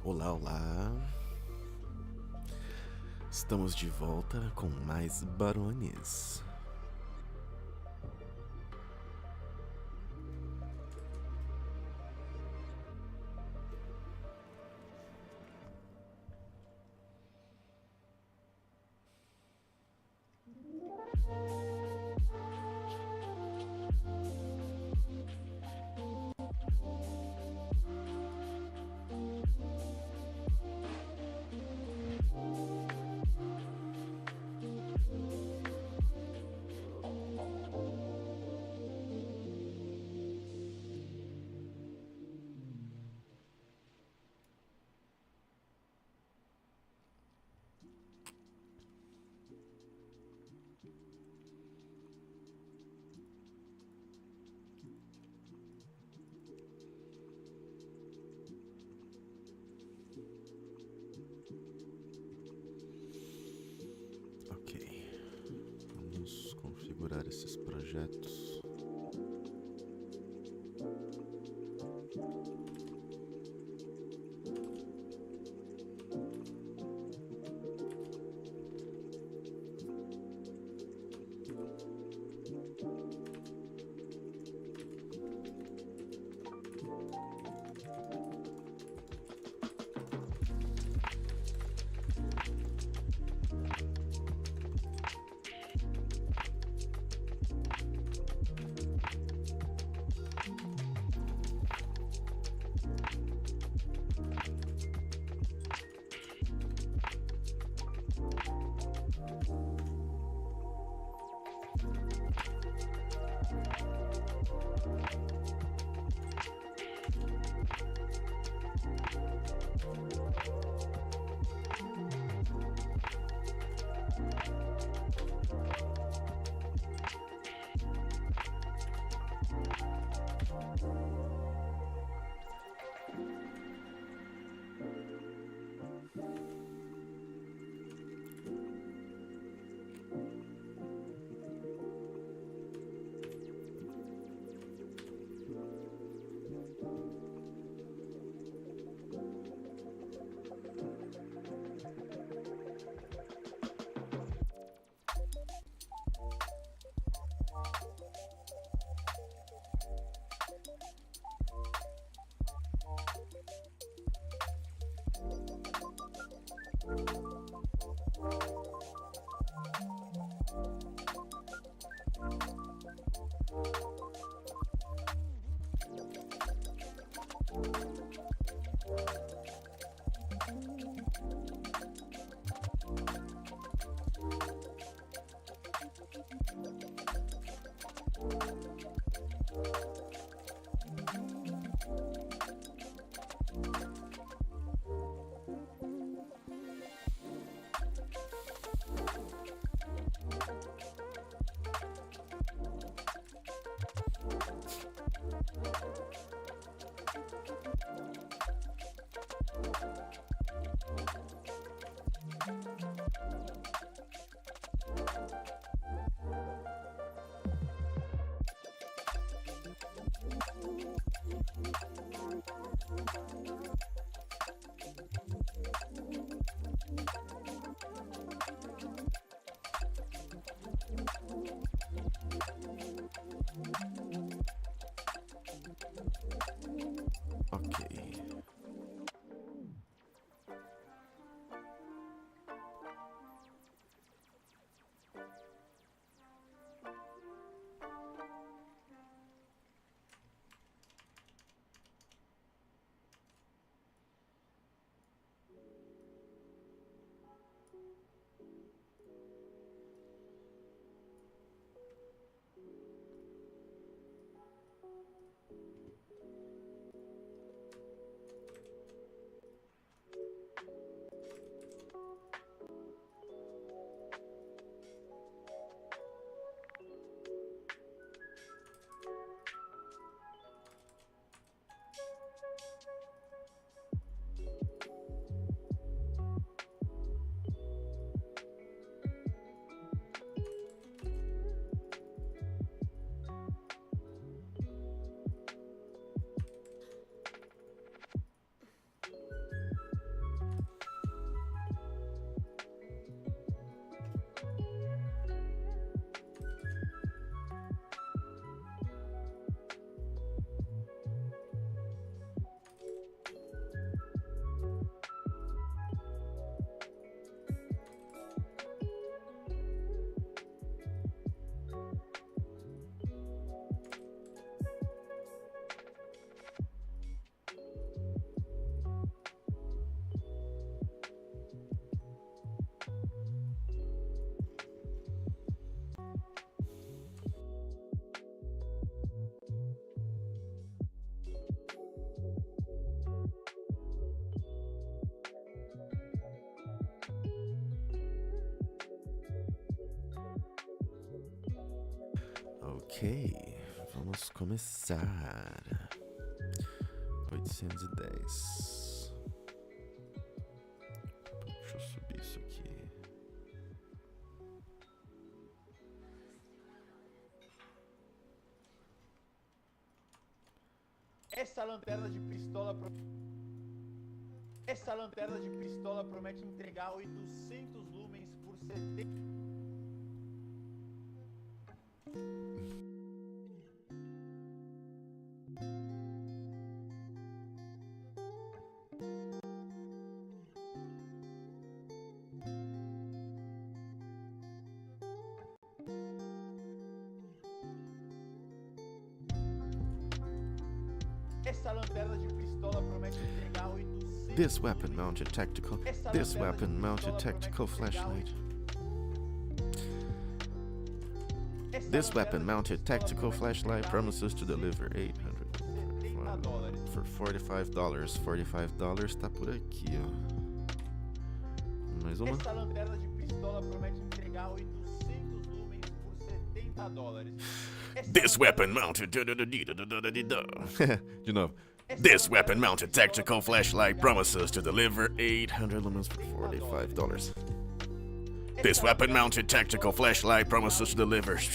Olá, olá. Estamos de volta com mais Barones. Ok, vamos configurar esses projetos. Ok. Ok, vamos começar. 810. Deixa eu subir isso aqui. Essa lanterna de pistola promete entregar 800 lumens por 70. Essa lanterna de pistola promete entregar 800. This weapon mounted tactical flashlight. This weapon mounted tactical flashlight promises to deliver 800 for $45. $45 tá por aqui, ó. Mais uma. Essa lanterna de pistola promete entregar 800 lumens por $70. This weapon mounted. De novo. This weapon mounted tactical flashlight promises to deliver 800 lumens for $45. This weapon mounted tactical flashlight promises to delivers.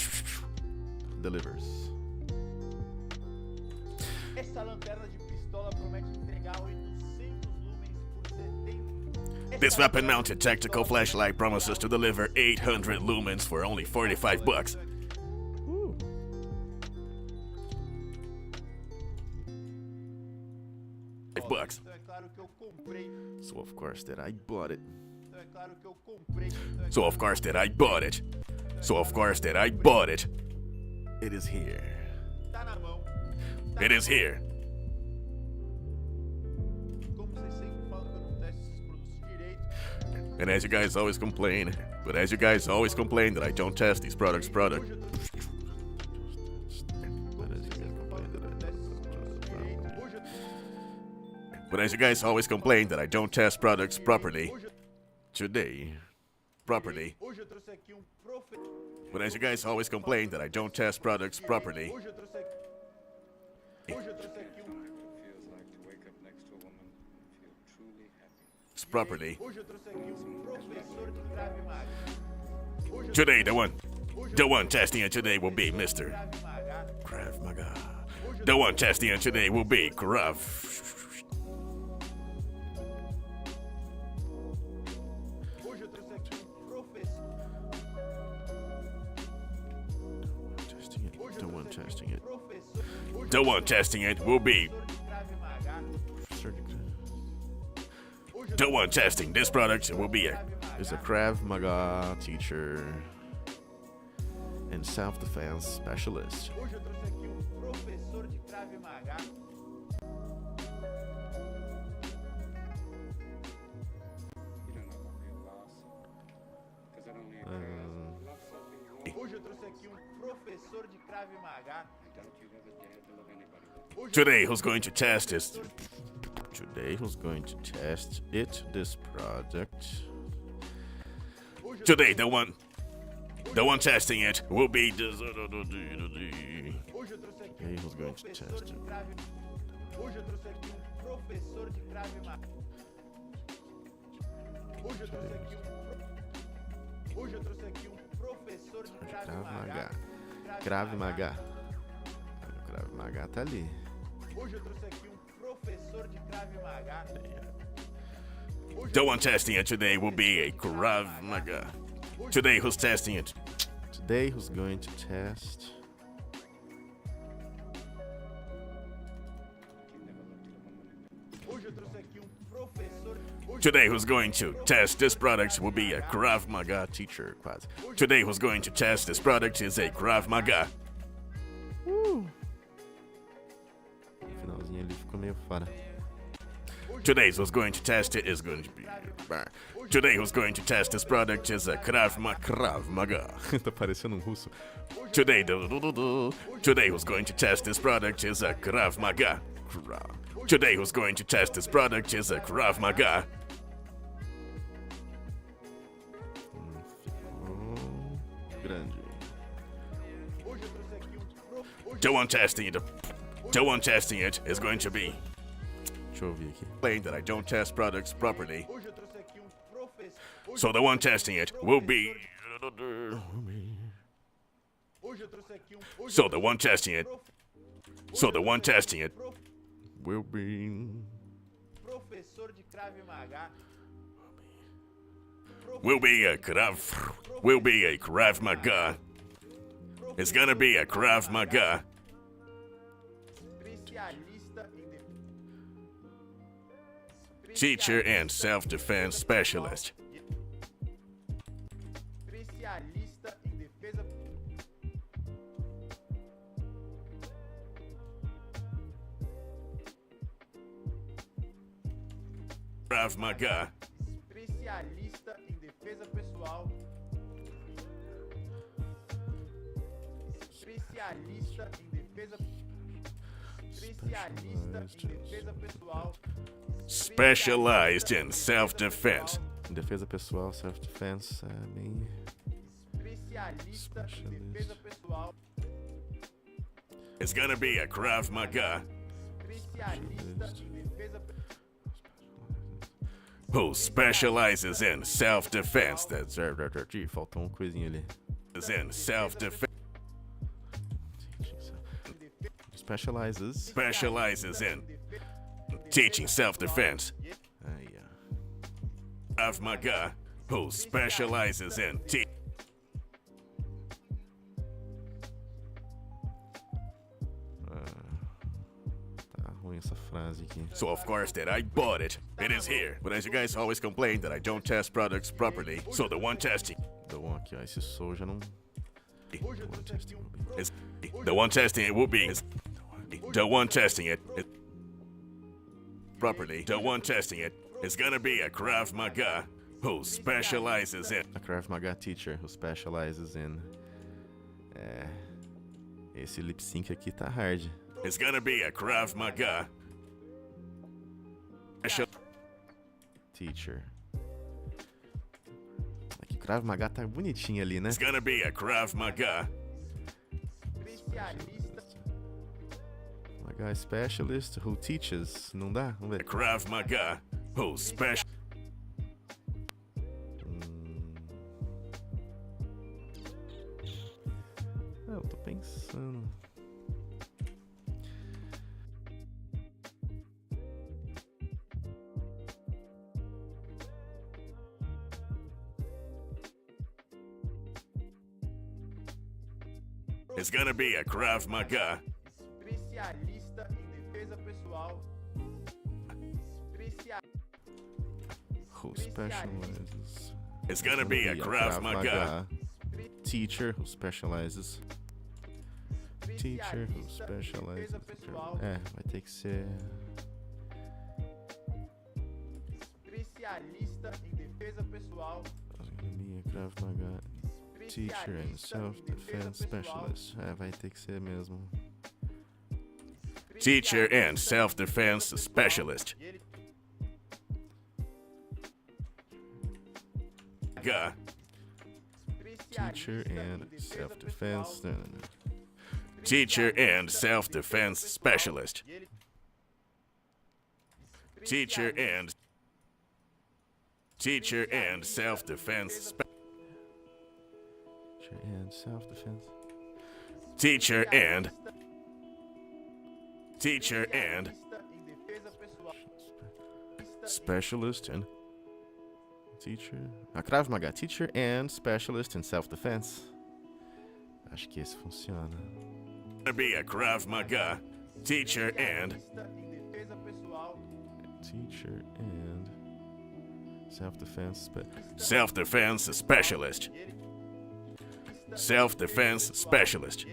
Essa lanterna de pistola promete entregar 800 lumens por 70. This weapon mounted tactical flashlight promises to deliver 800 lumens for only $45. $5. Então é claro que eu comprei. So of course that I bought it. Então é claro que eu comprei. So of course that I bought it. So of course that I bought it. It is here. Tá na mão. It is here. Como vocês sempre falam que eu não testo esses produtos direito. And as you guys always complain, that I don't test these products. But as you guys always complain that I don't test products properly, today, properly. Hoje eu trouxe aqui professor. But as you guys always complain that I don't test products properly, Hoje eu trouxe aqui Feels like to wake up next to a woman and feel truly happy. properly. Hoje eu trouxe aqui professor de Krav Maga. Today, the one testing it today will be Mr. Krav Maga. Krav Maga. The one testing it today will be Krav. Hoje eu trouxe aqui professor. The one testing it. Professor. The one testing it will be. Krav Maga. The one testing this product will be is a Krav Maga teacher and self-defense specialist. Hoje eu trouxe aqui professor de Krav Maga. You don't know about real loss. Because it only occurs. Love something you want. Hoje eu trouxe aqui professor de Krav Maga. I doubt you've ever dared to love anybody with. Today, who's going to test this? Today, who's going to test it? This product. Today, the one testing it will be this. Hoje eu trouxe aqui Today, who's going to test it? Hoje eu trouxe aqui professor de Krav Maga. Hoje eu trouxe aqui professor de Krav Krav Maga. Maga. Krav Maga. Krav Maga tá ali. Hoje eu trouxe aqui professor de Krav Maga. The one testing it today will be a Krav Maga. Today, who's testing it? Today, who's going to test? Hoje eu trouxe aqui professor. Today, who's going to test this product will be a Krav Maga teacher. Quase. Today, who's going to test this product is a Krav Maga. No finalzinho ali ficou meio fora. Today, who's going to test it is going to be. Today, who's going to test this product is a Krav Maga. Tá parecendo russo. Today, today, who's going to test this product is a Krav Maga. Today, who's going to test this product is a Krav Maga. Ficou grande. The one testing it. The one testing it is going to be. Deixa eu ouvir aqui. Claim that I don't test products properly. Hoje eu trouxe aqui professor. So the one testing it will be. Hoje eu trouxe aqui So the one testing it. So the one testing it will be. professor de Krav Maga. Will be a Krav. Will be a Krav Maga. It's gonna be a Krav Maga. Especialista em Teacher and self-defense specialist. Especialista em defesa. Krav Maga. Especialista em defesa pessoal. Especialista em defesa. Especialista em defesa pessoal. Specialized in self-defense. Defesa pessoal, self-defense, bem. Especialista em defesa pessoal. It's gonna be a Krav Maga. Especialista em defesa pessoal. Who specializes in self-defense. That's faltou uma coisinha ali. Is in self-defense. Specializes in teaching self-defense. Krav Maga, who specializes in Tá ruim essa frase aqui. So of course that I bought it. It is here. But as you guys always complain that I don't test products properly, so the one testing. The one aqui, ó, esse sou já não. The one testing will be. The one testing it will be. The one testing it properly. The one testing it is gonna be a Krav Maga who specializes in. A Krav Maga teacher who specializes in. Esse lip sync aqui tá hard. It's gonna be a Krav Maga teacher. Aqui, Krav Maga tá bonitinho ali, né? It's gonna be a Krav Maga. Maga specialist who teaches. Não dá? Vamos ver. Krav Maga who special. Eu tô pensando. It's gonna be a Krav Maga. Especialista em defesa pessoal. Who specializes? It's gonna be a Krav Maga. Teacher who specializes. Teacher who specializes. Vai ter que ser. Especialista em defesa pessoal. It's gonna be a Krav Maga. Teacher and self-defense specialist. Vai ter que ser mesmo. Teacher and self-defense specialist. Teacher and self-defense. Teacher and self-defense specialist. Teacher and self-defense specialist. And self-defense. Teacher and specialist in teacher. Krav Maga, teacher and specialist in self-defense. Acho que esse funciona. Gonna be a Krav Maga, teacher and self-defense specialist. Self-defense specialist.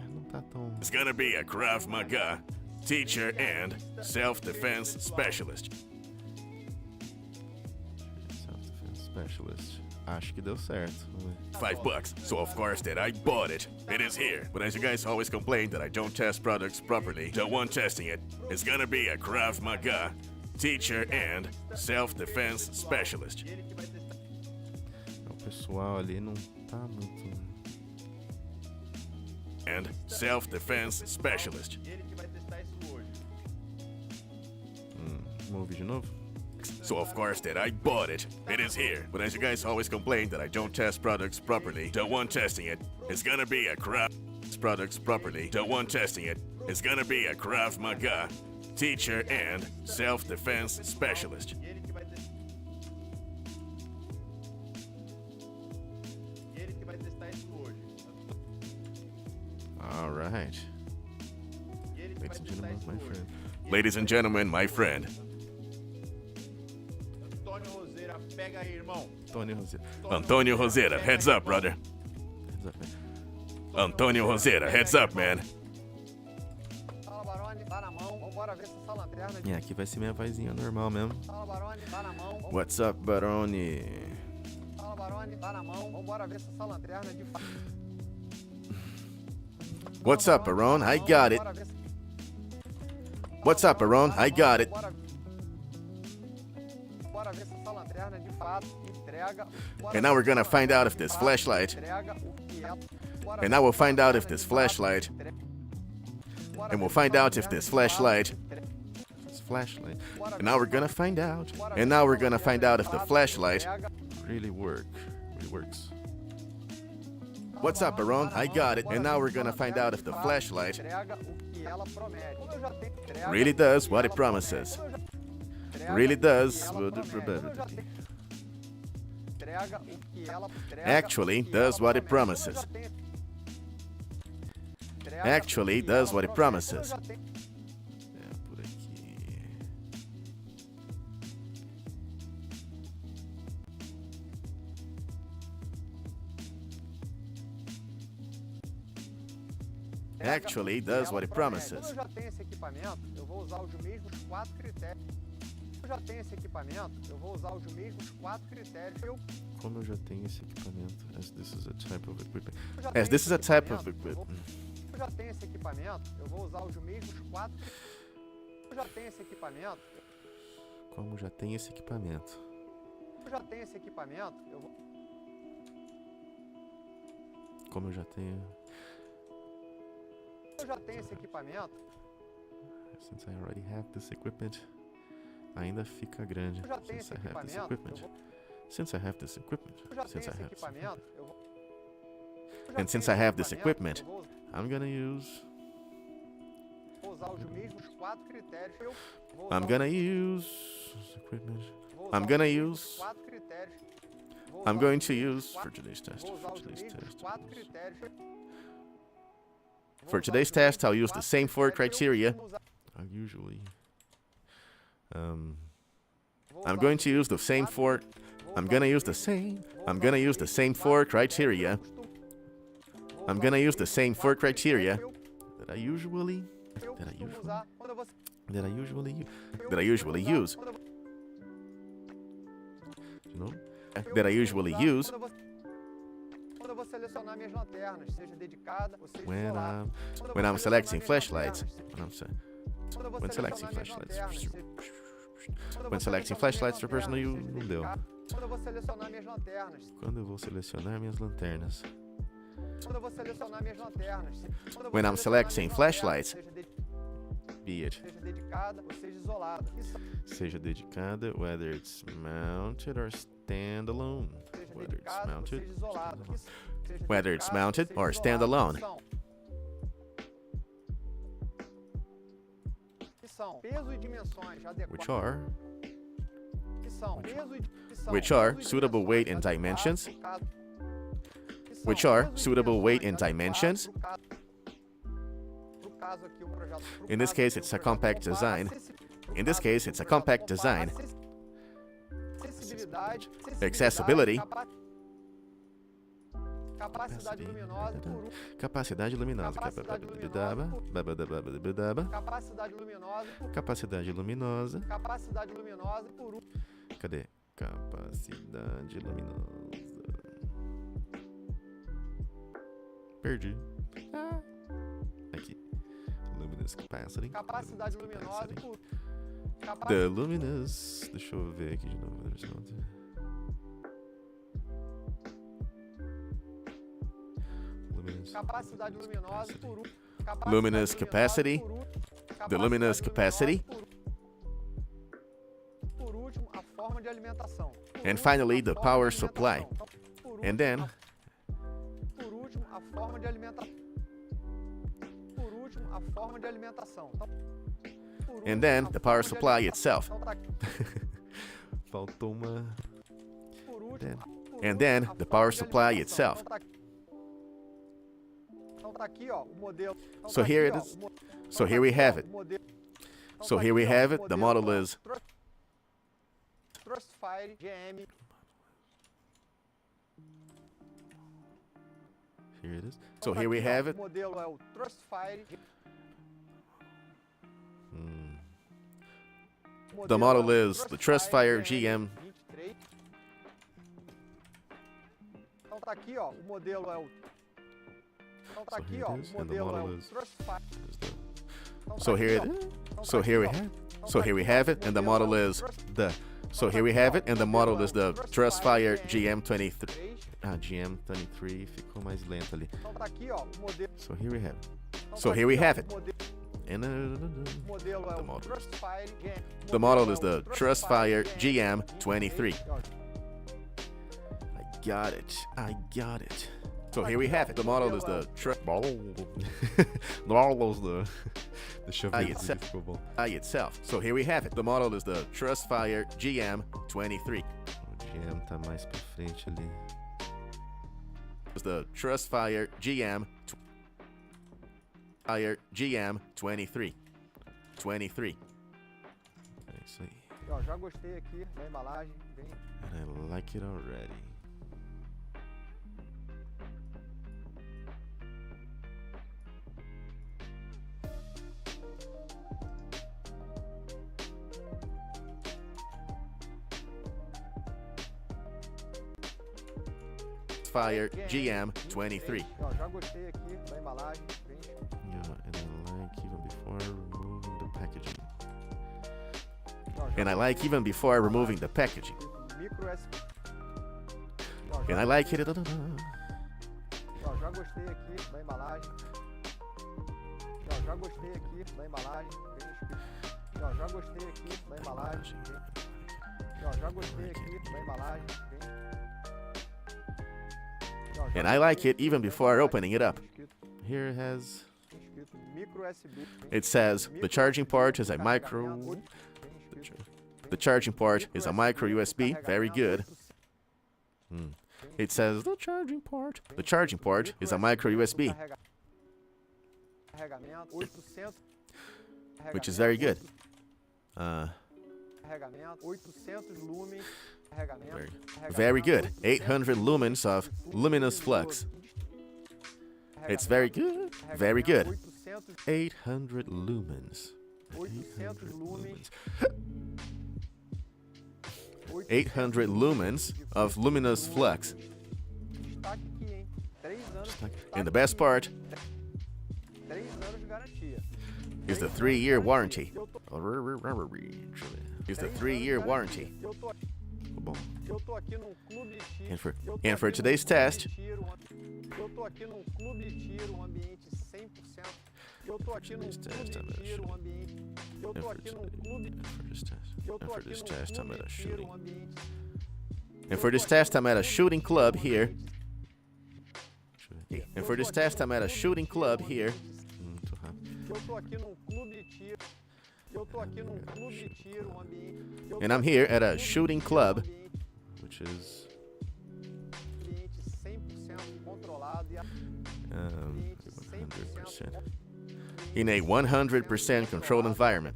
Não tá tão. It's gonna be a Krav Maga teacher and self-defense specialist. Self-defense specialist. Acho que deu certo. $5, so of course that I bought it. It is here. But as you guys always complain that I don't test products properly, the one testing it is gonna be a Krav Maga teacher and self-defense specialist. O pessoal ali não tá muito. and self-defense specialist. E ele que vai testar isso hoje. Vamos ouvir de novo? So of course that I bought it. It is here. But as you guys always complain that I don't test products properly, the one testing it is gonna be a Krav products properly. The one testing it is gonna be a Krav Maga teacher and self-defense specialist. E ele que vai testar. E ele que vai testar isso hoje. All right. E ele que vai Ladies and testar gentlemen, isso my hoje. friend. Ladies and gentlemen, my friend. Antônio Roseira, pega aí, irmão. Antonio Rosera, heads up, brother. Heads up, man. Antonio Rosera, heads up, man. Fala, Barone, tá na mão. Vambora ver se essa lanterna. É, aqui vai ser minha vozinha normal mesmo. Fala, Barone, tá na mão. What's up, Barone? Fala, Barone, tá na mão. Vambora ver se essa lanterna de fato. What's up, Barone? I got it. What's up, Barone? I got it. Bora ver se essa lanterna de fato entrega. And now we're gonna find out if this flashlight. Entrega o que é. Bora And now we'll find out if this flashlight. And we'll find out if this flashlight. This flashlight. And now we're gonna find out. And now we're gonna find out if the flashlight really works. What's up, Barone? I got it. And now we're gonna find out if the flashlight entrega o que ela promete. Como eu já tenho entrega, really does what it promises. Really does what it entrega o que ela actually does what it promises. Actually does what it promises. É, por aqui. Actually does what it promises. Como eu já tenho esse equipamento, eu vou usar os mesmos 4 critérios. Como eu já tenho esse equipamento, eu vou usar os mesmos 4 critérios. Como eu já tenho esse equipamento, as this is a type of equipment. Eu já As tenho this is a esse type of equipamento, equipment. eu já tenho esse equipamento, eu vou usar os mesmos 4. Eu já tenho esse equipamento, Como já tenho esse equipamento. eu já tenho esse equipamento, eu vou. Como eu já tenho. Eu já tenho esse equipamento, Since I already have this equipment. Ainda fica grande. eu já tenho Since esse I have this equipamento, eu equipment. vou. Since I have this equipment. Eu já tenho Since I esse have this equipamento, eu vou. Eu já And tenho since I esse have this equipment, eu I'm gonna use. vou usar os mesmos 4 critérios. Eu vou I'm usar gonna use this equipment. vou usar I'm os gonna mesmos use. 4 critérios. Vou I'm usar going os to mesmos use 4 for today's test. Vou usar For os today's mesmos test. 4 critérios. For today's test, I'll use the same 4 criteria. I usually. I'm going to use the same 4. I'm gonna use the same. I'm gonna use the same 4 criteria. I'm gonna use the same 4 criteria that I usually. That I usually. That I usually. That I usually use. You know? That I usually use Quando eu vou selecionar minhas lanternas, seja dedicada ou seja when isolada. when I'm selecting flashlights. Quando eu vou When selecting selecionar minhas flashlights. lanternas, quando eu When vou selecting selecionar flashlights minhas for personal lanternas, use, seja não deu. dedicada. Quando eu vou selecionar minhas lanternas. Quando eu vou selecionar minhas lanternas. Quando eu vou selecionar minhas lanternas. Quando eu vou When I'm selecionar selecting minhas flashlights. lanternas, Be it. seja dedicada ou seja isolada. Seja dedicada, whether it's mounted or standalone. Seja Whether it's dedicada ou mounted. seja isolada. Seja Whether it's dedicada ou mounted seja or isolada. standalone. Que são peso e dimensões adequadas. Which are Que são peso e que são which are peso e suitable weight and dimensões dimensions. adequadas pro caso. Que são Which are peso e suitable weight and dimensões dimensions. adequadas pro caso aqui, um projeto- pro In this caso case, aqui, it's um a projeto compact compara design. acessi- In this caso case, aqui, it's um a projeto compact compara design. acessibilidade, Accessibility. capacidade luminosa por Capacidade luminosa. capacidade luminosa por Capacidade luminosa. capacidade luminosa por Cadê? Capacidade luminosa. Perdi. Aqui. Luminous capacity. capacidade Luminous luminosa capacity. por The luminous. Deixa eu ver aqui de novo. There's not- Capacidade luminosa por último. Luminous capacity. The luminous capacity. Por último, a forma de alimentação. And finally, the power supply. And then, Por último, a forma de alimentação. Por último, a forma de alimentação. and then the power supply itself. Faltou uma. And then the power supply itself. So here it is. So here we have it. So here we have it. The model is. Here it is. So here we have it. The model is the Trustfire GM. Então tá aqui, ó, o modelo é o. Então tá So aqui, here ó, it o is, and the modelo é model o is. Trustfire. So here it is. So here we have. So here we have it, and the model is the. So here we have it, and the model is the Trustfire GM23. Ah, GM23 ficou mais lento ali. Então tá aqui, ó, o modelo. So here we have it. So here we have it. And Modelo é the o model. Trustfire GM. The model is the Trustfire GM23. I got it. I got it. So here we have it. The model is the The model is the Chevrolet by itself. So here we have it. The model is the Trustfire GM23. O GM tá mais pra frente ali. It's the Trustfire GM23. 23. É isso aí. Ó, já gostei aqui da embalagem, bem. And I like it already. Fire GM23. Ó, já gostei aqui da embalagem, bem. Yeah, and I like even before removing the packaging. Ó, já And I like even before removing the packaging. Micro SD. Ó, And I like it. Ó, já gostei aqui da embalagem. Ó, já gostei aqui da embalagem, bem escrito. Ó, já gostei aqui da embalagem. Bem. Ó, já gostei aqui da embalagem, bem. Ó, já And I like gostei it even aqui da before embalagem, opening it up. escrito- Here it has. escrito micro USB. It says the charging port is a micro. The charging port is a micro USB. Very good. It says the charging port. The charging port is a micro USB, Carregamento 800. which is very good. Carregamento 800 lumens. Carregamento. Very good. 800 lumens of luminous flux. It's very good. Very good. 800 lumens. 800 lumens. 800 lumens of luminous flux. Destaque aqui, hein? 3 anos. And the best part 3 anos de garantia. is the 3-year warranty. Is the 3-year warranty. Eu tô aqui num clube de tiro. And for today's test, Eu tô aqui num clube de tiro, um ambiente 100%. Eu tô aqui num clube de tiro, um ambiente. Eu tô aqui num clube. Eu tô aqui num clube de tiro, um ambiente. And for this test, I'm at a shooting club here. And for this test, I'm at a shooting club here. Eu tô aqui num clube de tiro. Eu tô aqui num clube de tiro, um ambiente. And I'm here at a shooting club, which is Ambiente 100% controlado e 100%. In a 100% controlled environment.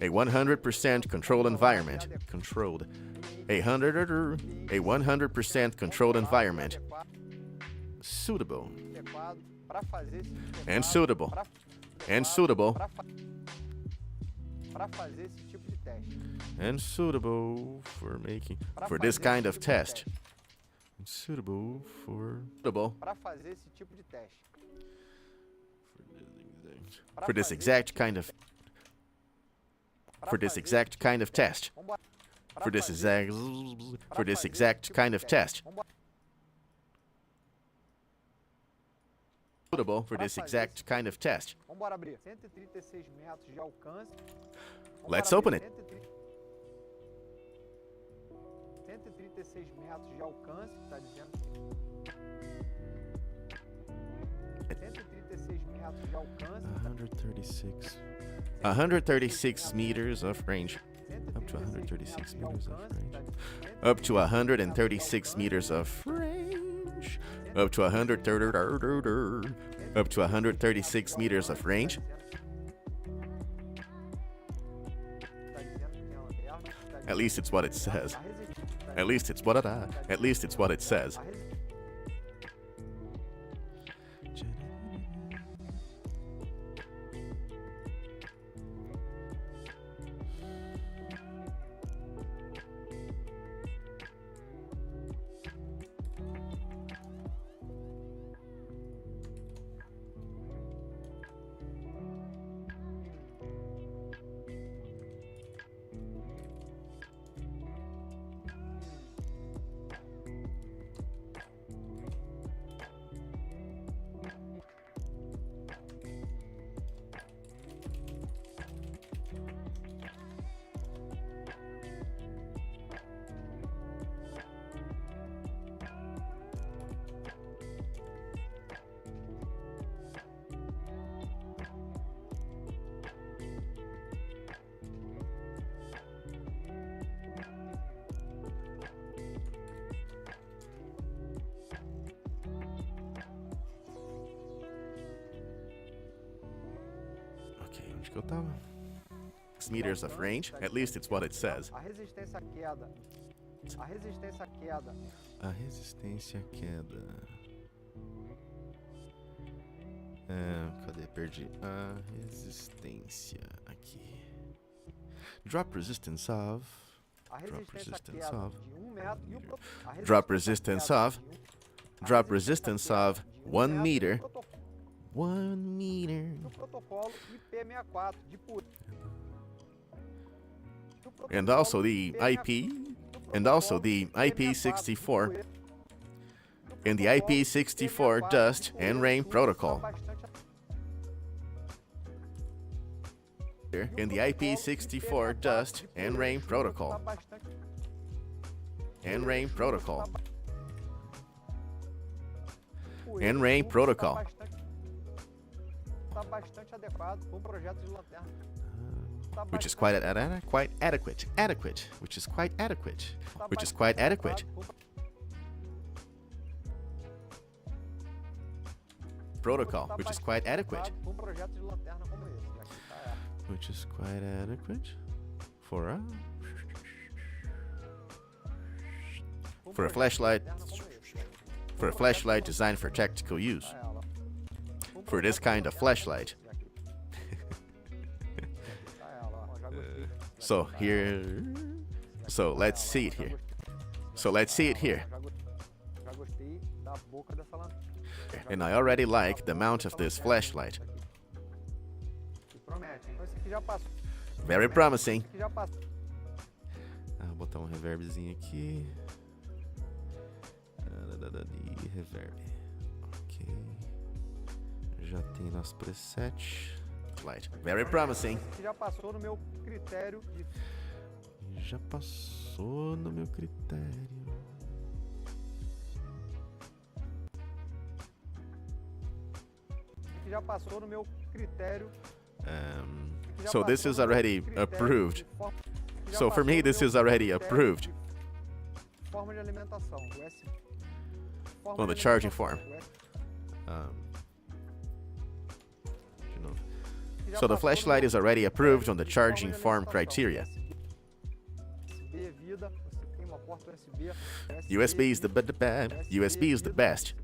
A 100% controlled environment. Controlled. A 100% controlled environment. Suitable. para fazer esse And suitable. And suitable. para fazer esse tipo de teste. And suitable for making for this kind of test. And suitable Para fazer esse tipo de teste. for this exact kind of test. For this exact kind of test. suitable for this exact kind of test. Vambora abrir. 136 metros de alcance. Let's open it. 136 metros de alcance, tá dizendo. 136 metros de alcance. 136 meters of range. Up to 136 meters of range. Up to 136 meters of range. Up to 136 meters of range. At least it's what it says. At least it's what it says. Ok, onde que eu tava? 6 meters of range. At least it's what it says. A resistência à queda. A resistência à queda. A resistência à queda. Cadê? Perdi. A resistência aqui. Drop resistance of. A Drop resistência à resistance queda of. de 1 metro e o a Drop resistência resistance à of. queda de Drop resistance of 1 meter. do proto- 1 meter. do protocolo IP64 de puro. And also the IP. And also the IP64. And the IP64 dust and rain protocol. In the IP64 dust and rain protocol. And rain protocol. And rain protocol. Está bastante adequado para um projeto de lanterna. Tá Which is bastante quite adequate. Adequate. Which is quite adequate. Which is quite adequate. Protocol. Which is quite adequate. para um projeto de lanterna como esse. E aqui tá ela. Which is quite adequate for a Um For a projeto de flashlight. lanterna como esse. for a flashlight designed for tactical use. Tá ela. For this kind of flashlight. E aqui. Tá ela, ó, já gostei. So here. So let's see it here. So let's see it here. Já gostei da boca dessa lanterna. And I already like the mount of this flashlight. E promete. Então esse aqui já passou. Very promising. Esse aqui já passou. Vou botar um reverbzinho aqui. E reverb. Ok. Já tem nosso preset. Light. Very promising. Esse aqui já passou no meu critério de Já passou no meu critério. que já passou no meu critério. que já So this passou is no meu already critério approved. de forma- que já So for me, passou no this meu is already critério approved. de Forma de alimentação. Forma Well, the de charging alimentação, form. o S- You know. que já So the passou no flashlight meu is already approved on the critério de charging forma form de criteria. alimentação. USB vida, você tem uma porta USB. USB is the USB is the best.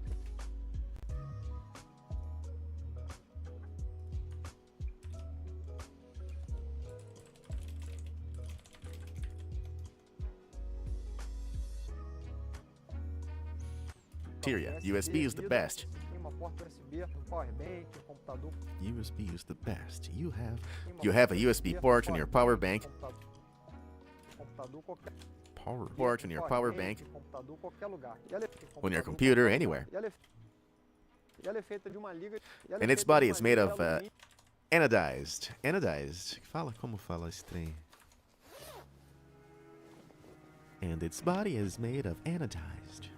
Criteria. USB is the best. Você tem uma porta USB, um power bank, um computador. USB is the best. You have a USB port on your power bank. Computador qualquer. Power port on your power bank Computador qualquer lugar. E a on your computer anywhere. E a E ela é feita de uma liga. And its body is made of anodized. Anodized. Como fala esse trem? And its body is made of anodized.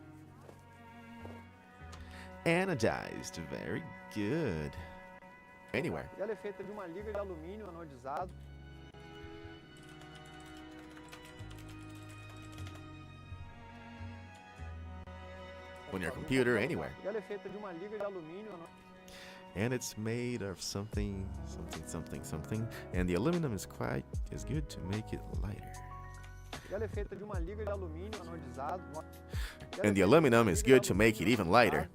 Anodized. Very good. Anywhere. E ela é feita de uma liga de alumínio anodizado. On your computer, anywhere. E ela é feita de uma liga de alumínio And it's made of something. And the aluminum is good to make it lighter. E ela é feita de uma liga de alumínio anodizado. And the aluminum is good to make it even lighter.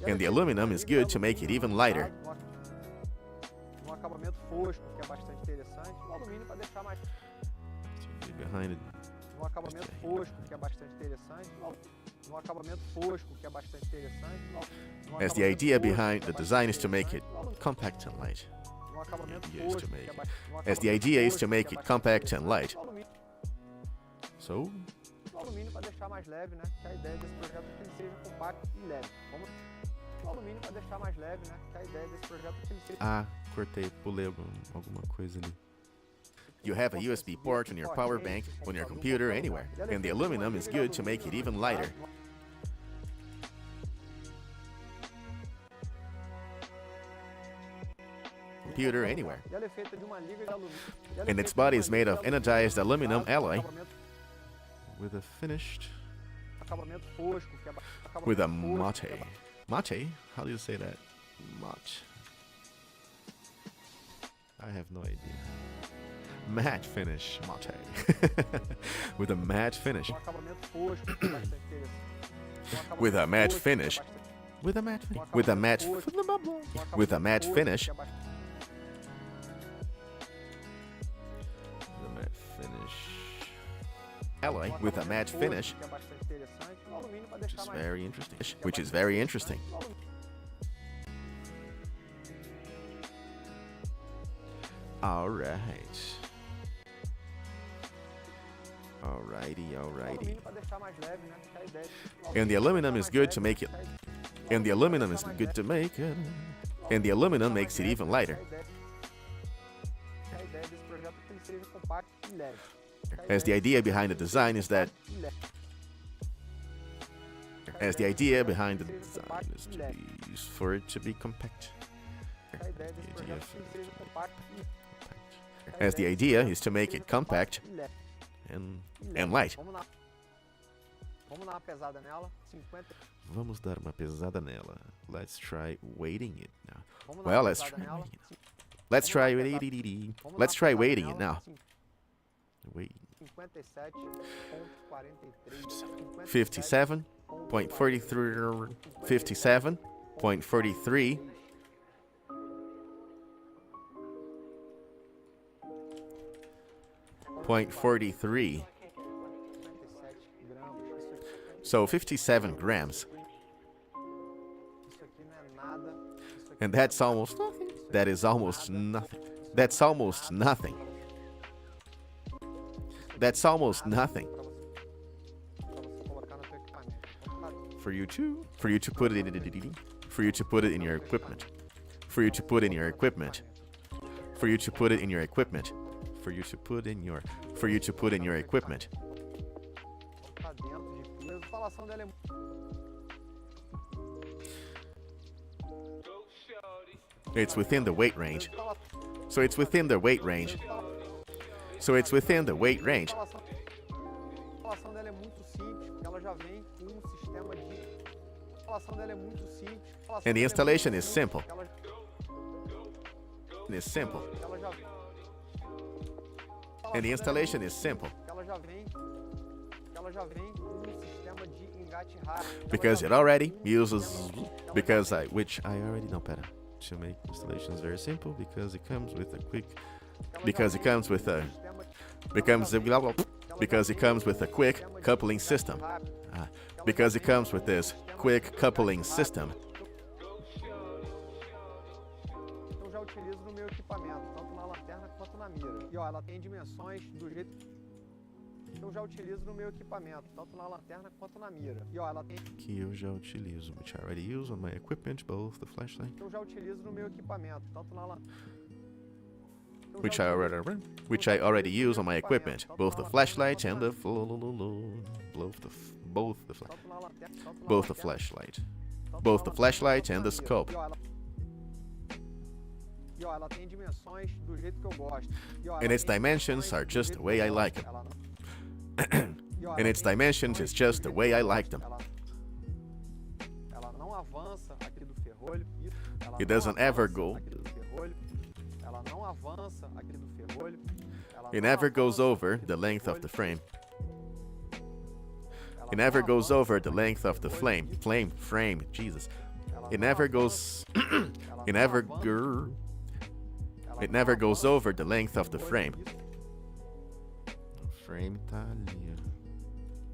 And the aluminum is good to make it even lighter. Acabamento fosco, que é bastante interessante. O alumínio para deixar mais. Behind it. Acabamento fosco, que é bastante interessante. Acabamento fosco, que é bastante interessante. As the idea behind the design is to make it compact and light. As the idea is to make it compact and light. So. O alumínio para deixar mais leve, né? Que a ideia desse projeto é que ele seja compacto e leve. O alumínio para deixar mais leve, né? Que a ideia desse projeto é que ele seja. Cortei, pulei alguma coisa ali. You have a USB port on your power bank, on your computer, anywhere. And the aluminum is good to make it even lighter. Computer, anywhere. And its body is made of anodized aluminum alloy with a finished. With a mate. Mate? How do you say that? Mate. I have no idea. Matte finish, mate. With a matte finish. With a matte finish. With a matte finish. With a matte. With a matte finish. With a matte finish. Alloy with a matte finish. Which is very interesting. Which is very interesting. All right. Alrighty. And the aluminum is good to make it. And the aluminum is good to make it. And the aluminum makes it even lighter. As the idea behind the design is that. As the idea behind the design is for it to be compact. As the idea is to make it compact and light. Vamos dar uma pesada nela. Let's try weighting it now. Well, let's try weighting it now. Let's try weighting it now. Wait. 57.43. 57.43. 0.43. So 57 grams. And that's almost nothing. That is almost nothing. That's almost nothing. That's almost nothing. For you to put it in your equipment. For you to put in your equipment. For you to put it in your equipment. For you to put in your equipment. It's within the weight range. So it's within the weight range. So it's within the weight range. And the installation is simple. It's simple. And the installation is simple. Because it already uses, to make installations very simple, because it comes with a quick coupling system. Because it comes with this quick coupling system. Eu já utilizo no meu equipamento, tanto na lanterna quanto na mira. E ó, ela tem dimensões do jeito. eu já utilizo no meu equipamento, tanto na lanterna quanto na mira. E ó, ela tem Que eu já utilizo, which I already use on my equipment, both the flashlight, eu já utilizo no meu equipamento, tanto na lanterna. which I already use on my equipment, both the flashlight and the both the flashlight, both the flashlight and the scope. E ó, ela tem dimensões do jeito que eu gosto. E ó, And ela its tem dimensions are just the way I like them. ela não- E ó, And ela its tem dimensions is just the way I like them. Ela não avança aqui do ferrolho. Ela It não doesn't ever avança go. aqui do ferrolho. Ela não avança aqui do ferrolho. Ela It não never goes avança over aqui the do length of the ferrolho. frame. Ela It não never goes avança over the aqui do length of the ferrolho. frame, Jesus. Ela It não never avança- goes, ela it não never, avança- grrr. ela It não never goes avança over the length of the do frame. ferrolho. Frame tá ali.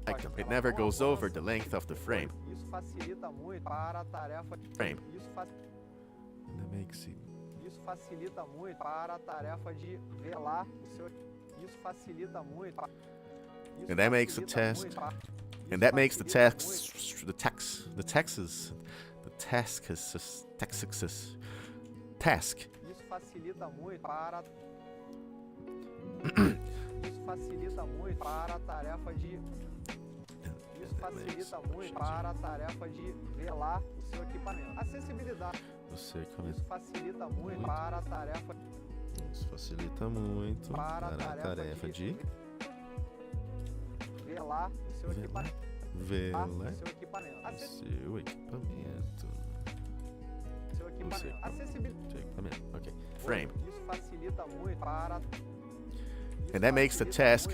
Like them. It Ela never não goes avança over the length of the frame. Isso facilita muito para a tarefa. Frame. Isso, fa- That makes it. isso facilita muito para a tarefa de velar o seu. Isso facilita muito. Isso And that makes the facilita task- muito pa- And isso that makes the facilita task, muito- the task, the taxes, the task is, task. Isso facilita muito para. Isso facilita muito para a tarefa de. Isso facilita muito para a tarefa de velar o seu equipamento. Acessibilidade. Você Isso facilita muito para a tarefa. Isso facilita muito Para a para a tarefa de velar o seu Velar. equipamento. velar O seu equipamento. seu equipamento. Seu equipamento. Acessibilidade. Seu equipamento. Okay. Frame. Isso facilita muito para. And that makes the task.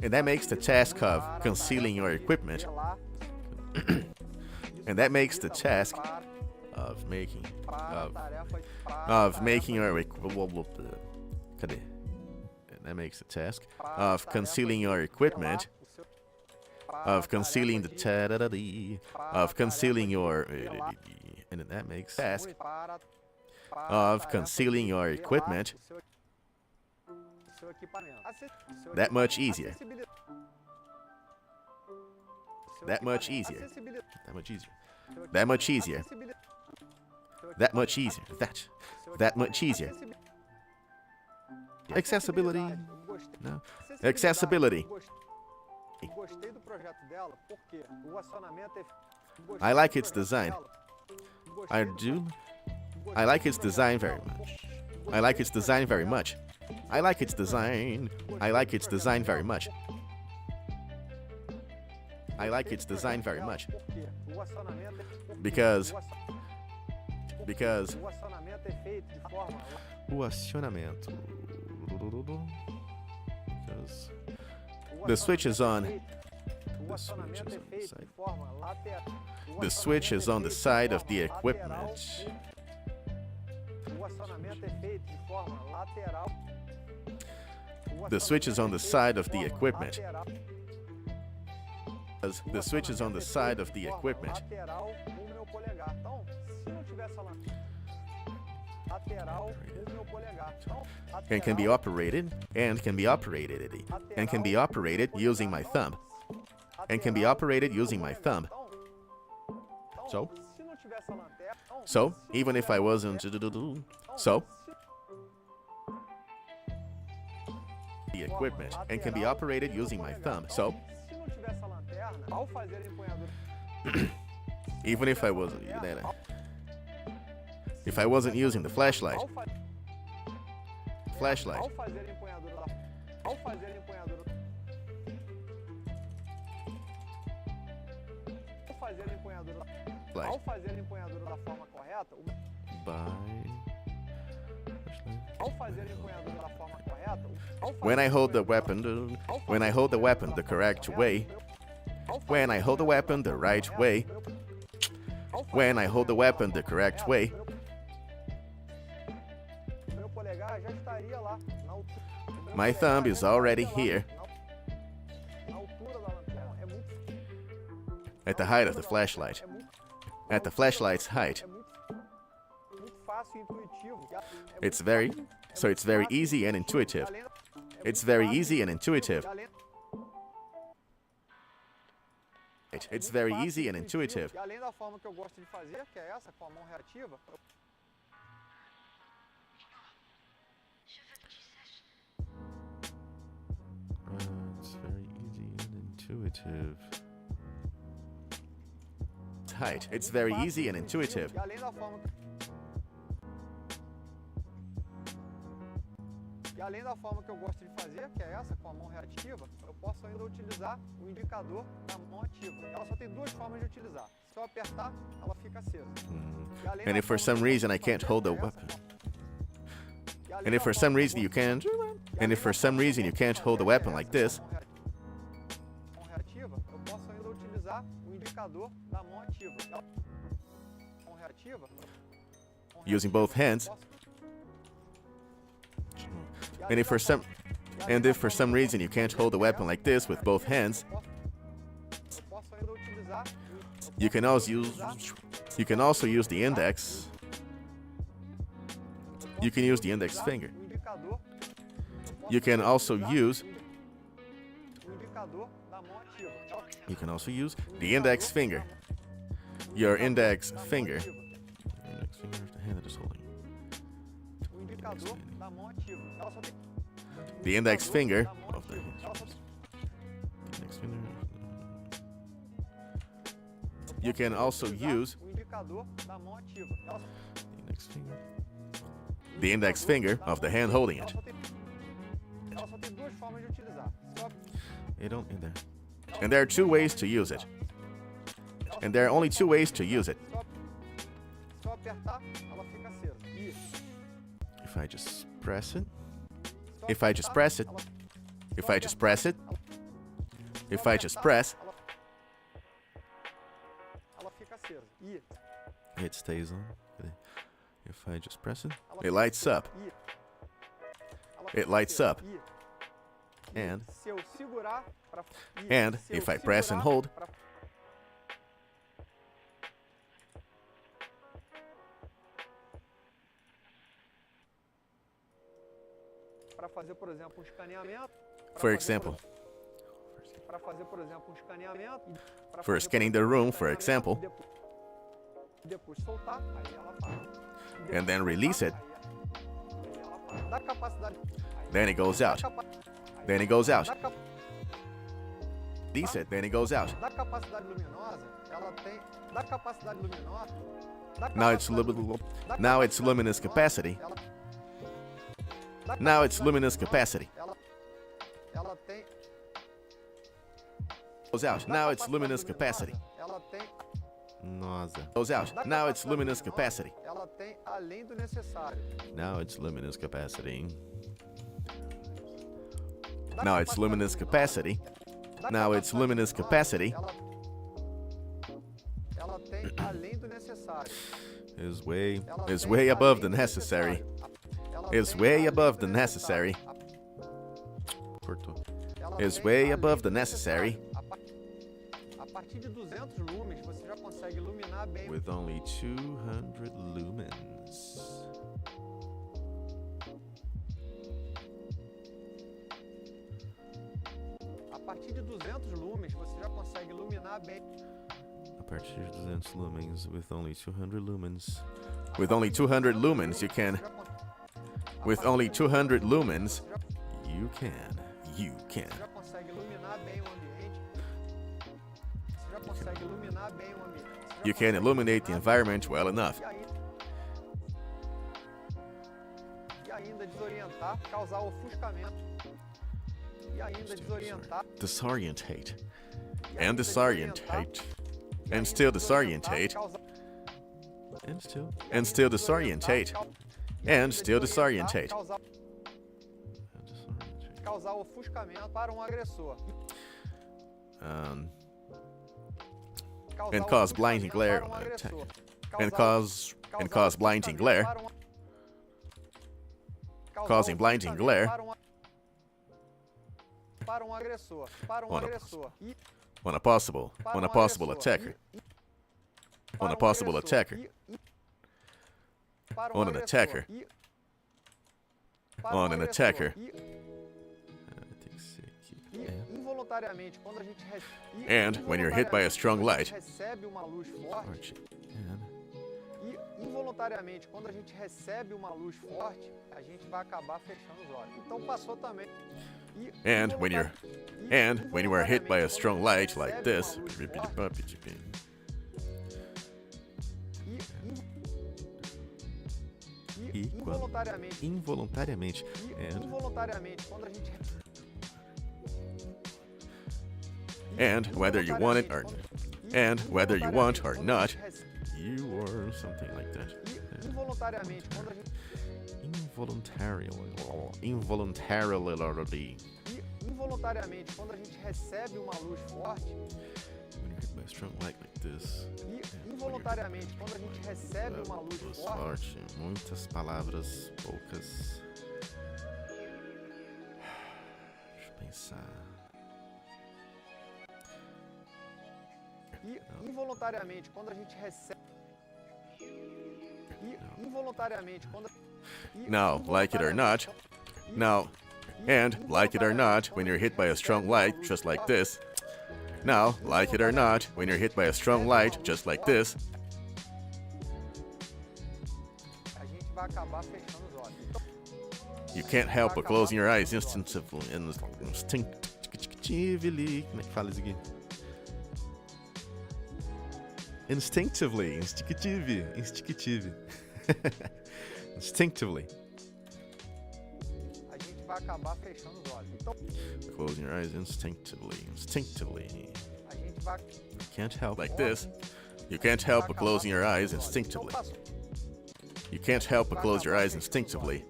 And that makes the task of concealing your equipment. And that makes the task of making your cadê? And that makes the task of concealing your equipment, of concealing the of concealing your and that makes task of concealing your equipment that much easier. That much easier. That much easier. That much easier. That much easier. That much easier. Accessibility. No. Accessibility. Gostei do projeto dela porque o acionamento é. I like its design. I do. I like its design very much. I like its design very much. I like its design. I like its design very much. I like its design very much. Because O acionamento é feito de forma. o acionamento. Because the switch is on. O acionamento é feito de forma lateral. The switch is on the side of the equipment. O acionamento é feito de forma lateral. The switch is on the side of the equipment. The switch is on the side of the equipment. Lateral com o meu polegar. Então, se não tivesse ela lateral com o meu polegar. Então, And can be operated using my thumb. And can be operated using my thumb. So, se não tivesse a lanterna, so even if I wasn't so the equipment and can be operated using my thumb. So se não tivesse a lanterna, ao fazer a empunhadura, even if I wasn't using the flashlight, ao fazer a empunhadura, ao fazer a empunhadura, ao fazer a empunhadura da forma correta, ao fazer a empunhadura da forma correta, when I hold the weapon the correct way, when I hold the weapon the right way, when I hold the weapon the correct way, meu polegar já estaria lá na altura. my thumb is already here Na altura da lanterna é muito at the height of the flashlight, at the flashlight's height. muito fácil e intuitivo. It's very easy and intuitive. It's very easy and intuitive. It's very easy and intuitive. E além da forma que eu gosto de fazer, que é essa, com a mão reativa, It's very easy and intuitive. Tight. It's very easy and intuitive. e além da forma que eu gosto de fazer, que é essa, com a mão reativa, eu posso ainda utilizar o indicador da mão ativa. Ela só tem duas formas de utilizar. Se eu apertar, ela fica acesa. E além And da if for forma some que eu reason I gosto de can't fazer, hold the que é essa, weapon. e além And da if for forma some que eu reason you gosto- can't, e and if além for da some forma reason que you eu can't gosto de hold the fazer, weapon que é like essa, this, com a mão reativa, eu posso ainda utilizar o indicador da mão ativa. Mão reativa, using both hands. posso- e And além if da for some forma- e além and da if for forma some que eu reason you gosto de can't fazer, hold the que é weapon essa, like this with both hands, eu posso ainda utilizar you can also use the index. You can use the index finger. o indicador. You can also use O indicador da mão ativa. you can also use the index finger. Your index finger. Index finger of the hand that is holding. O indicador da mão ativa. Ela só tem The index finger da mão of the ativa. Ela só tem- index finger. You can also use o indicador da mão ativa. Ela só- the index finger. The index finger of the hand holding it. Ela só tem duas formas de utilizar. Só It don't in there. And there are two ways to use it. And there are only two ways to use it. se eu apertar, ela fica acesa. E If I just press it. se eu If I just apertar, press it. ela- If I just press it. If I just press, ela fica acesa. E it stays on. If I just press it, it lights up. E ela It fica lights acesa. up. E And se eu segurar pra- e And se eu if I press and segurar hold, pra- para fazer, por exemplo, um escaneamento. pra for fazer, example, Para fazer, por exemplo, um escaneamento. pra for fazer, scanning por the exemplo, um room, for escaneamento, example, depois soltar, aí ela para. and then release it, Aí ela para. Da capacidade. aí- then it goes out. da capa- Then it goes out. da cap- Release it, then it goes out. Da capacidade luminosa, ela tem. Da capacidade luminosa. da Now it's capacidade- da now it's capacidade luminous luminosa, capacity. ela- da Now it's capacidade luminous luminosa, capacity. Ela tem. Goes out. da Now it's capacidade luminous luminosa, capacity. Ela tem. Goes out. da Now it's capacidade luminous luminosa, capacity. Ela tem além do necessário. Now it's luminous capacity. Da Now it's capacidade luminous luminosa, capacity. da Now it's capacidade luminous luminosa, capacity. Ela tem além do necessário. Is way Ela is tem way além above do the necessary. necessário. Ela Is tem way além above do the necessary. Ela Is tem way além above do the necessary. A partir de 200 lumens, você já consegue iluminar bem. With only 200 lumens. A partir de 200 lumens, você já consegue iluminar bem. A partir de 200 lumens, with only 200 lumens. With only 200 lumens, you can. With only 200 lumens, you can. You can. Você já consegue iluminar bem o ambiente. Você já consegue iluminar bem o ambiente. Você já You can consegue illuminate the iluminar environment well enough. E ainda desorientar, causar ofuscamento. E ainda desorientar. Disorientate. e And ainda disorientate. e And ainda still desorientar, disorientate. causar- And still. e And still ainda disorientate. cau- e And ainda still disorientate. Causar ofuscamento para um agressor. Um, Causar And cause ofuscamento blinding glare para um on an agressor. and Causar- cause causar blinding ofuscamento glare. para um- causar Causing blinding ofuscamento glare. Para um agressor. Para um On a- agressor. E on a possible para um possible agressor. attacker. E- On a para um possible agressor. attacker. Para On an agressor. attacker. Para On an agressor. attacker. involuntariamente, quando a gente And when you're hit by a strong light. recebe uma luz forte, e involuntariamente, quando a gente recebe uma luz forte, a gente vai acabar fechando os olhos. Então passou também. And when you are hit by a strong light like this. Involuntariamente. Involuntariamente, quando a gente And whether you want it or not, you or something like that. involuntariamente, quando a gente Involuntarily. involuntariamente, quando a gente recebe uma luz forte, When you're hit by a strong light like this. involuntariamente, quando a gente recebe uma luz forte, Forte. Muitas palavras, poucas. Deixa eu pensar. involuntariamente, quando a gente recebe involuntariamente, quando Now, like it or not. Now, and like it or not, when you're hit by a strong light, just like this. Now, like it or not, when you're hit by a strong light, just like this. a gente vai acabar fechando os olhos. Então, You can't help but closing your eyes instinctively. Como é que fala isso aqui? Instinctively. Instinctively. a gente vai acabar fechando os olhos. Então, Closing your eyes instinctively. a gente vai You can't help like this. You can't help but closing your eyes instinctively. You can't help but close your eyes instinctively.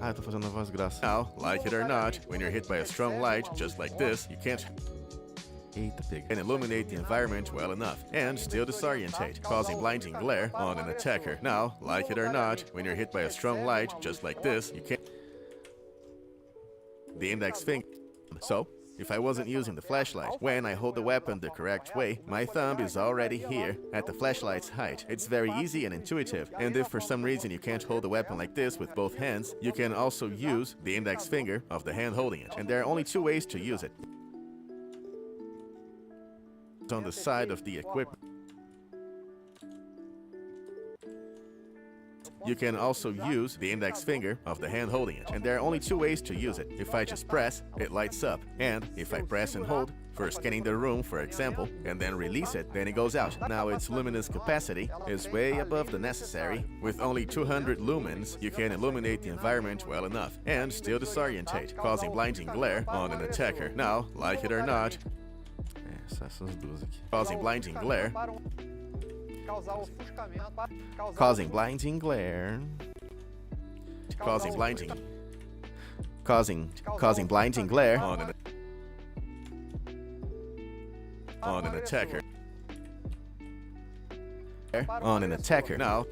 Ah, eu tô fazendo a voz grossa. Now, like it or not, when you're hit by a strong light, just like this, you can't and illuminate the environment well enough, and still disorientate, causing blinding glare on an attacker. Now, like it or not, when you're hit by a strong light, just like this, you can't the index finger. So, if I wasn't using the flashlight, when I hold the weapon the correct way, my thumb is already here, at the flashlight's height. It's very easy and intuitive, and if for some reason you can't hold the weapon like this with both hands, you can also use the index finger of the hand holding it. And there are only two ways to use it. On the side of the equipment. You can also use the index finger of the hand holding it, and there are only two ways to use it. If I just press, it lights up, and if I press and hold, for scanning the room, for example, and then release it, then it goes out. Now its luminous capacity is way above the necessary. With only 200 lumens, you can illuminate the environment well enough, and still disorientate, causing blinding glare on an attacker. Now, like it or not, essas duas aqui. Causing blinding glare. Causing blinding glare. Causing blinding. Causing blinding glare on an attacker. On an attacker. Now,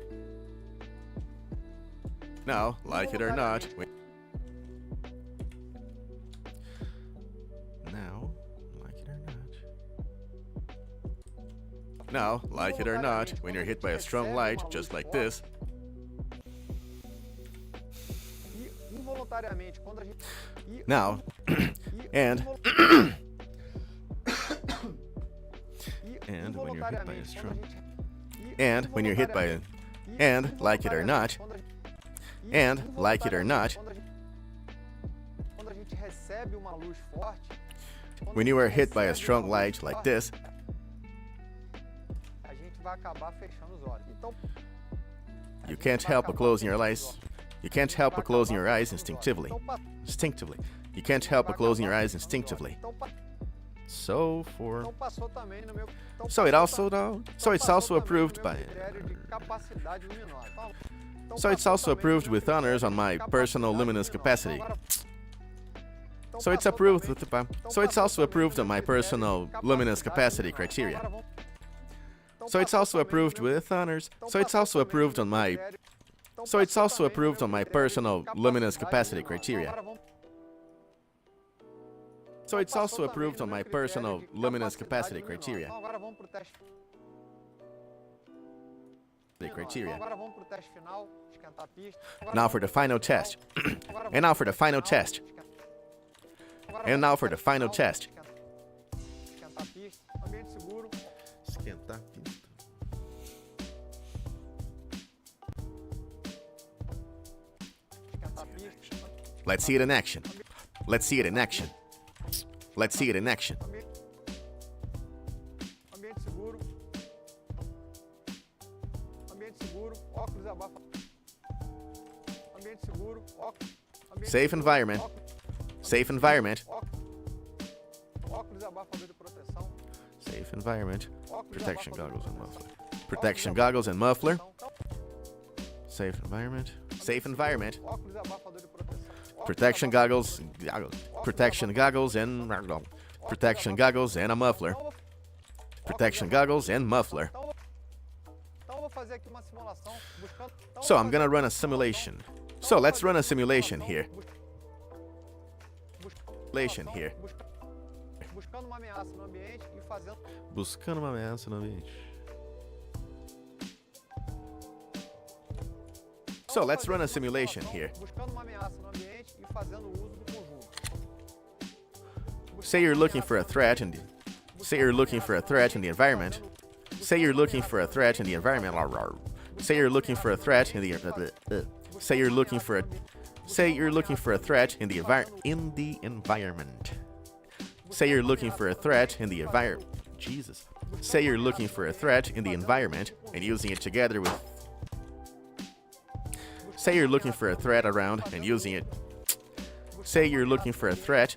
like it or not. Now, like it or not, when you're hit by a strong light, just like this. Now, and when you're hit by a strong, and when you're hit by a, and like it or not, and like it or not, when you are hit by a strong light like this, you can't help but closing your eyes. You can't help but closing your eyes instinctively. You can't help but closing your eyes instinctively. So it's also approved by. So it's also approved with honors on my personal luminous capacity. So it's approved with the. So it's also approved on my personal luminous capacity criteria. So it's also approved with honors. So it's also approved on my. So it's also approved on my personal luminous capacity criteria. So it's also approved on my personal luminous capacity criteria. Now for the final test. And now for the final test. And now for the final test. Esquentar a pista. Ambiente seguro. Esquentar a pista. Esquentar a pista. Let's see it in action. Let's see it in action. Let's see it in action. Ambiente seguro. Ambiente seguro. Óculos abafa. Ambiente seguro. Óculos. Ambiente Safe seguro, environment. óculos, Safe environment. óculos abafador de proteção. Safe environment. Óculos Protection abafador de goggles and proteção. muffler. Protection goggles and muffler. Então, Safe environment. Safe environment. óculos abafador de proteção. Óculos Protection abafador- goggles. Protection goggles and protection goggles and a muffler. Protection goggles and muffler. Então eu vou fazer aqui uma simulação buscando. Então eu So vou I'm fazer gonna aqui run uma a simulação. simulation. Então So eu vou let's fazer run a aqui uma simulation simulação here. Simulation here. Buscando uma ameaça no ambiente e fazendo. Buscando uma ameaça no ambiente. So let's run a simulation here. Buscando uma ameaça no ambiente e fazendo uso do conjunto. Say you're looking for a threat in the Say you're looking for a threat in the environment. Say you're looking for a threat in the environment. Say you're looking for a threat in the Say you're looking for a Say you're looking for a threat in the environment. Say you're looking for a threat in the environment. Jesus. Say you're looking for a threat in the environment and using it together with Say you're looking for a threat around and using it. Say you're looking for a threat.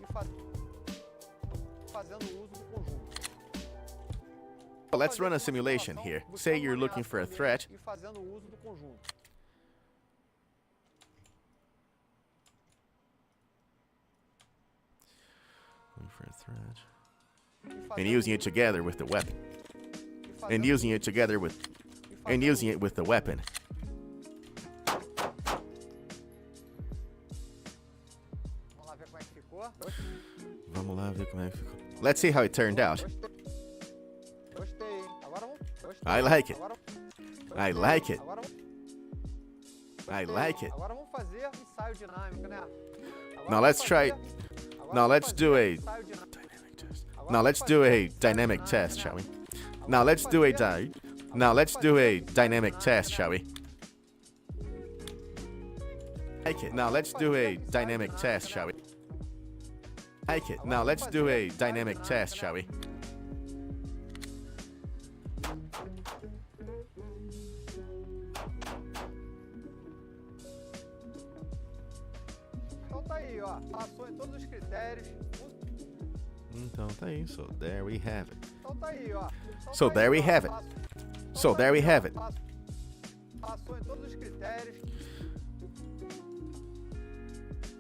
Fazendo uso do conjunto. Let's run a simulation here. Say you're looking for a threat. E fazendo uso do conjunto. Looking for a threat. E And fazendo using it uso- together with the weapon. e fazendo And using uso- it together with e and fazendo using it with the weapon. Vamos lá ver como é que ficou. Vamos lá ver como é que ficou. Let's see how it turned out. Gostei, hein? Agora vamos. Gostei. I like it. Agora, I like it. agora vamos. I Gostei. like it. Agora vamos fazer ensaio dinâmico, né? Agora Now vamos let's fazer- try- agora now vamos let's do fazer a- ensaio dinâmico. Dynamic test. Agora Now vamos let's fazer do a ensaio dynamic dinâmico, test, né? shall we? Agora Now vamos let's do a fazer- now let's do a dynamic test, shall we? Like it. Now let's do a dynamic test, shall we? Like it. Now let's do a dynamic test, shall we? Então tá aí, ó. Passou em todos os critérios. Então tá aí. So there we have it. Então tá aí, ó. Então So tá there aí, we ó. have it. Passou- So there we have it. Passou em todos os critérios.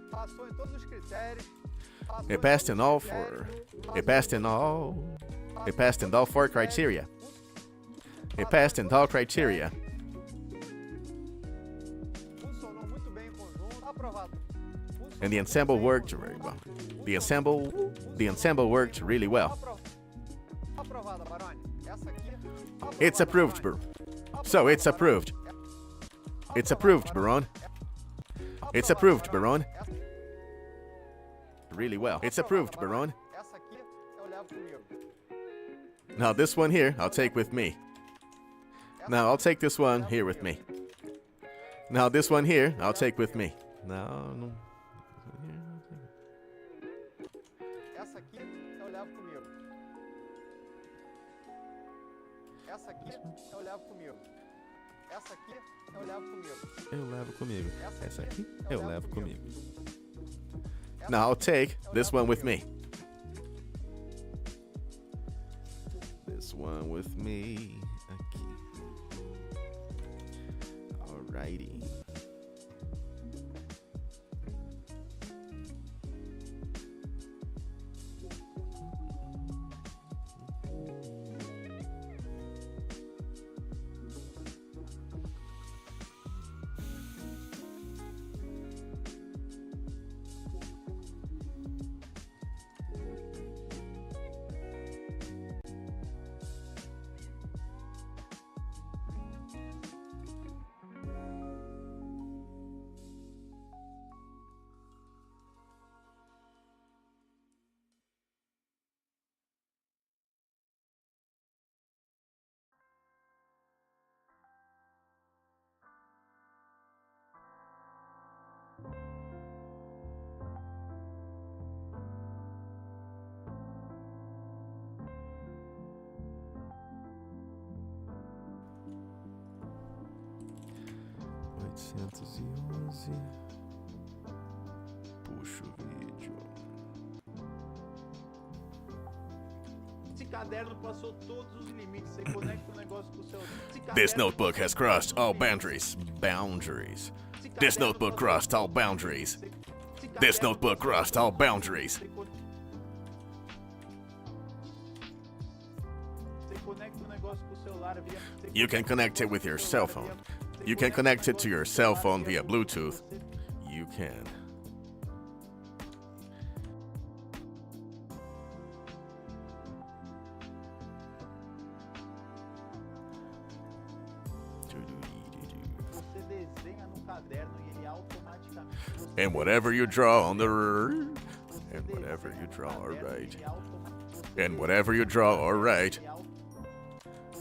Passou em todos os critérios. Passou It em passed todos in os all critérios. four. It passed in all. It passed in all four criteria. It passed in all criteria. Funcionou muito bem em conjunto. Aprovado. And the ensemble worked very well. The ensemble worked really well. Aprovada, Barone. Essa aqui. It's approved, bro. So it's approved. It's approved, Barone. It's approved, Barone. Really well. It's approved, Barone. Essa aqui eu levo comigo. Now this one here, I'll take with me. Now I'll take this one here with me. Now this one here, I'll take with me. No. Essa aqui eu levo comigo. Essa aqui eu levo comigo. Essa aqui eu levo comigo. Eu levo comigo. Essa aqui eu eu levo levo comigo. comigo. Now I'll take this one with me. This one with me. Aqui. Alrighty. 811. Puxa o vídeo. Esse caderno passou todos os limites. Você conecta o negócio com o seu. This notebook has crossed all boundaries. Boundaries. This notebook crossed all boundaries. This notebook crossed all boundaries. Você conecta o negócio com o celular via. You can connect it with your cell phone. You can connect it to your cell phone via Bluetooth. You can. Você desenha no caderno e ele automaticamente. And whatever you draw on the and whatever you draw, alright. And whatever you draw, alright.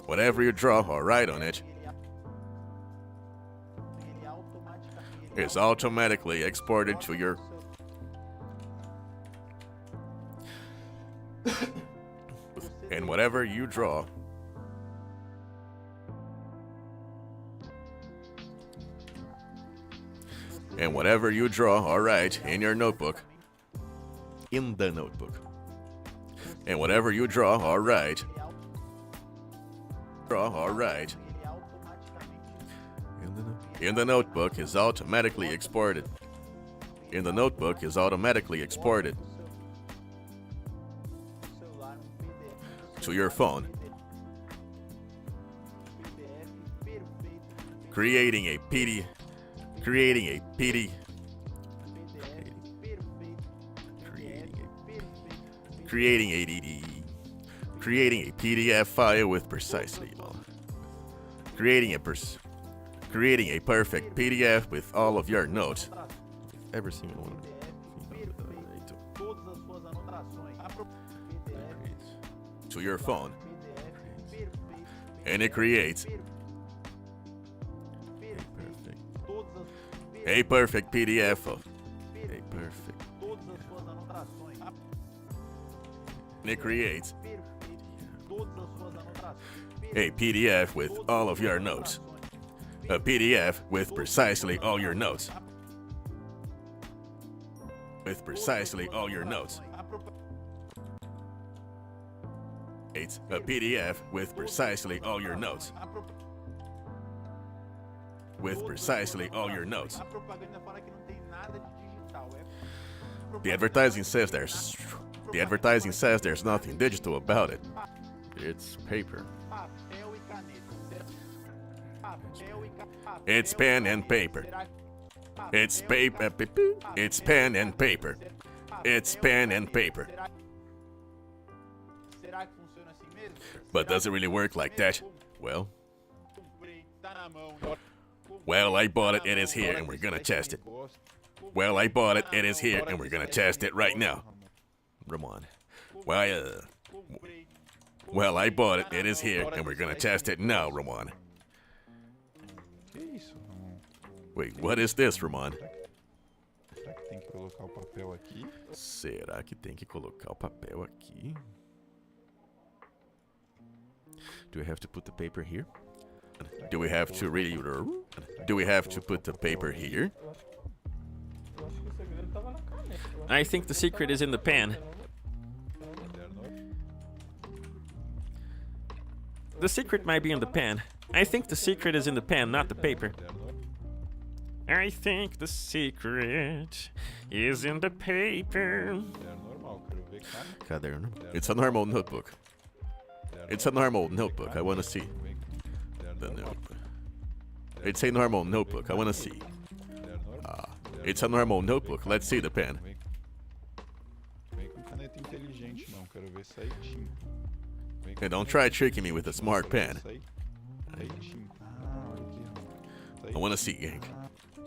Whatever you draw, alright on it is automatically exported to your and whatever you draw and whatever you draw, alright, in your notebook, in the notebook, and whatever you draw, alright, in the notebook is automatically exported. In the notebook is automatically exported to your phone, creating a PD, creating a PDF file with precisely all. Creating a perfect PDF with all of your notes. Every single one. To your phone. And it creates a perfect PDF of a perfect. And it creates a PDF with all of your notes. A PDF with precisely all your notes. With precisely all your notes. It's a PDF with precisely all your notes. With precisely all your notes. The advertising says there's nothing digital about it. It's paper. It's pen and paper. It's paper. It's pen and paper. It's pen and paper. But does it really work like that? Well, I bought it. It is here, and we're gonna test it. Well, I bought it. It is here, and we're gonna test it right now. Ramon. Well, I bought it. It is here, and we're gonna test it now, Ramon. Wait, what is this, Ramon? Será que tem que colocar o papel aqui? Do we have to put the paper here? Do we have to really? Do we have to put the paper here? I think the secret is in the pen. The secret might be in the pen. I think the secret is in the pen, not the paper. I think the secret is in the paper. Caderno. It's a normal notebook. It's a normal notebook. I want to see the notebook. It's a normal notebook. I want to see. It's a normal notebook. Let's see the pen. And don't try tricking me with a smart pen. I want to see ink.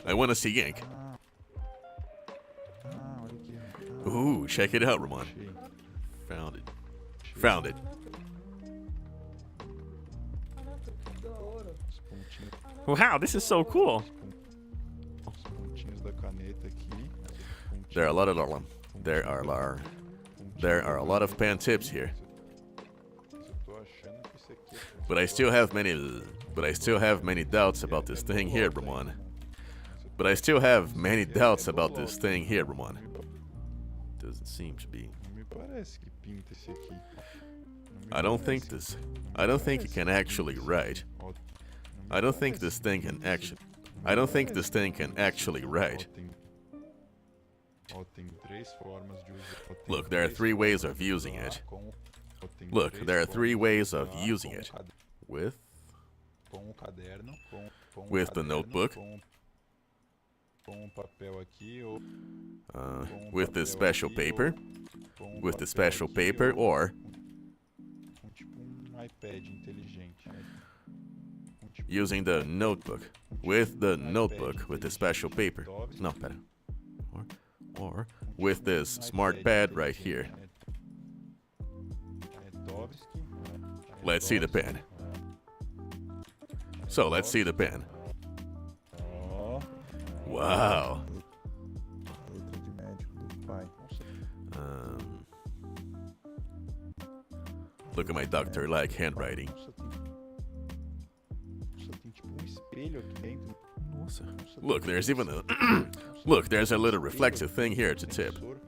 I want to see ink. Ooh, check it out, Ramon. Found it. Found it. Wow, this is so cool. There are a lot of pen tips here. But I still have many doubts about this thing here, Ramon. But I still have many doubts about this thing here, Ramon. Doesn't seem to be. Não me parece que pinta esse aqui. I don't think it can actually write. I don't think this thing can actually write. Ó, tem três formas de usar. Ó, tem Look, there are três three ways formas of de using usar it. ó, tem Look, três there are formas three de ways of usar using com it. cade- With Com o caderno, com o With the caderno, notebook. Com o papel aqui, ou with this special paper, com o with the papel special aqui, paper, ou or com tipo iPad inteligente, né? Tipo using the notebook. With the notebook, with the special paper. Dovski, No, better. Or with this smart pad right here. Dovski, Let's see the pen. So let's see the pen. Ó, Wow. Letra de médico do pai. Look at my doctor-like handwriting. nossa, tem tipo espelho aqui dentro. Nossa, Look, there's even a look. There's a little reflective thing here to tip. sensor aqui.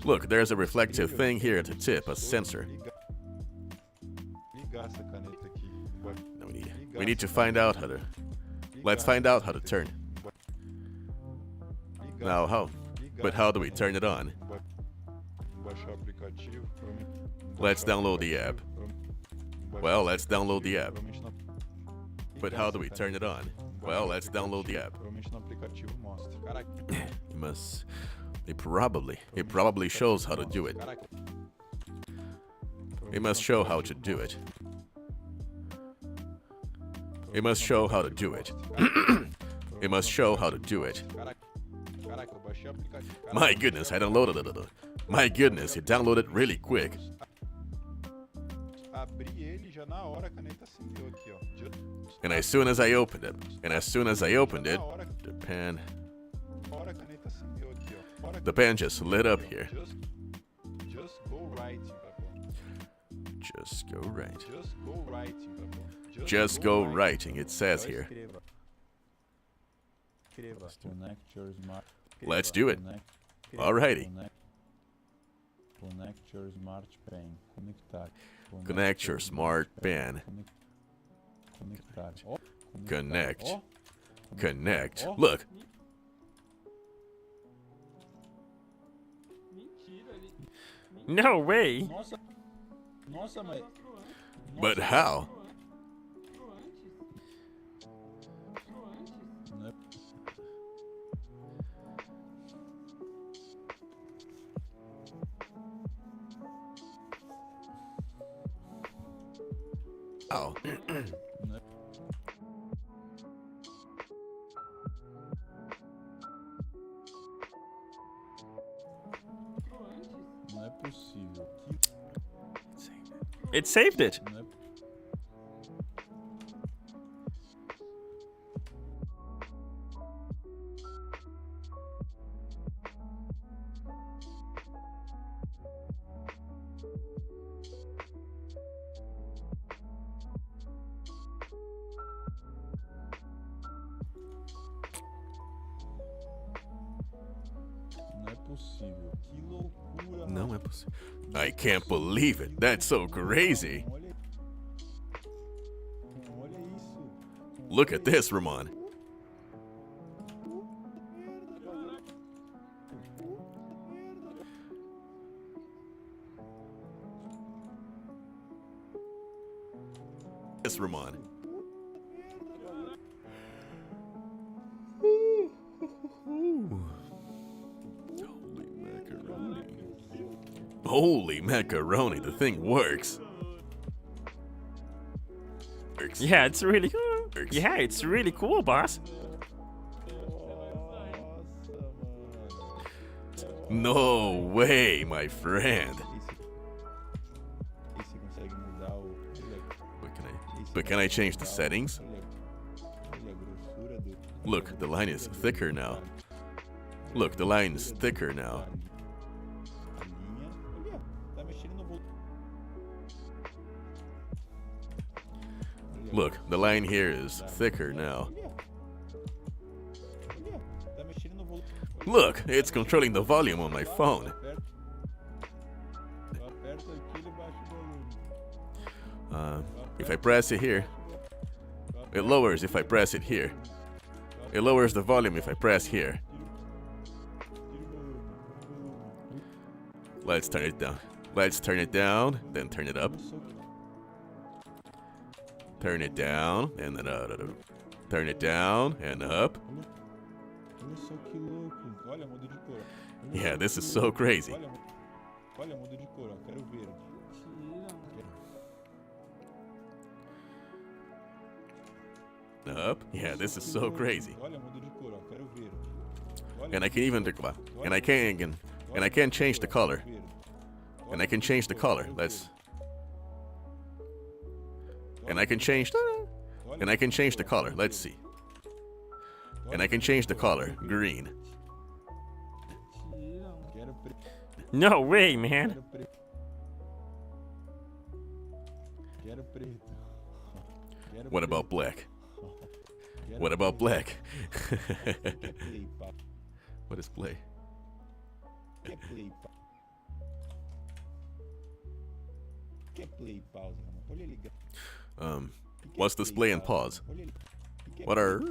Look, there's a reflective thing here to tip, a sensor. Ligar essa caneta aqui. No, we need to find out how to. Let's find out how to turn. Now how? But how do we turn it on? Baixar o aplicativo. Let's download the app. Well, let's download the app. But how do we turn it on? Well, let's download the app. Provavelmente no aplicativo mostra. Caraca, It probably shows how to do it. caraca. It must show how to do it. It must show how to do it. It must show how to do it. Caraca, eu baixei o aplicativo. My goodness, I downloaded it. My goodness, it downloaded really quick. Abri ele já na hora a caneta acendeu aqui, ó. And as soon as I opened it, Na hora the pen a caneta acendeu aqui, ó. Hora the pen just lit up here. Just go writing, papo. Just go right. Just go writing, papo. Just go writing, it says here. Escreva. Escreva. Connect your smart. Let's do it. Alrighty. Connect your smart pen. Conectar. Connect your smart pen. Conectar. Ó, Connect. ó. Connect. Oh. Look, No way. Nossa, mas. but how? Não é How? Não é possível. It saved it. Não é... Não é possível. Que loucura. No, impossible. I can't believe it. That's so crazy. Olha, olha isso. Look at this, Ramon. This, Ramon. Holy macaroni. Holy macaroni, the thing works. Yeah, it's really. Works. Yeah, it's really cool, boss. No way, my friend. Esse consegue mudar o. But can I change the settings? Olha a grossura do. Look, the line is thicker now. Look, the line is thicker now. A linha. Olha, tá mexendo no volume. Look, the line here is thicker now. Look, it's controlling the volume on my phone. Aperta. Eu aperto aqui, ele baixa o volume. If I press it here, it lowers if I press it here. It lowers the volume if I press here. Let's turn it down. Let's turn it down, then turn it up. Turn it down, and then turn it down, and up. Olha só que louco. Olha, muda de cor. Yeah, this is so crazy. Olha, muda de cor, ó. Quero verde. Up. Yeah, this is so crazy. Olha, muda de cor, ó. Quero verde. And I can even and I can change the color. And I can change the color. And I can change the color. Let's see. And I can change the color. Green. Quero preto. No way, man. Quero preto. Quero preto. Quero What preto. about black? Quero What about black? play, pá. What is play? Quer play, pá. Quer play, pausa, mano. Olha ele. What's display and pause? Olha ele. What are...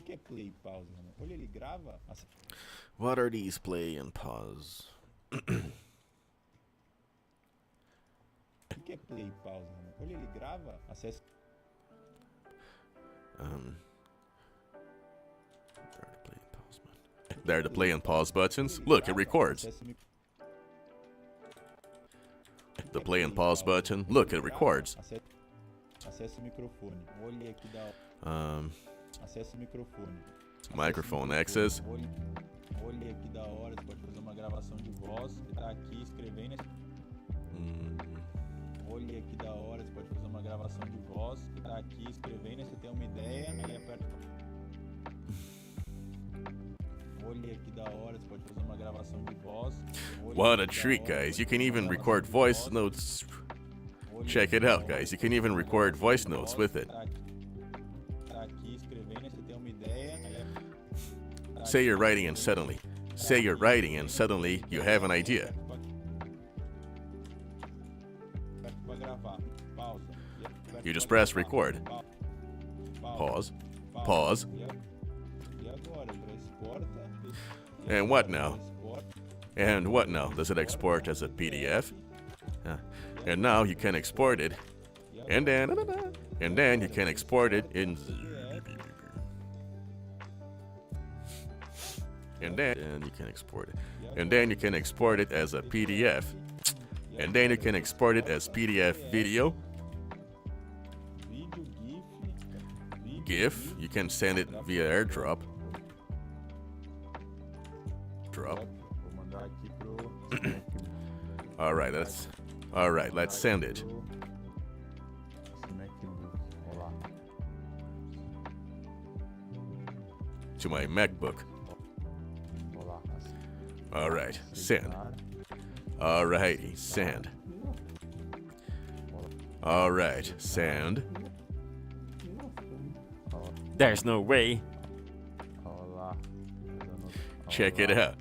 Quer play, pausa, mano. Olha ele grava. What are these play and pause? Quer play, pausa, mano. Olha ele grava. Acesse. There are the play and pause buttons. Look, it records. The play and pause button. Look, it records. Acesse o microfone. Olha aqui da. Acesse o microfone. Microphone access. Olha aqui da hora. Você pode fazer uma gravação de voz. Você tá aqui escrevendo. Olha aqui da hora. Você pode fazer uma gravação de voz. Você tá aqui escrevendo. Você tem uma ideia. Aí aperta. Olha aqui da hora. Você pode fazer uma gravação de voz. What a treat, guys. You can even record voice notes. Check it out, guys. You can even record voice notes with it. Say you're writing and suddenly you have an idea. You just press record. Pause. Pause. And what now? And what now? Does it export as a PDF? And now you can export it. And then you can export it in. And then you can export it. And then you can export it as a PDF. And then you can export it as PDF video. GIF. You can send it via AirDrop. Drop. All right, let's send it. To my MacBook. All right, send. All righty, send. All right, send. There's no way. Check it out.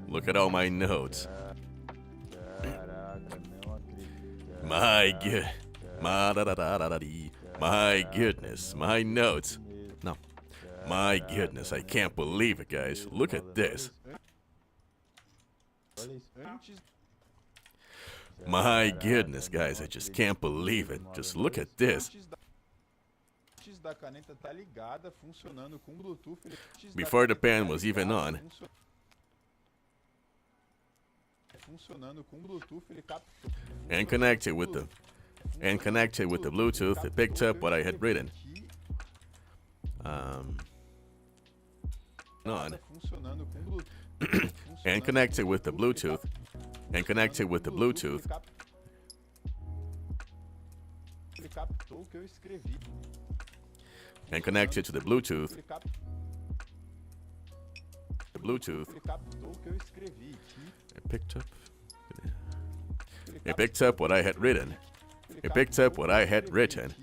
Look at all my notes. My goodness, my notes. No. My goodness, I can't believe it, guys. Look at this. My goodness, guys, I just can't believe it. Just look at this. Before the pen was even on. And connected with the Bluetooth, it picked up what I had written. On. And connected with the Bluetooth. and connect it to the Bluetooth. Ele cap- The Bluetooth. ele captou o que eu escrevi. It picked up. Ele It picked up what I had written. It picked up what I had written.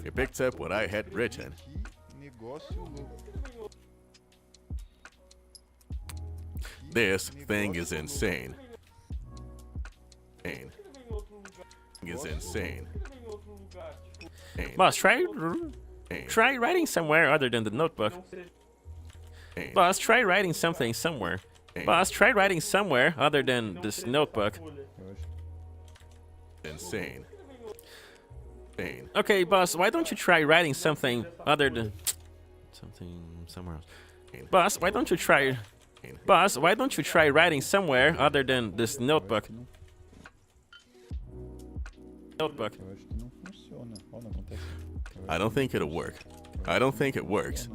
It picked up what I had written. Que negócio louco. This thing is insane. Is insane. Boss, try writing somewhere other than the notebook. Boss, try writing something somewhere. Boss, try writing somewhere other than this notebook. Insane. Okay, boss, why don't you try writing something other than something somewhere else? Boss, why don't you try writing somewhere other than this notebook? Notebook. Eu acho que não funciona. Ó, não acontece. I don't think it'll work. I don't think it works.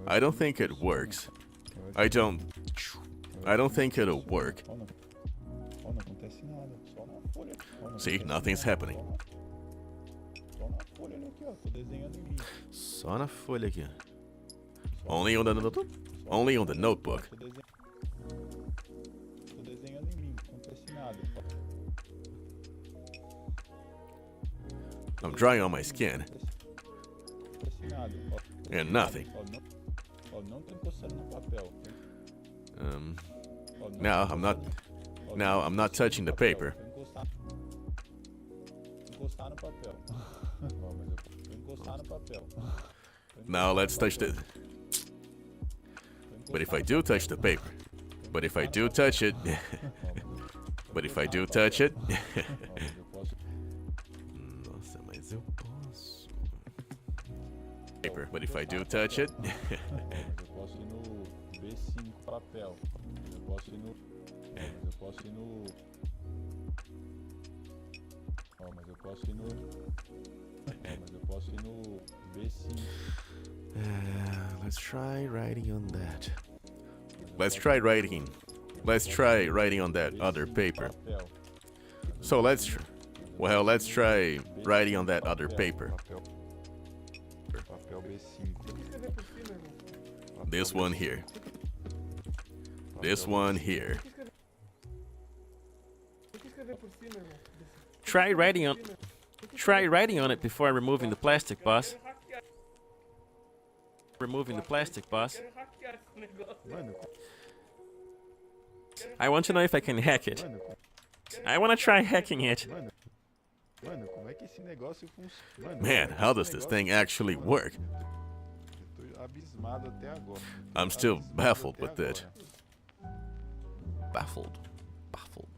I don't think it works. I don't think it'll work. Ó, não acontece nada. Só na folha. Ó, não See, acontece nothing's nada. happening. Só na folha ali aqui, ó. Tô desenhando em mim. Só na folha aqui. Only on the notebook. Only on the notebook. Tô desenhando em mim. Não acontece nada. I'm drawing on my skin Não acontece nada. Ó, and nothing. ó, não tô encostando no papel. Ó, não Now tô I'm not. encostando- Now I'm not touching the paper. Vou encostar no papel. Vou encostar no papel. Now let's touch the. But if I do touch the paper, but if I do touch it, but if I do touch it, Eu posso. nossa, mas eu posso. Paper, but if I do touch it, Eu posso ir no B5 papel. Eu posso ir no. Eu posso ir no. Ó, mas eu posso ir no. Mas eu posso ir no B5. let's try writing on that. Let's try writing. Let's try writing on that other paper. Papel. So let's try writing on that other paper. Papel B5. This one here. This one here. Try writing on it before removing the plastic, boss. Removing the plastic, boss. Mano, I want to know if I can hack it. I want to try hacking it. mano, como é que esse negócio funciona? Man, how does this thing actually work? Eu tô abismado até agora. I'm still baffled with Até it. agora. Baffled.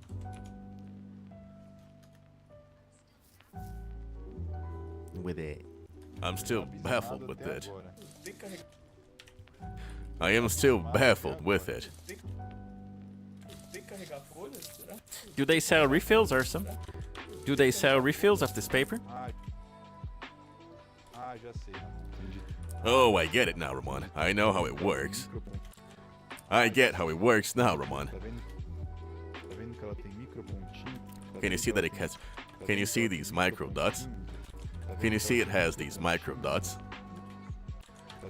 With it. I'm still baffled Abismado with até it. agora. I am still baffled with it. Do they sell refills or some? Do they sell refills of this paper? Já sei. Entendi. Oh, I get it now, Ramon. I know how it works. I get how it works now, Ramon. Tá vendo que ela tem micropontinho? Can you see that it has? Can you see these micro dots? Can you see it has these micro dots?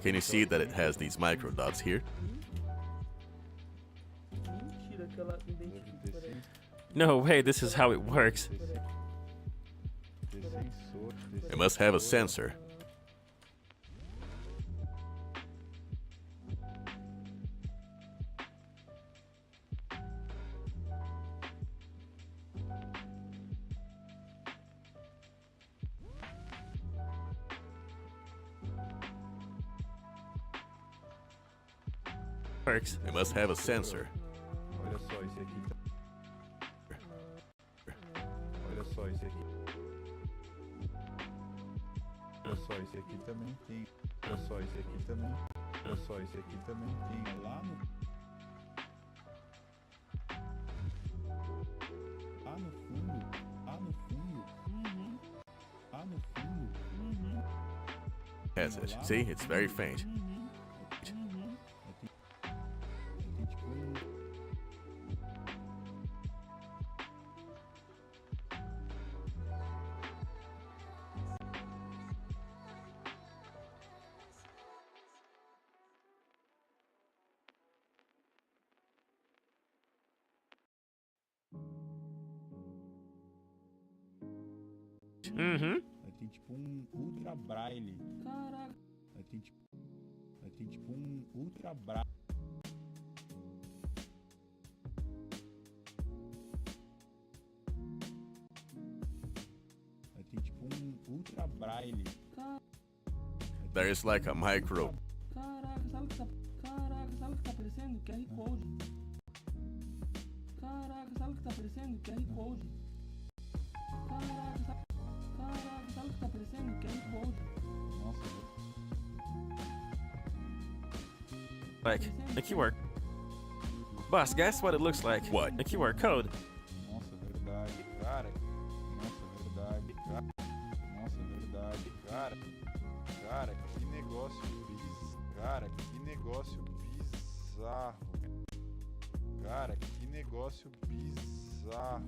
Can you see that it has these micro dots here? No way, this is how it works. It must have a sensor. Works. It must have a sensor. Olha só esse aqui. Olha só esse aqui. Olha só esse aqui também tem. Olha só esse aqui também. Olha só esse aqui também tem. Lá no fundo. Lá no fundo. Lá no fundo. Has it? See, it's very faint. Tem tipo Mm-hmm. Aí tem tipo um ultra braille. Caraca. Aí tem tipo um ultra braille. Aí tem tipo um ultra braille. There's like a micro. Caraca, sabe o que tá aparecendo? QR Code. Caraca, sabe o que tá aparecendo? QR Code. Caraca, sabe o que tá aparecendo? QR Code. Nossa, Like a QR. Boss, guess what it looks like? What? A QR code. nossa, verdade, cara. Nossa, verdade, cara. Nossa, verdade, cara. Cara, que negócio Cara, que negócio bizarro. Cara, que negócio bizarro.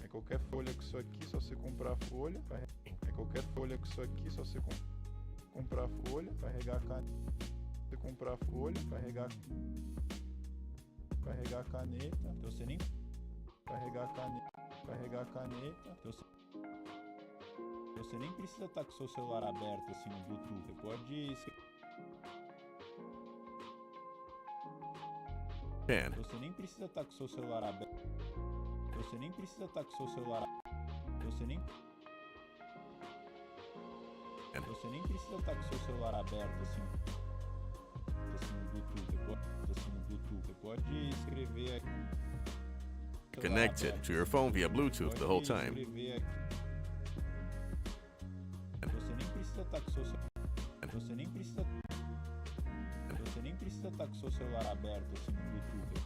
É qualquer folha com isso aqui, só você comprar a folha. É qualquer folha com isso aqui, só você comprar a folha, carregar a caneta. Você comprar a folha, carregar a caneta. Então você nem carregar a caneta. Então você nem precisa estar com o seu celular aberto assim no Bluetooth. Você pode Pen. Você nem precisa estar com o seu celular aberto. Você nem precisa estar com o seu celular. Você nem precisa estar com o seu celular aberto assim no Bluetooth. Você pode escrever aqui. Connect it to your phone via Bluetooth the whole time. Você nem precisa estar com o seu Você nem precisa estar com o seu celular aberto assim no Bluetooth.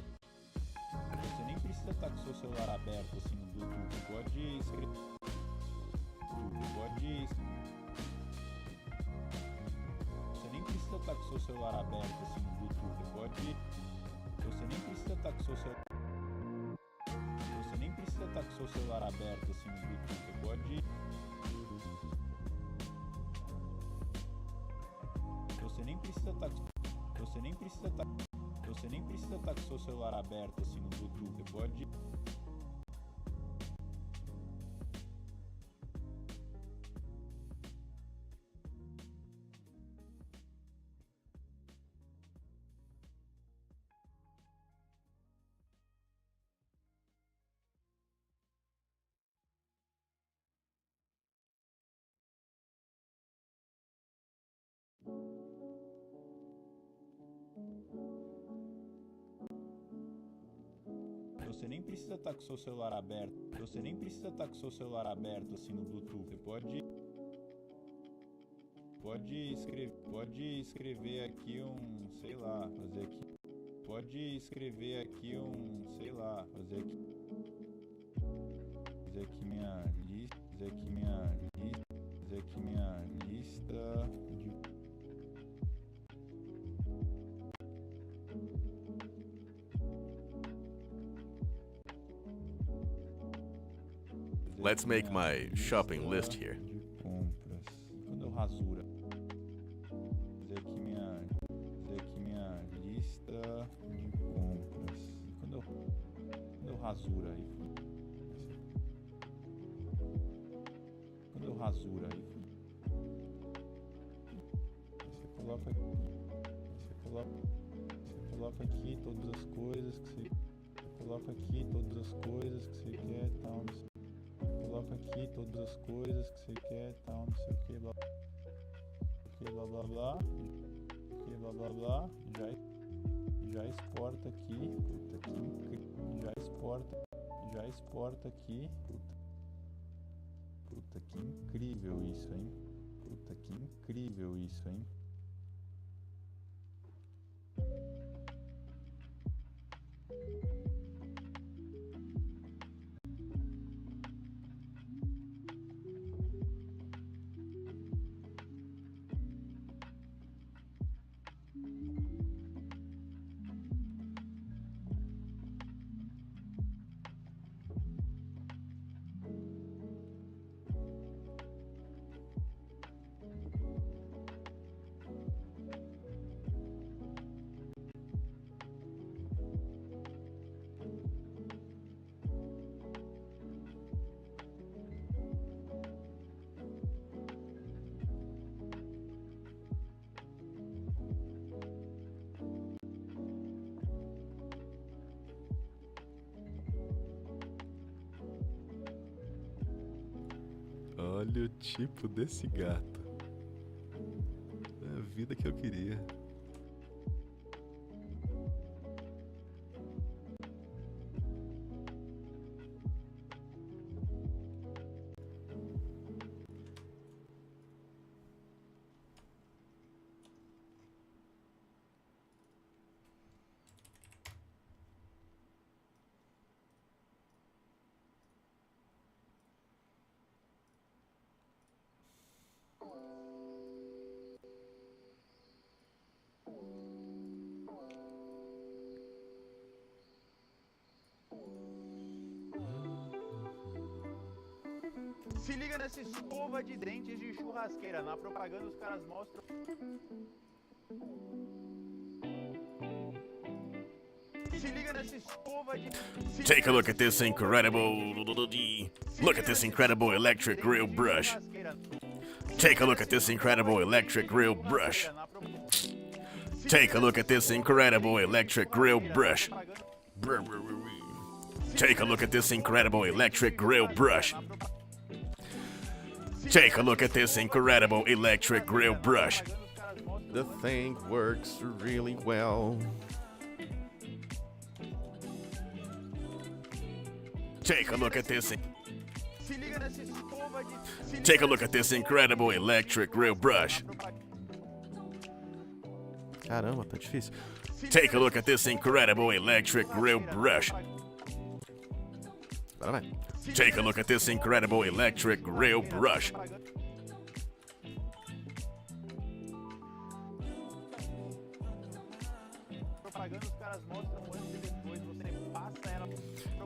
Você nem precisa estar com o seu celular aberto assim no Bluetooth. Você pode escrever. Você nem precisa estar com o seu celular aberto assim no Bluetooth. Você nem precisa estar com o seu celular. Você nem precisa estar com o seu celular aberto assim no Bluetooth. Você pode. Você nem precisa estar com o seu celular aberto assim no Bluetooth. Você pode. Você nem precisa estar com o seu celular aberto. Você nem precisa estar com o seu celular aberto assim no Bluetooth. Você pode escrever aqui um, sei lá, fazer aqui. Pode escrever aqui um, sei lá, fazer aqui minha lista, fazer aqui minha lista de Let's make my shopping list here. de compras. Quando eu rasura. Fazer aqui minha lista de compras. Quando eu rasura aí. Quando eu rasura aí. Você coloca aqui todas as coisas que você coloca aqui todas as coisas que você quer, tal, não sei. Coloca aqui todas as coisas que você quer, tal, não sei o que, blá blá blá, já exporta aqui, puta que incrível, já exporta aqui, puta que incrível isso, hein, puta que incrível isso, hein. Olha o tipo desse gato. É a vida que eu queria. Se liga nessa escova de dentes de churrasqueira. Na propaganda os caras mostram. Se liga nessa escova de. Take a look at this incredible... Look at this incredible electric grill brush. Take a look at this incredible electric grill brush. Take a look at this incredible electric grill brush. Take a look at this incredible electric grill brush. Take a look at this incredible electric grill brush. The thing works really well. Take a look at this. Take a look at this incredible electric grill brush. Caramba, tá difícil. Take a look at this incredible electric grill brush. Agora vai. Take a look at this incredible electric grill brush.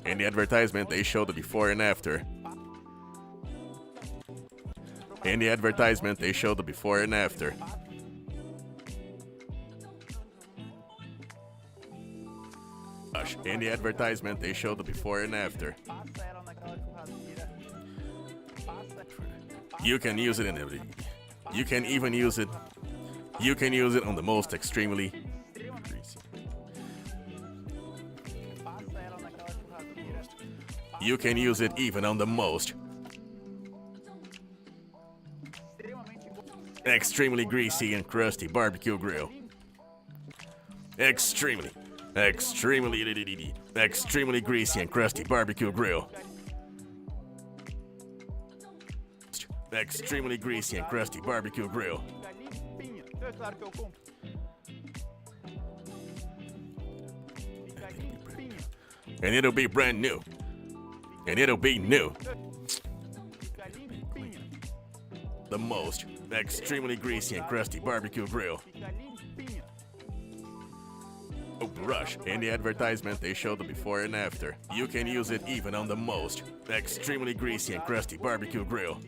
In the advertisement, they show the before and after. In the advertisement, they show the before and after. In the advertisement, they show the before and after. You can use it in every. You can even use it. You can use it on the most extremely greasy. You can use it even on the most extremely greasy and crusty barbecue grill. Extremely greasy and crusty barbecue grill. Extremely greasy and crusty barbecue grill. And it'll be brand new. And it'll be new. The most extremely greasy and crusty barbecue grill. Oh, brush. In the advertisement, they show the before and after. You can use it even on the most extremely greasy and crusty barbecue grill.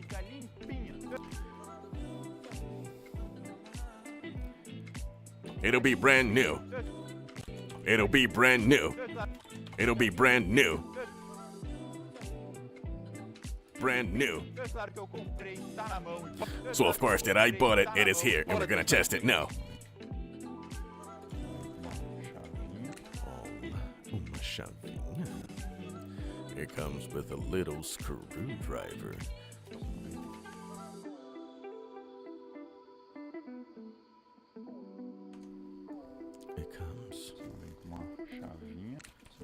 It'll be brand new. It'll be brand new. It'll be brand new. Brand new. So of course that I bought it, it is here, and we're gonna test it now. Uma chavinha. It comes with a little screwdriver.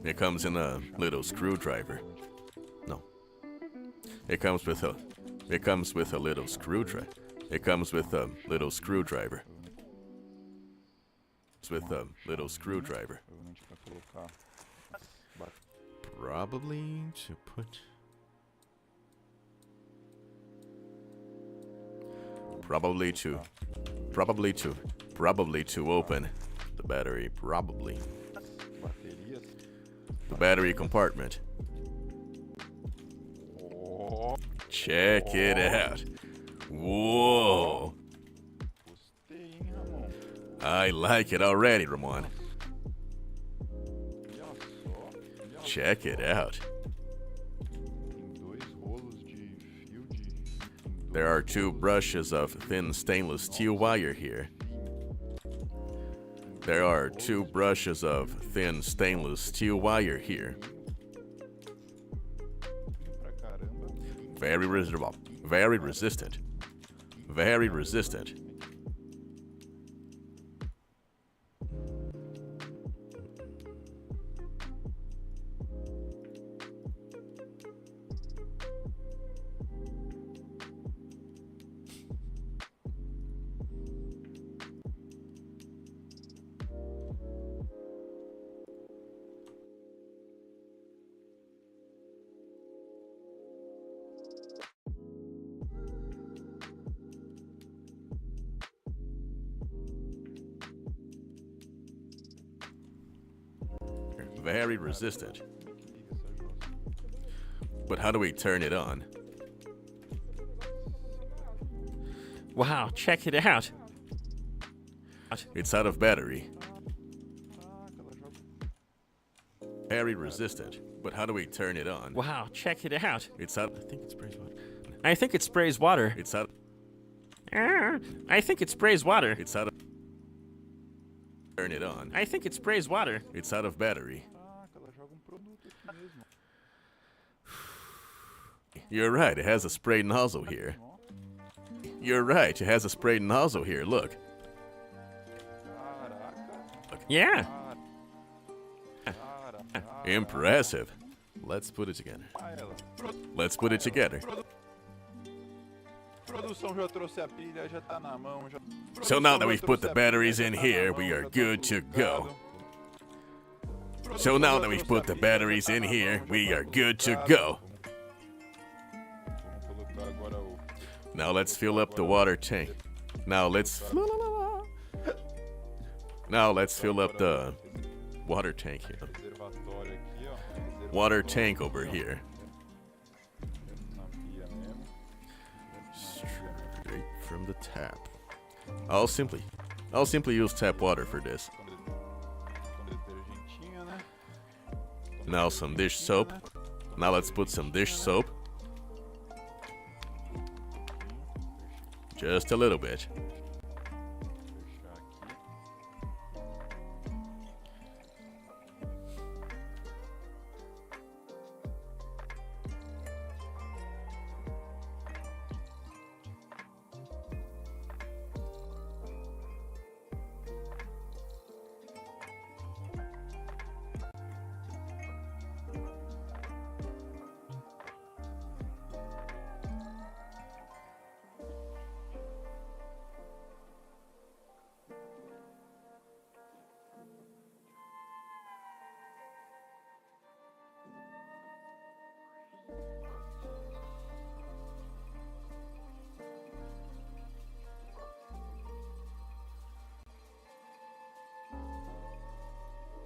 It comes in a little screwdriver. No. It comes with a little screwdriver. It comes with a little screwdriver. It's with a little screwdriver. Probably to put. Probably to open the battery. Probably. The battery compartment. Check it out. Whoa. I like it already, Ramon. Check it out. There are 2 brushes of thin stainless steel wire here. There are 2 brushes of thin stainless steel wire here. Very reasonable. Very resistant. Very resistant. Very resistant. But how do we turn it on? Wow, check it out. It's out of battery. Very resistant. But how do we turn it on? Wow, check it out. It's out. I think it sprays water. I think it sprays water. It's out. I think it sprays water. It's out of. Turn it on. I think it sprays water. It's out of battery. Ela joga produto aqui mesmo. You're right, it has a spray nozzle here. You're right, it has a spray nozzle here, look. Caraca. Yeah. Impressive. Let's put it together. Ela. Let's put it together. Produção já trouxe a pilha, já tá na mão. Já... So now that we've put the batteries in here, we are good to go. So now that we've put the batteries in here, we are good to go. Vamos colocar agora o Now let's fill up the water tank. Now let's fill up the water tank here. reservatório aqui, ó. Water tank over here. Na pia mesmo. Straight from the tap. I'll simply use tap water for this. Com detergentinho, né? Now some dish soap. Now let's put some dish soap. Just a little bit. Fechar aqui.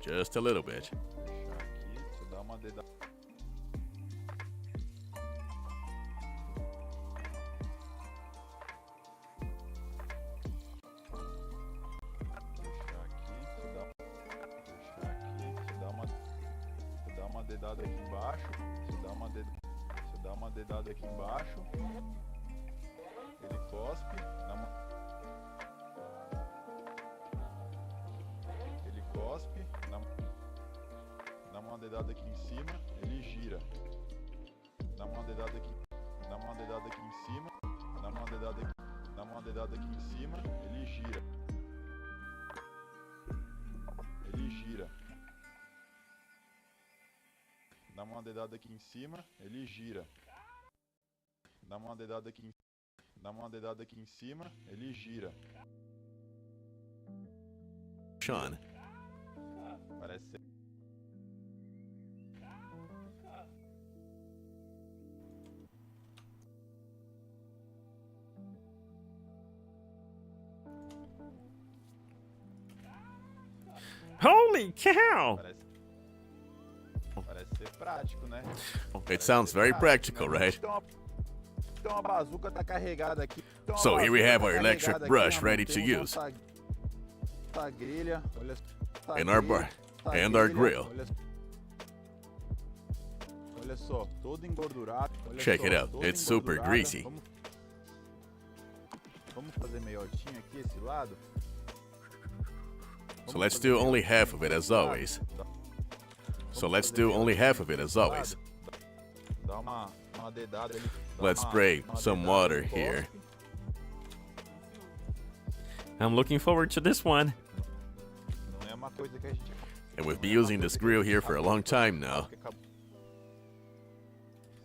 Just a little bit. Fechar aqui. Você dá uma dedada. Dedada aqui embaixo, você dá uma dedada aqui embaixo, ele cospe, dá uma dedada aqui em cima, ele gira, dá uma dedada aqui em cima, dá uma dedada aqui em cima, ele gira, dá uma dedada aqui em cima, ele gira. Dá uma dedada aqui em cima, ele gira. Sean. Parece ser. Holy cow! Parece ser prático, né? It sounds very practical, right? Então a bazuca tá carregada aqui. So here we have our electric brush ready to use. Tá grelha, olha só. And our bar and our grill. Olha só, todo engordurado. Check it out, it's super greasy. Vamos fazer meiotinho aqui esse lado. So let's do only half of it as always. Dá uma dedada ali. Let's spray some water here. I'm looking forward to this one. Não é uma coisa que a gente... And we've been using this grill here for a long time now.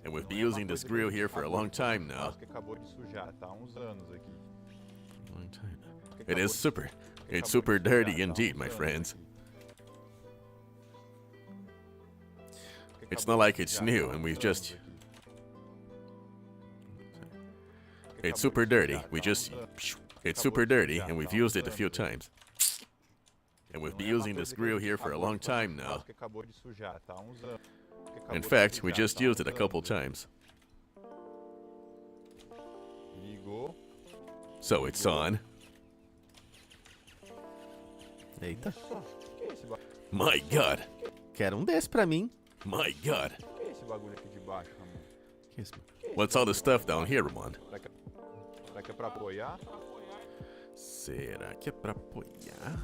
And we've been using this grill here for a long time now. Que acabou de sujar, tá há uns anos aqui. Long time now. It is super. It's super dirty indeed, my friends. It's not like it's new and we've just... It's super dirty. It's super dirty and we've used it a few times. And we've been using this grill here for a long time now. Que acabou de sujar, tá há uns anos. In fact, we just used it a couple times. Ligou. So it's on. Eita. Que é esse bagulho? My God. Quero desse pra mim. My God. Que é esse bagulho aqui de baixo, Ramon? What's all the stuff down here, Ramon? Será que é pra apoiar? Será que é pra apoiar?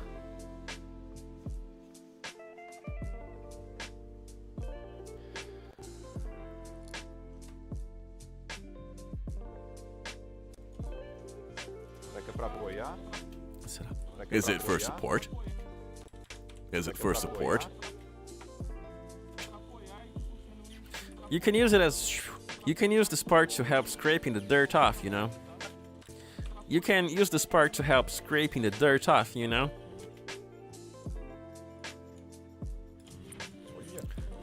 Será que é pra apoiar? Será? Será que é Is pra it for apoiar? support? Is it for support? You can use it as... You can use this part to help scraping the dirt off, you know? You can use this part to help scraping the dirt off, you know?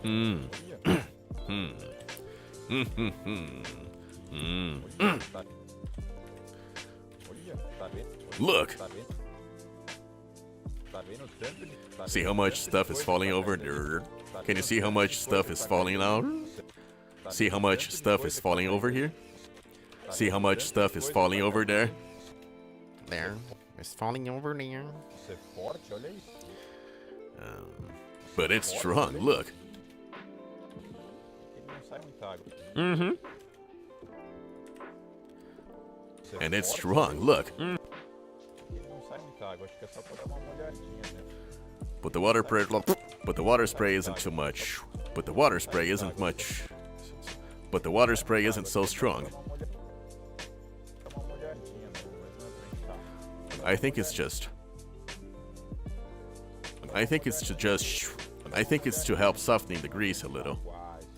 Hmm. Look. See how much stuff is falling over there? Can you see how much stuff is falling out? See how much stuff is falling over here? See how much stuff is falling over there? There. It's falling over there. Isso é forte, olha isso. But it's strong, look. Ele não sai muita água. Mm-hmm. Isso é And it's forte, strong, look. Ele não sai muita água, acho que é só pra dar uma molhadinha, né? But the water spray isn't too much. But the water spray isn't much. But the water spray isn't so strong. Dá uma molhadinha, né? Mas não é pra encher. I think it's just. I think it's to just. I think it's to help softening the grease a little. Quase.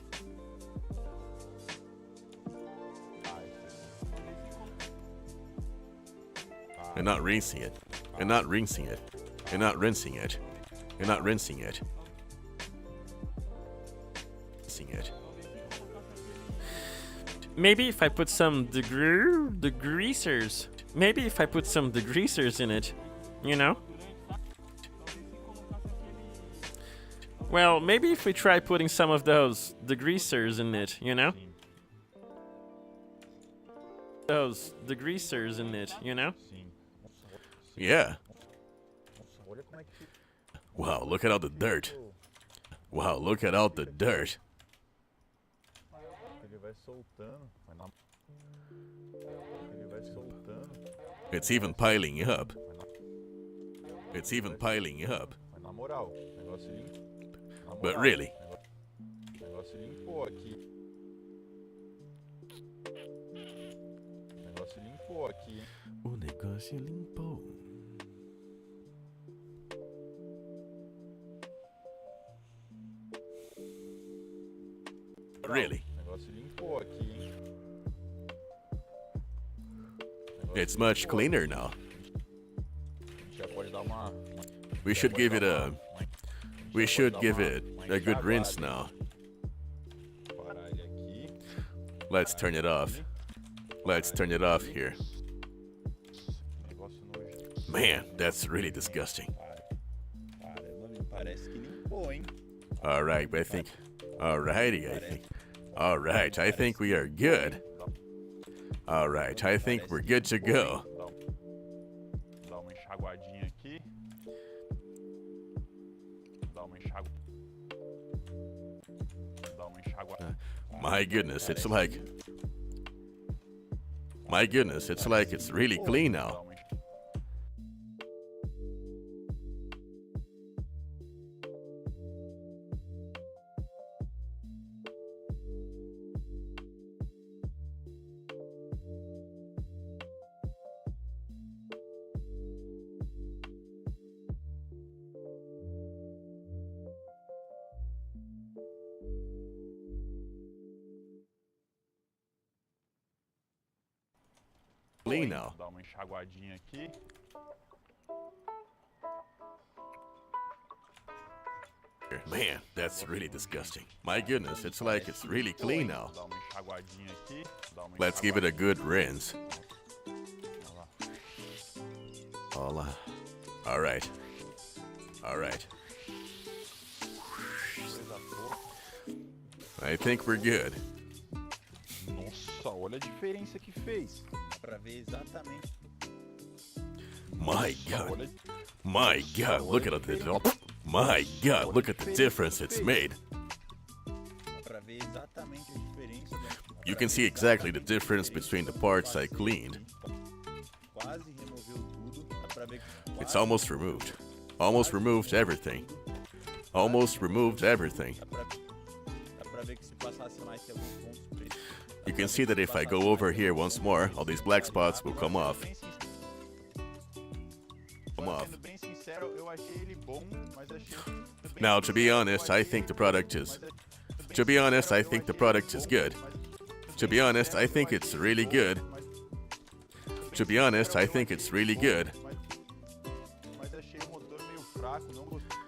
And not rinsing it. And not rinsing it. And not rinsing it. And not rinsing it. Rinsing it. Maybe if I put some degreasers. Maybe if I put some degreasers in it, you know? Well, maybe if we try putting some of those degreasers in it, you know? Those degreasers in it, you know? Sim. Yeah. Nossa, olha como é que fica. Wow, look at all the dirt. Wow, look at all the dirt. Ele vai soltando. Ele vai soltando. It's even piling up. It's even piling up. Mas na moral, o negócio limpo. Na But moral, really. O negócio limpou aqui. O negócio limpou aqui, hein? O negócio limpou. Really. O negócio limpou aqui, hein? It's much cleaner now. A gente já pode dar uma. We should give it a. We should give it a good rinse now. Parar ele aqui. Let's turn it off. Let's turn it off here. Negócio nojento. Man, that's really disgusting. Caramba, me parece que limpou, hein? Alright, I think. Alrighty, I think. Alright, I think we are good. Alright, I think we're good to go. Dá uma enxaguadinha aqui. Dá uma enxaguadinha. Dá uma enxaguadinha. My goodness, it's like. My goodness, it's like it's really clean now. clean now. Dar uma enxaguadinha aqui. Man, that's really disgusting. My goodness, it's like it's really clean now. Dar uma enxaguadinha aqui. Dar uma Let's give it a good rinse. Olha lá. Alright. Alright. Coisa boa. I think we're good. Nossa, olha a diferença que fez. Pra ver exatamente. My Nossa, God. olha- My God, look at it. My God, look at the difference it's made. Pra ver exatamente a diferença. You can see exactly the difference between the parts I cleaned. Quase removeu tudo. Dá pra ver que It's almost removed. Almost removed everything. Almost removed everything. dá pra ver que se passasse mais tem alguns pontos pretos. You can see that if I go over here once more, all these black spots will come off. Come off. Sendo bem sincero, eu achei ele bom, mas achei também- Now, to be honest, I think the product is... To be honest, I think the product is good. To be honest, I think it's really good. To be honest, I think it's really good. Mas achei o motor meio fraco, não gostei.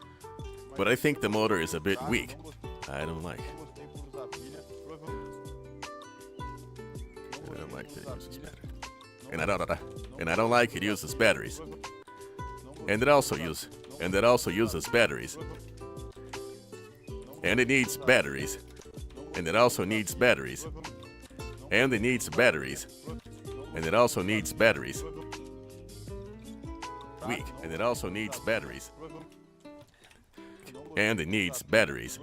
But I think the motor is a bit weak. Não gostei, I don't like. não gostei por usar pilha. I don't like that it uses batteries. And I don't like it uses batteries. And it also uses batteries. And it needs batteries. And it also needs batteries. And it needs batteries. And it also needs batteries. Weak. And it also needs batteries. And it needs batteries.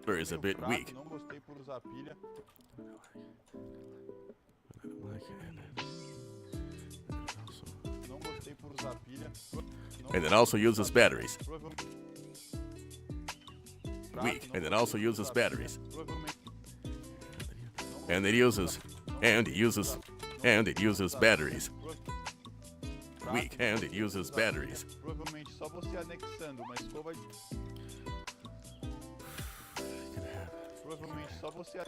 Motor is a bit weak. Não gostei por usar pilha. Não gostei por usar pilha. And it also uses batteries. Weak. And it also uses batteries. And it uses batteries. Weak. And it uses batteries. Provavelmente só você anexando uma escova de... Provavelmente só você...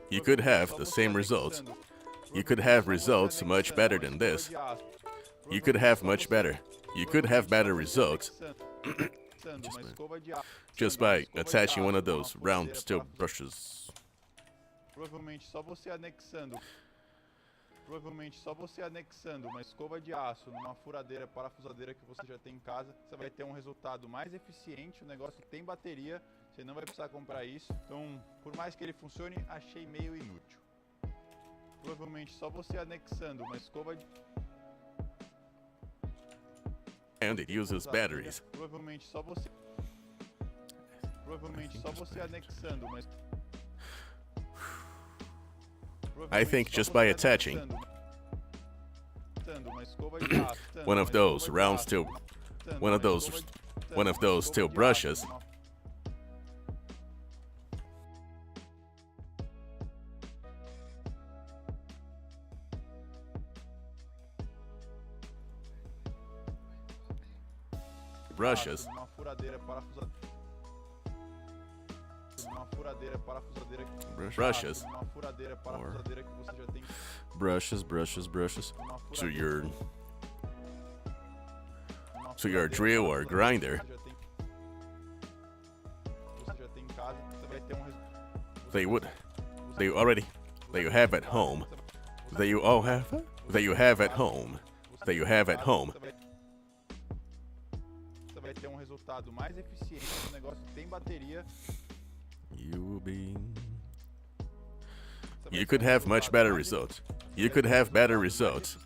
You could have the same results. You could have results much better than this. You could have better results just by attaching one of those round steel brushes. Provavelmente só você anexando. Provavelmente só você anexando uma escova de aço numa furadeira, parafusadeira que você já tem em casa, você vai ter um resultado mais eficiente. O negócio tem bateria, você não vai precisar comprar isso. Então, por mais que ele funcione, achei meio inútil. Provavelmente só você anexando uma escova de... And it uses batteries. Provavelmente só você... Provavelmente só você anexando uma... I think just by attaching one of those round steel brushes, Uma furadeira parafusadeira. Uma furadeira parafusadeira. brushes, Uma furadeira parafusadeira que você já tem. brushes to your drill or grinder. Você já tem em casa, você vai ter um That you have at home. That you have at home. Você vai ter um resultado mais eficiente. O negócio tem bateria. You could have much better results. You could have better results.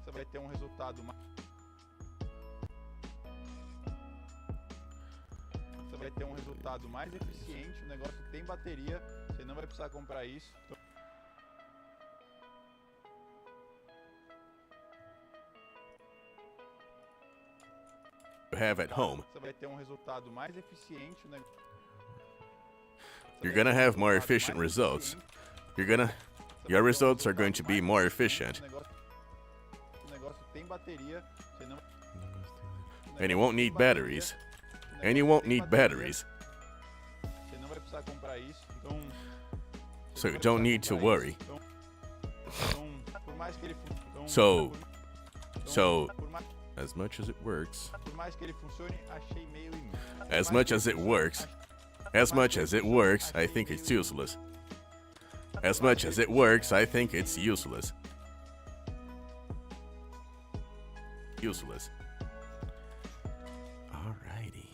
Você vai ter um resultado mais... Você vai ter um resultado mais eficiente. O negócio tem bateria. Você não vai precisar comprar isso. Então... You have at home. Você vai ter um resultado mais eficiente. O negócio... You're gonna have more efficient results. Your results are going to be more efficient. O negócio tem bateria. Você não... And you won't need batteries. Você não vai precisar comprar isso. Então, So you don't need to worry. Por mais que ele So, por mais, as much as it works, por mais que ele funcione, achei meio inútil. as much as it works, I think it's useless. As much as it works, I think it's useless. Useless. Alrighty.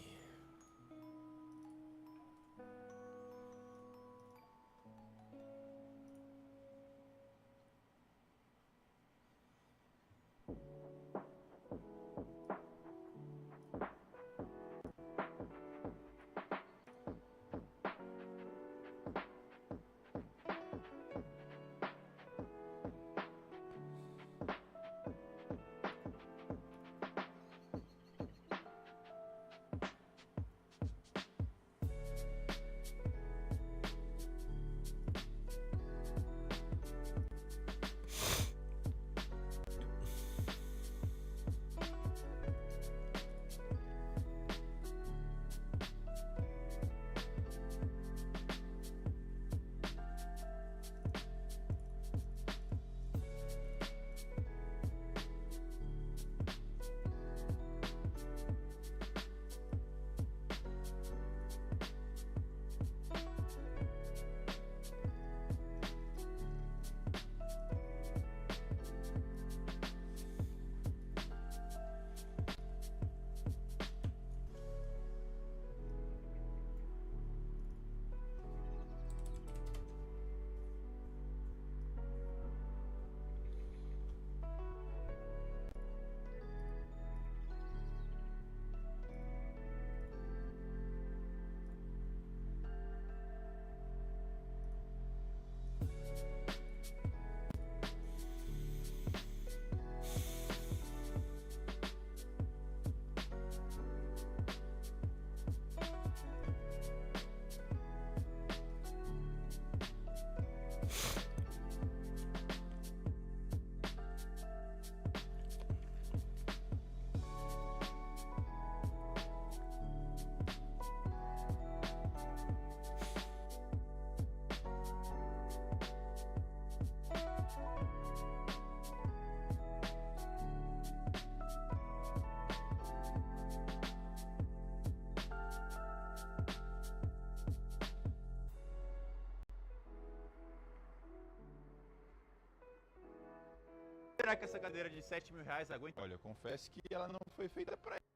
Será que essa cadeira de 7 mil reais aguenta? Olha, eu confesso que ela não foi feita pra isso.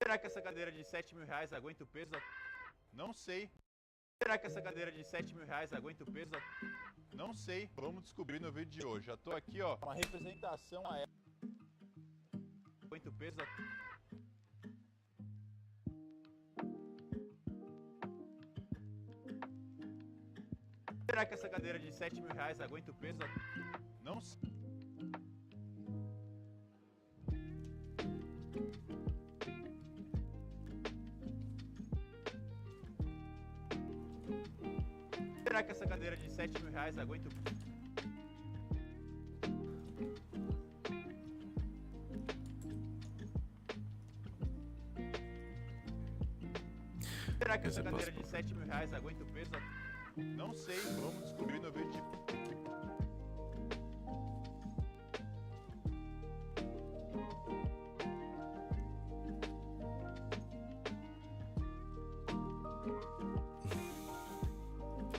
Será que essa cadeira de 7 mil reais aguenta o peso da... Não sei, Será que essa cadeira de 7 mil reais aguenta o peso da... não sei. Vamos descobrir no vídeo de hoje. Já tô aqui, ó, uma representação a ela. Aguenta o peso da... Será que essa cadeira de 7 mil reais aguenta o peso da... Não sei. Será que essa cadeira de 7 mil reais aguenta o... Será que essa cadeira de 7 mil reais aguenta o peso da... Não sei, vamos descobrir no vídeo de...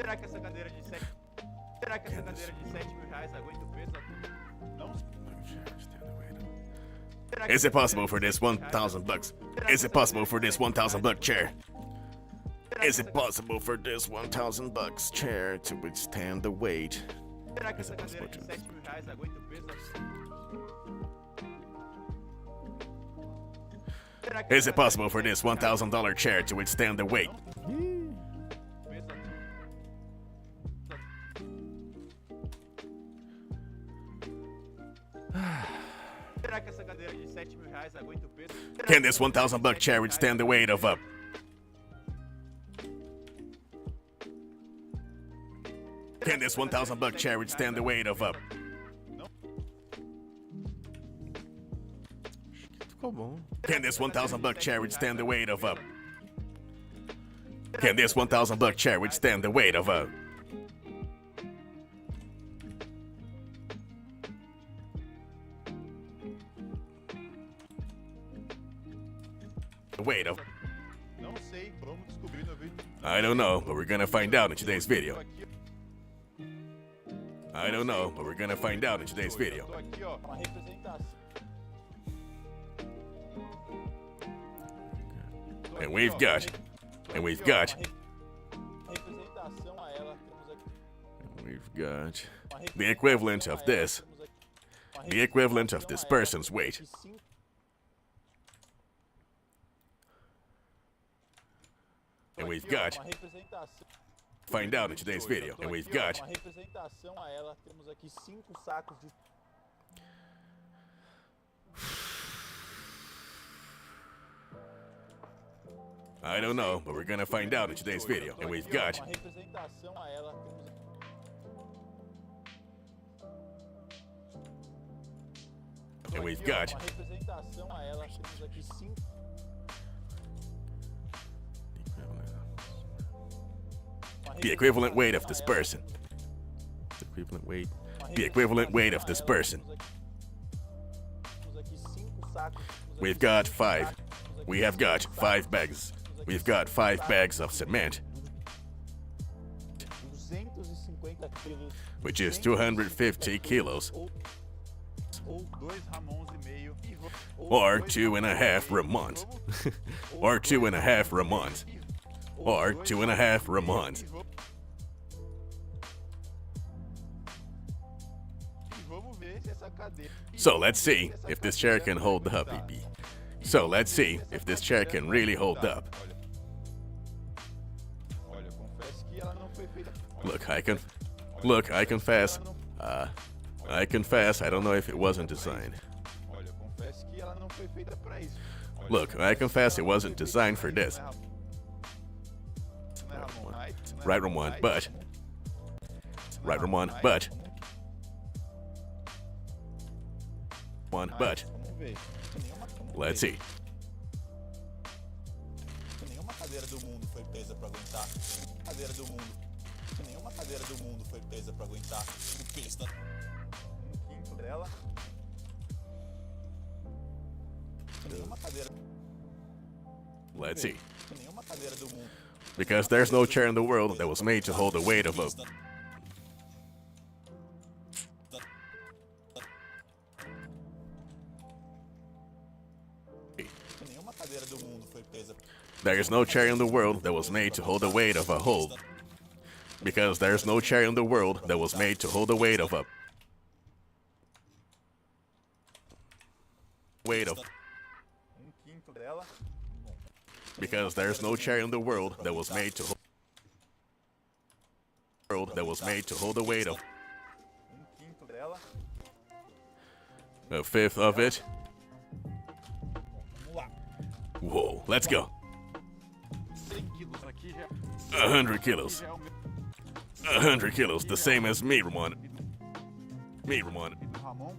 Será que essa cadeira de 7... Será que essa cadeira de 7 mil reais aguenta o peso da... Não Será que Is essa it possible cadeira for de this 7 mil reais $1,000? Is it possible for this $1,000 chair? Is it possible for this $1,000 chair to withstand the weight? Será que Is essa it cadeira possible de 7 mil reais aguenta o peso da... Será que Is essa it possible cadeira for de this 7 mil reais $1,000 chair to withstand the weight? peso da... Será que essa cadeira de 7 mil reais aguenta o peso? Can this $1,000 chair withstand the weight of a... Can this $1,000 chair withstand the weight of a... Ficou bom. Can this $1,000 chair withstand the weight of a... Can this $1,000 chair withstand the weight of a... weight of... Não sei, vamos descobrir no vídeo. I don't know, but we're gonna find out in today's video. Tô aqui, I don't know, but we're gonna find out in today's video. tô aqui, ó. Uma representação. Tô And aqui, we've ó. got... And we've got... Representação a ela, temos aqui. We've got... The equivalent of this. The equivalent of this person's weight. And we've got... Uma representação. Find out in today's video. And we've got... Uma representação a ela, temos aqui 5 sacos de. I don't know, but we're gonna find out in today's video. And we've got... Uma representação a ela, temos And we've got... uma representação a ela, temos aqui 5. The equivalent weight of this person. The equivalent weight... The equivalent weight of this person. Temos aqui 5 sacos. We've got 5. We have got 5 bags. We've got 5 bags of cement, 250 quilos. which is 250 kilos, Ou 2 Ramons e meio. or 2.5 Ramons, or 2.5 Ramons, or 2.5 Ramons. E vamos ver se essa cadeira. So let's see if this chair can hold up, BB. So let's see if this chair can really hold up. Olha, confesso que ela não foi feita. Look, I confess. I confess, I don't know if it wasn't designed. Olha, confesso que ela não foi feita pra isso. Look, I confess it wasn't designed for this. Right, Ramon, but... Right, Ramon, but... One, but... Vamos ver. Let's see. Nenhuma cadeira do mundo foi presa pra aguentar. Cadeira do mundo. Nenhuma cadeira do mundo foi presa pra aguentar o peso da. Quinto dela. Nenhuma cadeira. Let's see. Nenhuma cadeira do mundo. Because there's no chair in the world that was made to hold the weight of a... Nenhuma cadeira do mundo foi presa. There is no chair in the world that was made to hold the weight of a whole. Because there's no chair in the world that was made to hold the weight of a... Weight of... Quinto dela. Because there's no chair in the world that was made to hold... World that was made to hold the weight of... Quinto dela. A fifth of it. Vamos lá. Whoa, let's go. 100 quilos aqui já. 100 kilos. Já é o meu 100 kilos, the same as me, Ramon. Me, Ramon. do Ramon.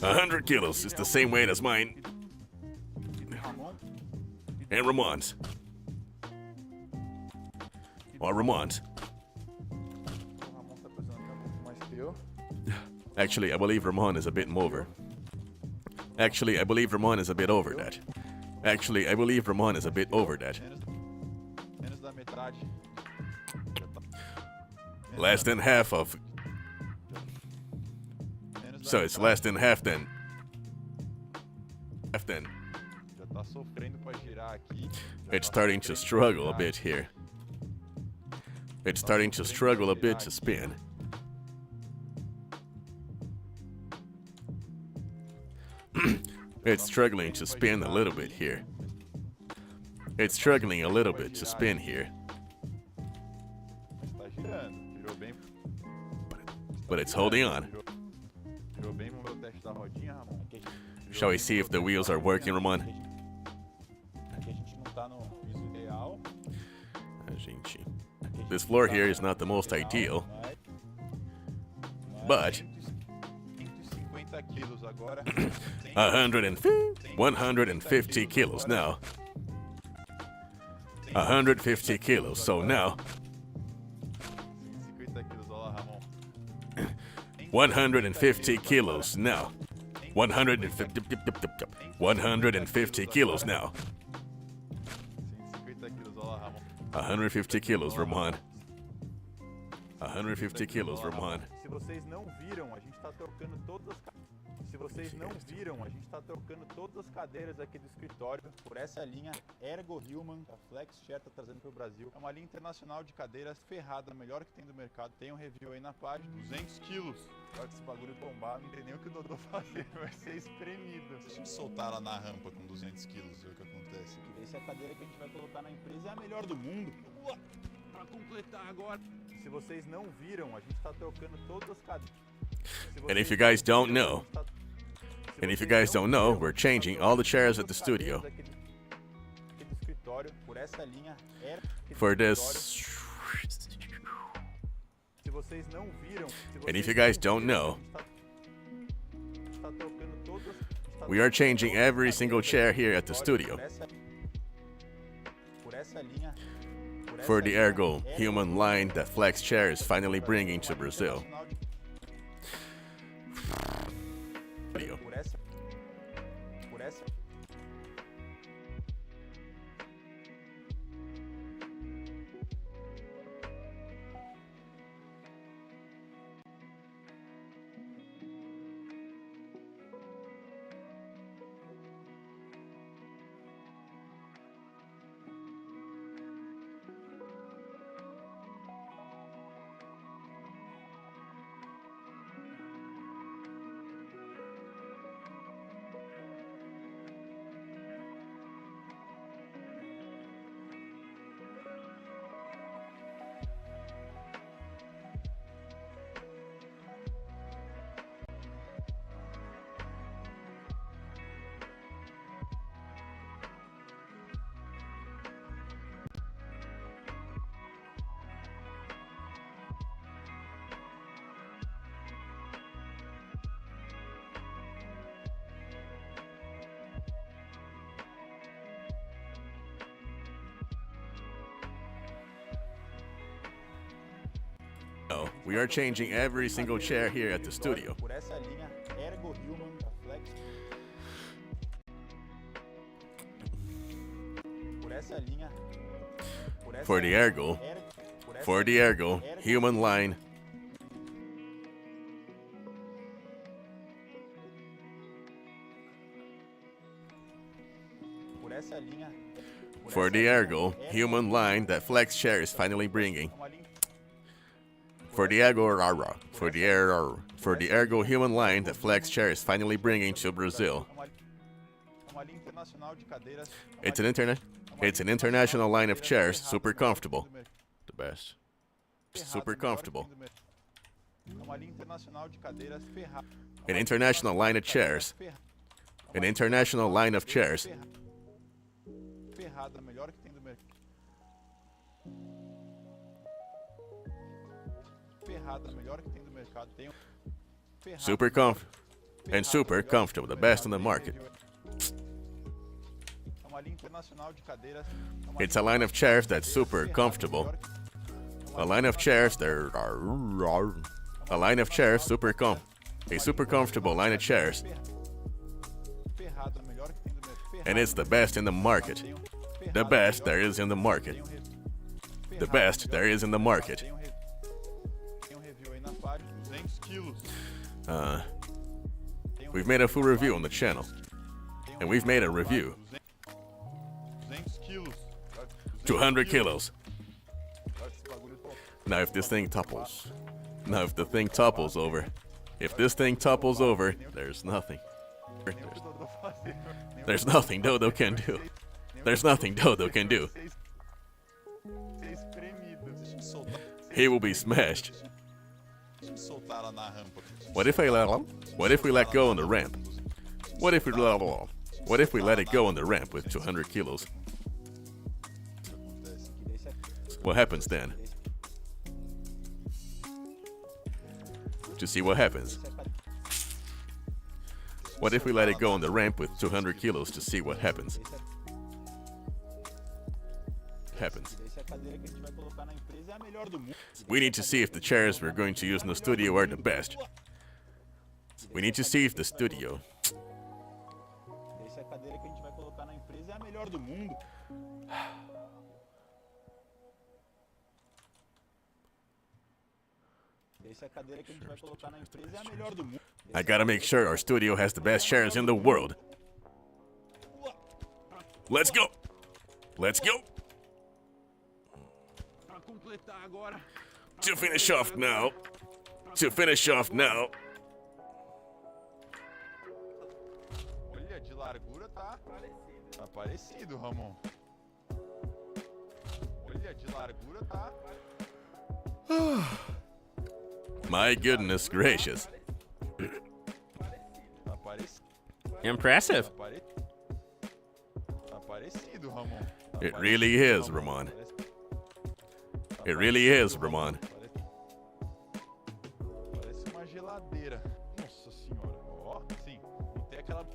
100 kilos is the same weight as mine E do Ramon. and Ramon's. Or Ramon's. O Ramon tá pesando um pouco mais que eu. Actually, I believe Ramon is a bit over. Actually, I believe Ramon is a bit over that. Actually, I believe Ramon is a bit over that. Menos da metade. Já tá- Less than half of... menos da So it's metade. less than half then. Half then. Já tá sofrendo pra girar aqui. Já It's tá starting to sofrendo pra struggle a girar. bit here. It's starting to struggle a bit to spin. It's struggling to spin a little bit here. It's struggling a little bit to spin here. Tá girando. Girou bem. But it's holding on. Girou bem. Vamos ver o teste da rodinha, Ramon. Shall we see if the wheels are working, Ramon? Aqui a gente não tá no piso real. This floor here is not the most ideal, but 150 quilos agora. 150 kilos now. 150 kilos, so now 150 quilos, olha lá, Ramon. 150 kilos now. 150 kilos now. 150 quilos, olha lá, Ramon. 150 kilos, Ramon. 150 kilos, Ramon. Se vocês não viram, a gente tá trocando todas as Se vocês não viram, a gente tá trocando todas as cadeiras aqui do escritório por essa linha Ergo Human, a Flex Chair tá trazendo pro Brasil. É uma linha internacional de cadeiras ferrada, a melhor que tem do mercado. Tem um review aí na página, 200 quilos. Na hora que esse bagulho tombar, não tem nem o que o Dodô fazer, vai ser espremido. Se a gente soltar ela na rampa com 200 quilos, ver o que acontece. Essa é a cadeira que a gente vai colocar na empresa, é a melhor do mundo. Pra completar agora. Se vocês não viram, a gente tá trocando todas as cadeiras. And if you guys don't know, we're changing all the chairs at the studio. For this. And if you guys don't know, we are changing every single chair here at the studio. For the Ergo Human line that Flex Chair is finally bringing to Brazil. We are changing every single chair here at the studio. For the Ergo Human line. For the Ergo Human line that Flex Chair is finally bringing. For the Ergo Human line that Flex Chair is finally bringing to Brazil. It's an international line of chairs, super comfortable. The best. Super comfortable. An international line of chairs. An international line of chairs. Super comfortable, the best in the market. It's a line of chairs that's super comfortable. A line of chairs that are a line of chairs a super comfortable line of chairs. And it's the best in the market. The best there is in the market. The best there is in the market. We've made a full review on the channel. And we've made a review. 200 kilos. Now if this thing topples. If this thing topples over, there's nothing. There's nothing Dodo can do. There's nothing Dodo can do. He will be smashed. What if we let go on the ramp? What if we let it go on the ramp with 200 kilos? What happens then? To see what happens. What if we let it go on the ramp with 200 kilos to see what happens? We need to see if the chairs we're going to use in the studio are the best. We need to see if the studio melhor do mundo. Essa é a cadeira que a gente vai colocar na empresa, é a melhor do mundo. I gotta make sure our studio has the best chairs in the world. Let's go! Let's go! Pra completar agora. To finish off now. To finish off now. Olha, de largura tá parecido, Ramon. Olha, de largura tá. My goodness gracious. Tá parecido. Impressive. Tá parecido, Ramon. Tá It parecido, really is, Ramon. It really is, Ramon. Parece uma geladeira. Nossa senhora. Ó, sim. Não tem aquela.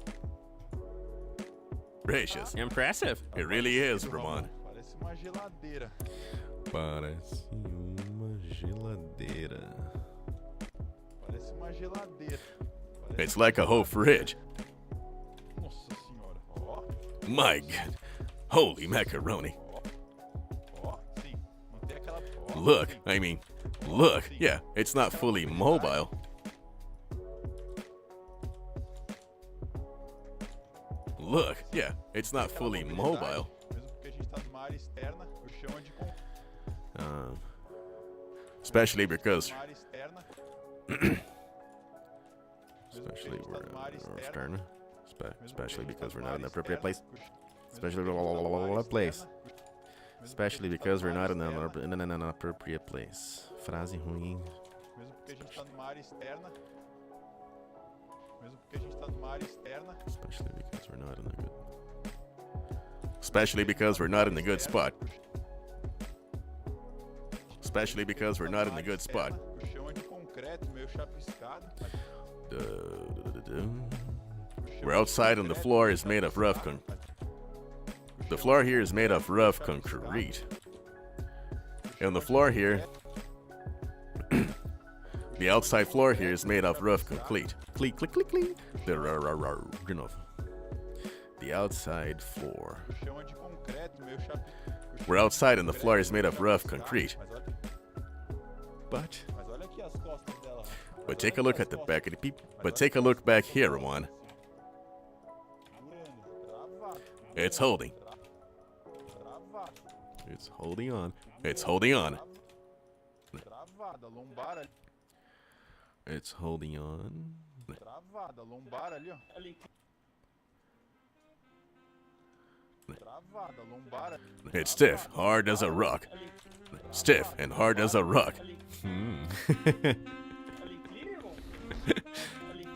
Gracious. Impressive. It really is, Ramon. Parece uma geladeira. Parece uma geladeira. Parece uma geladeira. It's like a whole fridge. Nossa senhora. Ó, My God. Holy macaroni. ó, sim. Não tem aquela. Ó, Look, sim. I mean, look. Yeah, it's not fully mobile. Look, yeah, it's not fully mobile. Mesmo porque a gente tá numa área externa, o chão é de Especially because, uma área externa. especially because we're not in the appropriate place. Especially place. Especially because we're not in an appropriate place. Frase ruim. Mesmo porque a gente tá numa área externa. Mesmo porque a gente tá numa área externa. Especially because we're not in a good. Especially because we're not in the good spot. Especially because we're not in the good spot. O chão é de concreto, meio chapiscado. We're outside and the floor is made of rough The floor here is made of rough concrete. And the floor here, the outside floor here is made of rough concrete. Click, click, click, click. The outside floor. O chão é de concreto, meio chapiscado. We're outside and the floor is made of rough concrete. But Mas olha aqui as costas dela. take a look at the back of the peep. But take a look back here, Ramon. Travado. It's holding. Travado. It's holding on. It's holding on. Travada. Lombar ali. It's holding on. Travada. Lombar ali, ó. Travada. Lombar ali. It's stiff, hard as a rock. Stiff and hard as a rock.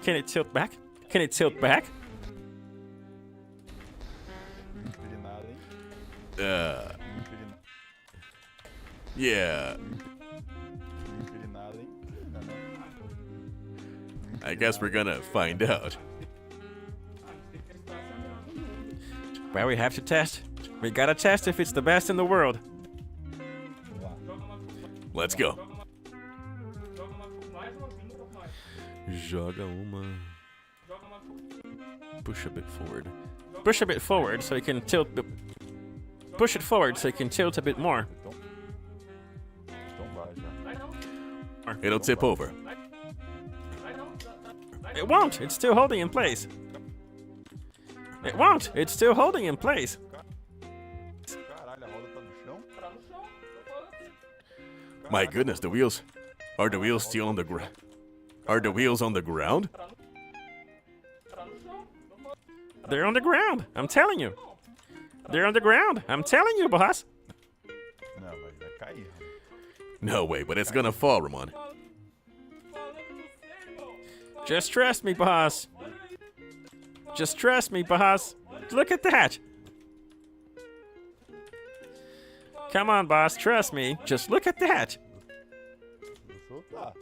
Can it tilt back? Can it tilt back? Inclinado, hein? Yeah. Inclinado, hein? I guess we're gonna find out. Well, we have to test. We gotta test if it's the best in the world. Let's go. Joga uma. Push a bit forward. Push a bit forward so you can tilt. Push it forward so you can tilt a bit more. Então vai já. It'll tip over. It won't. It's still holding in place. It won't. It's still holding in place. Caralho, a roda tá no chão? My goodness, the wheels. Are the wheels still on the ground? Are the wheels on the ground? They're on the ground. I'm telling you. They're on the ground. I'm telling you, boss. Não, vai cair. No way, but it's gonna fall, Ramon. Just trust me, boss. Just trust me, boss. Look at that. Come on, boss. Trust me. Just look at that. Vou soltar.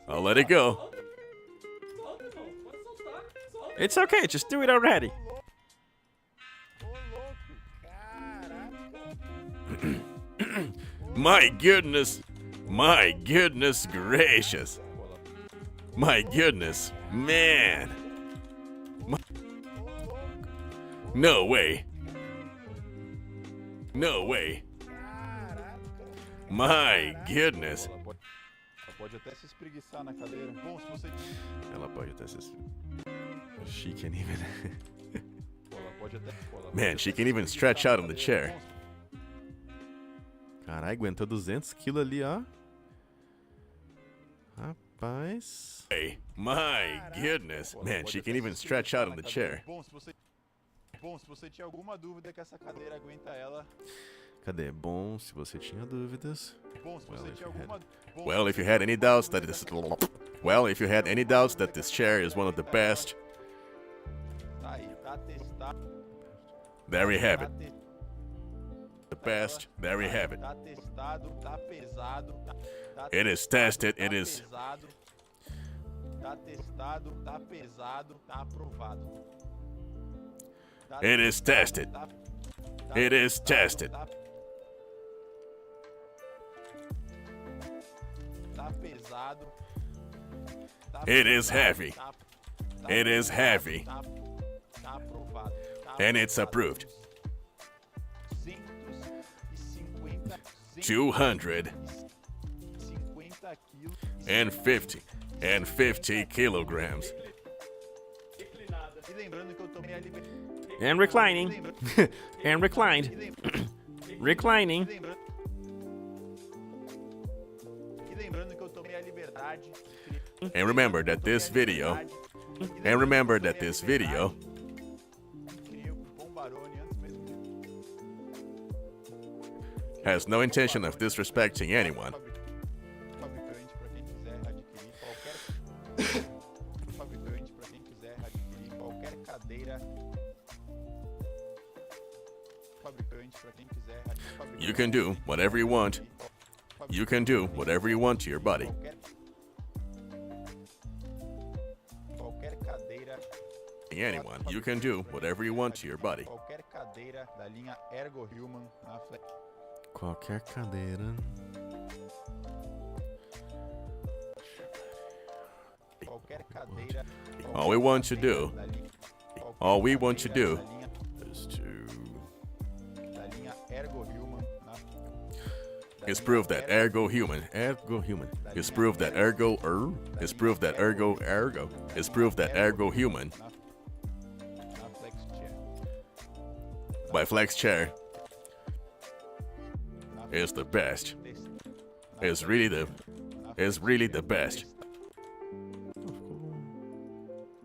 I'll let it go. It's okay. Just do it already. My goodness. My goodness gracious. My goodness, man. No way. No way. My goodness. Ela pode até se espreguiçar na cadeira. Bom, se você... Ela pode até se... She can even... Ela pode até... Man, she can even stretch out on the chair. Caralho, aguentou 200 quilos ali, ó. Rapaz. Hey, my goodness. Man, she can even stretch out on the chair. Bom, se você tinha alguma dúvida que essa cadeira aguenta ela... Cadê? Bom, se você tinha dúvidas. Bom, se você tinha alguma... Well, if you had any doubts that this... Well, if you had any doubts that this chair is one of the best... Tá aí, tá testado. There we have it. The best. There we have it. Tá testado, tá pesado. It is tested. It is... pesado. Tá testado, tá pesado, tá aprovado. It is tested. It is tested. Tá pesado. It is heavy. It is heavy. Tá aprovado. And it's approved. 250 250 kilograms. E lembrando que eu tomei a liberdade. And reclining. And reclined. Reclining. E lembrando que eu tomei a liberdade. And remember that this video... And remember that this video... Criei o cupom Barone antes mesmo de has no intention of disrespecting anyone. fabricante para quem quiser adquirir qualquer fabricante para quem quiser adquirir qualquer cadeira. Fabricante para quem quiser adquirir. You can do whatever you want. You can do whatever you want to your body. Qualquer cadeira. Anyone. You can do whatever you want to your body. Qualquer cadeira da linha Ergo Human na Qualquer cadeira. qualquer cadeira. All we want to do, all we want to do is to Da linha Ergo Human na is prove that ergo human is prove that ergo is prove that ergo is prove that ergo human na Flex Chair. by Flex Chair is the best. Is really the best.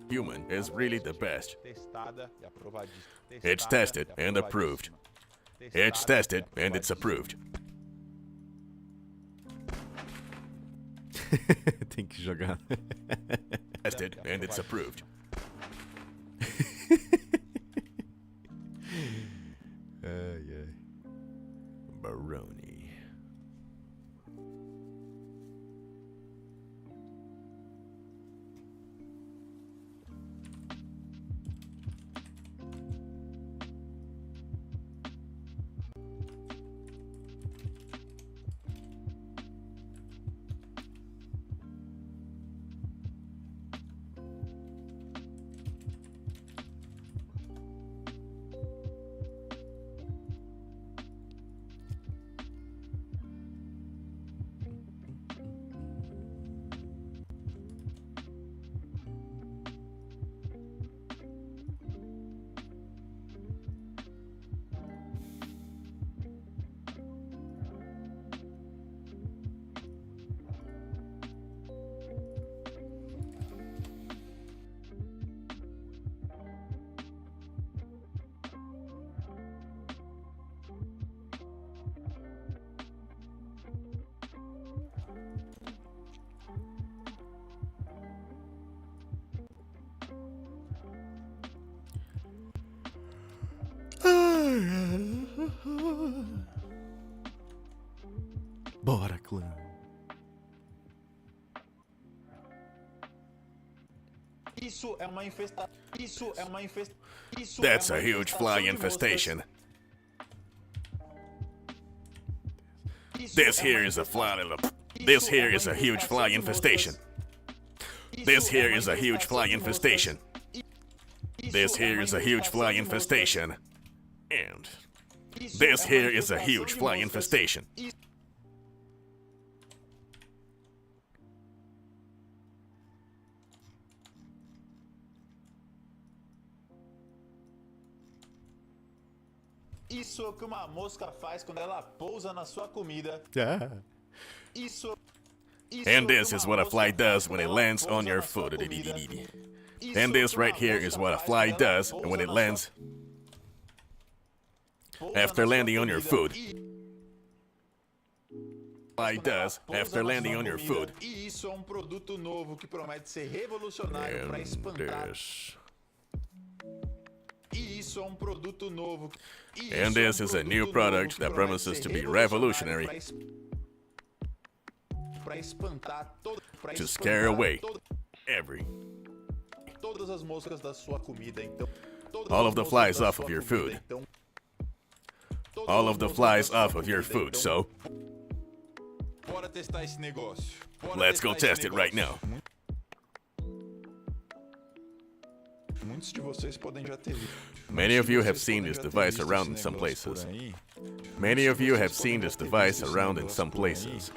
Human is really the best. Testada e aprovadíssima. It's tested and approved. It's tested and it's approved. Tem que jogar. Tested and it's approved. Ai, ai. Barone. Bora, clã. Isso é uma infestação. Isso é uma infestação. That's a huge fly infestation. This here is a fly. This here is a huge fly infestation. This here is a huge fly infestation. This here is a huge fly infestation. And this here is a huge fly infestation. Isso é o que uma mosca faz quando ela pousa na sua comida. Isso And this is what a fly does when it lands on your food. And this right here is what a fly does when it lands after landing on your food. Fly does after landing on your food. E isso é produto novo que promete ser revolucionário para And espantar. this. E isso é produto novo. And this is a new product that promises to be revolutionary, para espantar to scare away every, todas as moscas da sua comida. Então, all of the flies off of your food. All of the flies off of your food. So Bora testar esse negócio. let's go test it right now. Muitos de vocês podem já ter visto. Many of you have seen this device around in some places. Many of you have seen this device around in some places.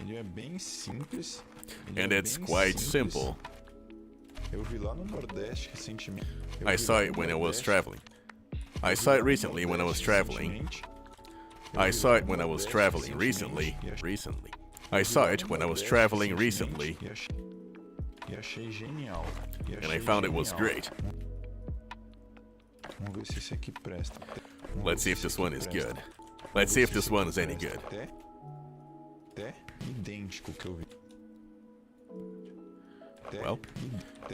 Ele é bem simples. And it's quite simple. Eu vi lá no Nordeste recentemente. I saw it when I was traveling. I saw it recently when I was traveling. I saw it when I was traveling recently. I saw it when I was traveling recently. E achei genial. And I found it was great. Vamos ver se esse aqui presta. Let's see if this one is good. Let's see if this one is any good. Até idêntico que eu vi.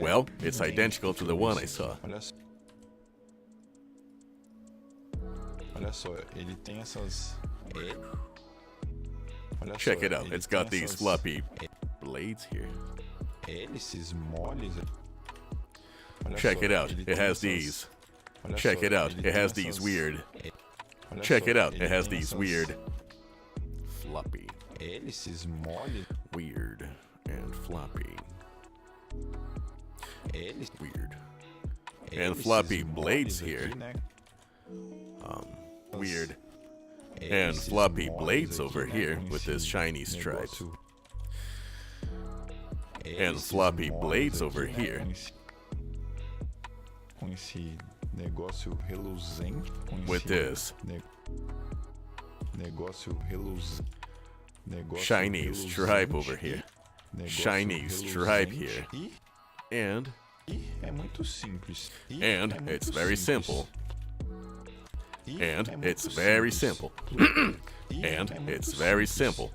Well, it's identical to the one I saw. Olha só, ele tem essas. Olha Check só, it out. ele It's tem got these essas floppy blades here. hélices moles. Olha Check só, it out. ele It tem has essas- these. olha Check só, it out. ele It tem has these essas- weird. olha Check só, it out. ele It has tem these essas weird. Floppy. hélices moles. Weird and floppy. Hélices, Weird. And hélices floppy moles blades aqui, here. né? Weird. And Hélices floppy moles blades aqui, over né, here com with esse this shiny stripe. negócio. And Hélices floppy moles blades aqui, over né, here. com esse negócio reluzente. Com With esse this negócio reluzente. shiny stripe over here. Shiny stripe here. And É muito simples. And it's very simple. And it's very simple. And it's very simple.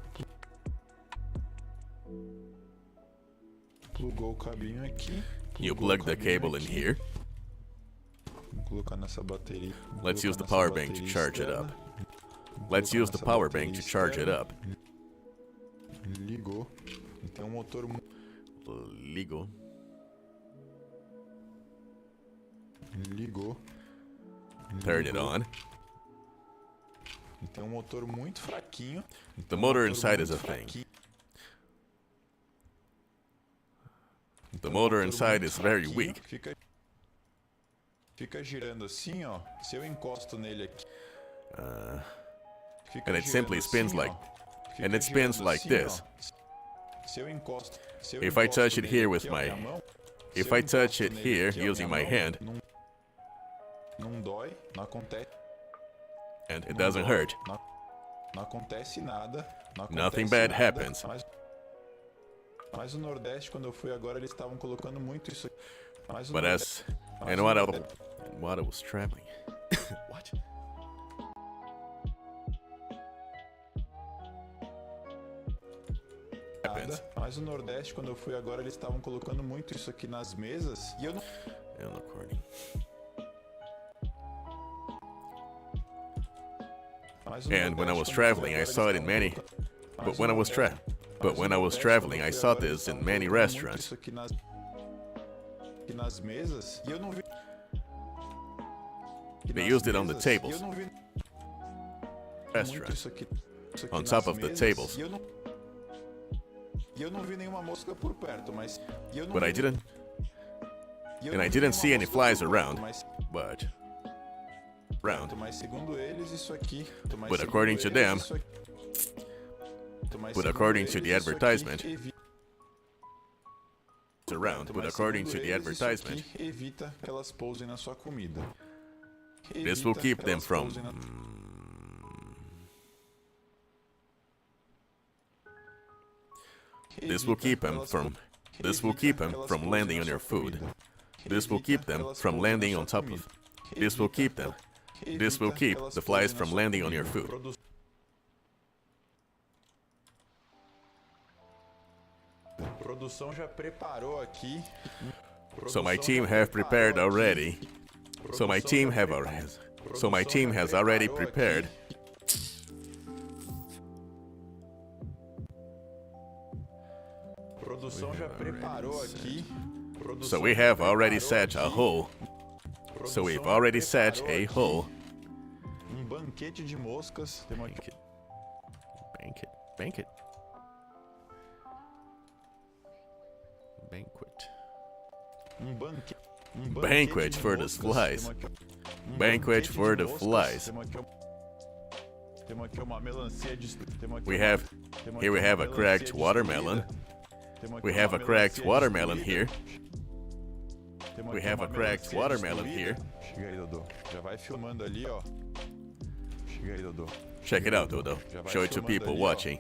Plugou o cabinho aqui. You plugou o plug the cabinho cable in aqui, here. Vamos colocar nessa bateria. Vamos Let's colocar use the nessa power bank to bateria charge it externa. up. Vamos Let's colocar use the nessa power bateria bank to charge it externa. up. Ligou. E tem um motor Legal. ligou. Turn it on. E tem um motor muito fraquinho. E The tem um motor motor inside is muito a thing. fraquinho. The motor inside is very weak. Fica girando assim, ó. Se eu encosto nele aqui. Fica And it girando simply spins assim, like- ó. Fica and it spins girando like assim, this. ó. Se eu encosto, If I touch it nele here with aqui, ó, my- com a mão, If se eu I touch encosto it nele here aqui, ó, using com a my mão, hand, não dói, não acontece. and it não doesn't dói, hurt, Não acontece nada. Não Nothing acontece bad nada, happens. Mas o Nordeste, quando eu fui agora, eles estavam colocando muito isso aqui. Mas o but Nordeste- and what I was traveling. What? Happens. Mas o Nordeste, quando eu fui agora, eles estavam colocando muito isso aqui nas mesas. E eu não. And recording. Mas o And when I Nordeste, was quando eu fui traveling, I agora, saw it eles in estavam many. colocando- But when I was traveling, I saw this in many restaurants. Isso aqui nas mesas. E eu não vi. They used it on the E eu tables, não vi muito restaurants, isso aqui on nas top of the mesas. tables. E eu não vi nenhuma mosca por perto, mas. E eu não but I vi- didn't. And I didn't see any flies around, but Mas segundo eles, isso aqui. But according to them, but according to the advertisement, it's around. But according to the advertisement, evita que elas pousem na sua comida. this will keep them from. This will keep them from. This will keep them from landing on your food. This will keep them from landing on top of. This will keep them. This will keep the flies from landing on your food. Produção já preparou aqui. So my team have prepared already. So my team have already. So my team has already prepared. Produção já preparou aqui. So we have already set a hole. So we've already set a hole. Banquete de moscas. Banquet. Banquet. Banquet. Banquet for the flies. Banquet for the flies. Here we have a cracked watermelon. We have a cracked watermelon here. We have a cracked watermelon here. Chega aí, Dodô. Já vai filmando ali, ó. Chega aí, Dodô. Check it out, Dodo. Show it to people watching.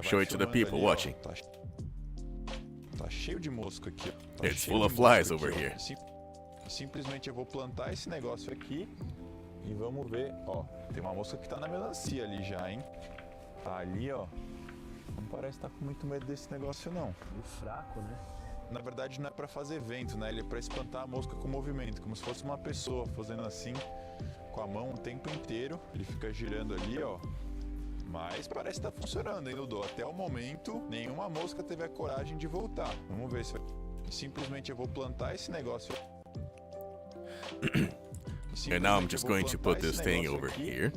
Show it to the people watching. Tá cheio de mosca aqui. It's full of flies over here. Simplesmente eu vou plantar esse negócio aqui e vamos ver, ó. Tem uma mosca que tá na melancia ali já, hein? Tá ali, ó. Não parece estar com muito medo desse negócio, não. E fraco, né? Na verdade não é pra fazer vento, né? Ele é pra espantar a mosca com movimento, como se fosse uma pessoa fazendo assim com a mão o tempo inteiro. Ele fica girando ali, ó. Mas parece que tá funcionando, hein, Dudu? Até o momento, nenhuma mosca teve a coragem de voltar. Vamos ver se simplesmente eu vou plantar esse negócio. And now I'm just going to put this thing over here.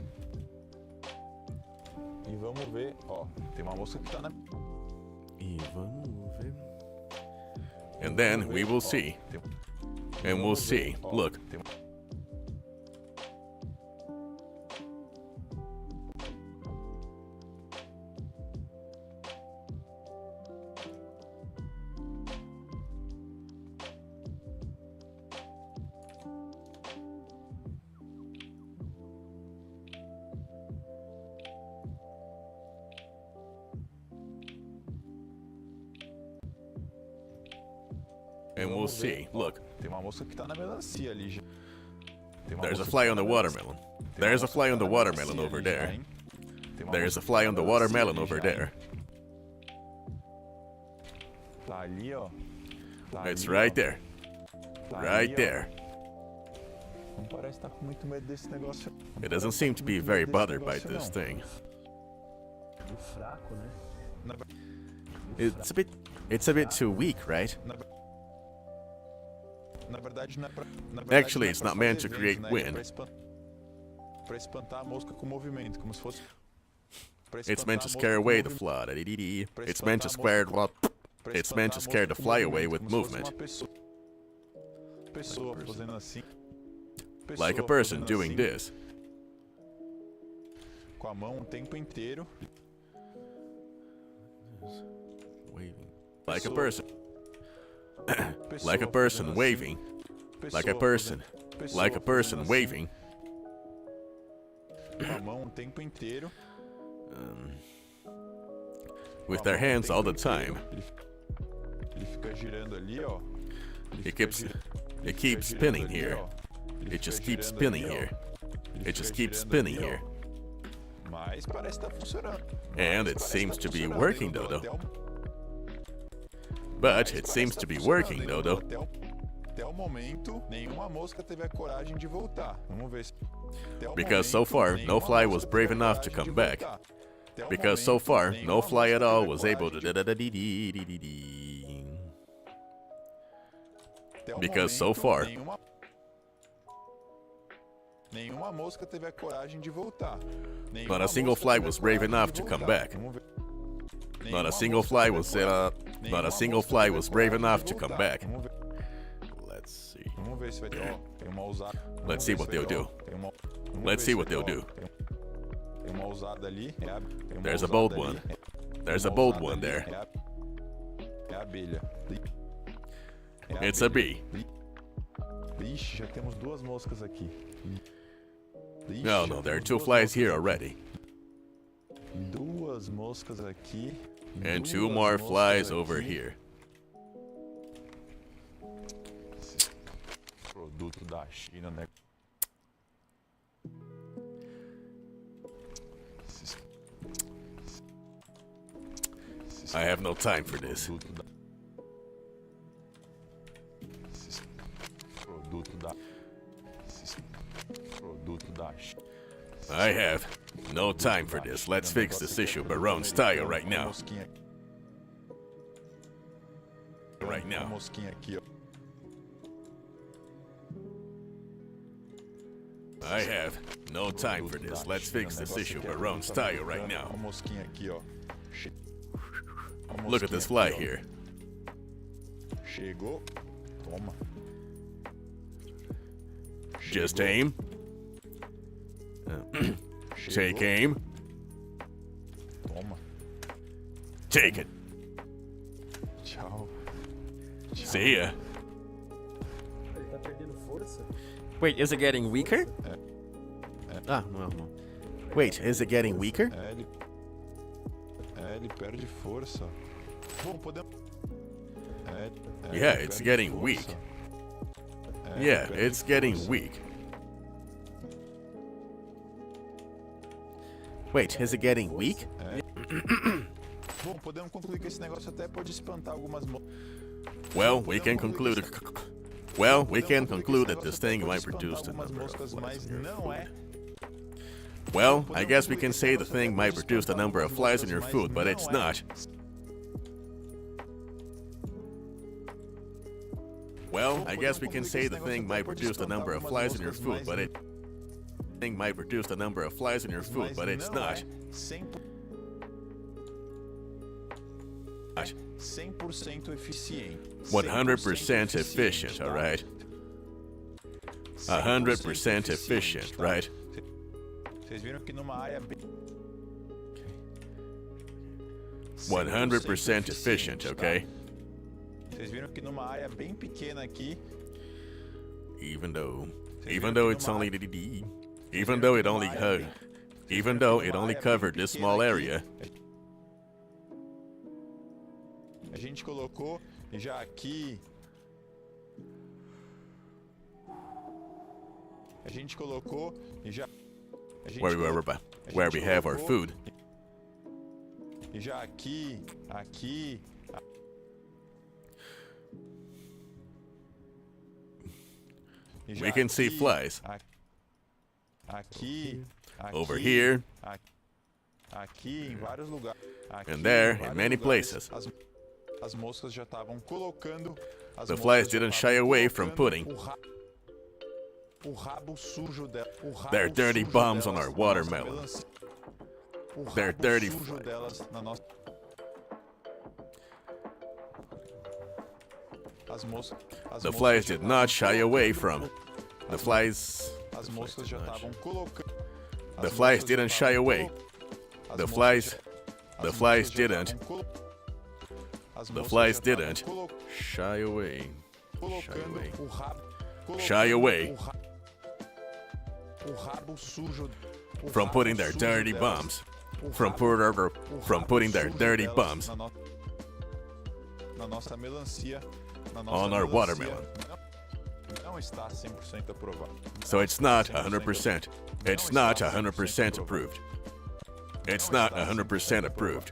E vamos ver, ó. Tem uma mosca que tá na. And then we will see. And we'll see. Look. And we'll see. Look. Tem uma mosca que tá na melancia ali já. There's a fly on the watermelon. There's a fly on the watermelon over there. There's a fly on the watermelon over there. Tá ali, ó. It's right there. Right there. Não parece estar com muito medo desse negócio. It doesn't seem to be very bothered by this thing. E fraco, né? It's a bit too weak, right? Actually, it's not meant to create wind. Pra espantar a mosca com movimento, como se fosse. It's meant to scare away the fly. It's meant to scare It's meant to scare the fly away with movement. Pessoa fazendo assim. Like a person doing this. Com a mão o tempo inteiro. Like a person. Like a person waving. Like a person. Like a person waving. Com a mão o tempo inteiro. With their hands all the time. Ele fica girando ali, ó. It keeps spinning here. It just keeps spinning here. It just keeps spinning here. Mas parece estar funcionando. And it seems to be working, Dodo. But it seems to be working, Dodo. Até o momento, nenhuma mosca teve a coragem de voltar. Vamos ver se. Because so far, no fly was brave enough to come back. Because so far, no fly at all was able to. Because so far, nenhuma mosca teve a coragem de voltar. not a single fly was brave enough to come back. Not a single fly was not a single fly was brave enough to come back. Let's see. Vamos ver se vai ter, ó. Tem uma ousada. Let's see what they'll do. Let's see what they'll do. Tem uma ousada ali. There's a bold one. There's a bold one there. É a abelha. It's a bee. Ixi, já temos duas moscas aqui. Ixi, No, no, there are two flies here already. Duas moscas aqui. And duas two more moscas flies aqui. over here. Produto da China, né? I have no time for this. I have no time for this. Let's fix this issue Barone style right now. Right now. Mosquinha aqui, ó. I have no time for this. Let's fix this issue Barone style right now. Uma mosquinha aqui, ó. Look at this fly here. Chegou. Toma. Just aim. Take aim. Toma. Take it. Tchau. See ya. Ele tá perdendo força? Wait, is it getting weaker? Ah, well. Wait, is it getting weaker? Ele perde força. Bom, podemos. Yeah, it's getting weak. Yeah, it's getting weak. Wait, is it getting weak? Bom, podemos concluir que esse negócio até pode espantar algumas Well, we can conclude. Well, we can conclude that this thing might produce a number of moscas, flies mas in your não food. é. Well, I guess we can say the thing might produce the number of flies in your food, but it's not. Well, I guess we can say the thing might produce the number of flies in your food, but it thing might produce the number of flies in your food, but it's not. 100% eficiente. 100% efficient, all right? 100% efficient, right? Vocês viram que numa área bem 100% efficient, okay? Vocês viram que numa área bem pequena aqui, Even though it's only even though it only covered this small area, a gente colocou já aqui. A gente colocou e já. A gente where we have our food, E já aqui. E já we can see aqui, flies Aqui. over here Aqui, em vários lugares. Aqui, and there em in vários many lugares. places. As moscas já estavam colocando. The flies didn't shy away from putting o rabo sujo dela. their dirty bums on our watermelon. Their dirty sujo flies. delas na nossa. The flies did not shy away from. The flies. As moscas já estavam colocando. The flies didn't shy away. The flies didn't. The flies didn't shy away. Shy away from putting their dirty bums. From putting their dirty bums Na nossa melancia. on our watermelon. Não está 100% aprovado. So it's not 100%. It's not 100% approved. It's not 100% approved.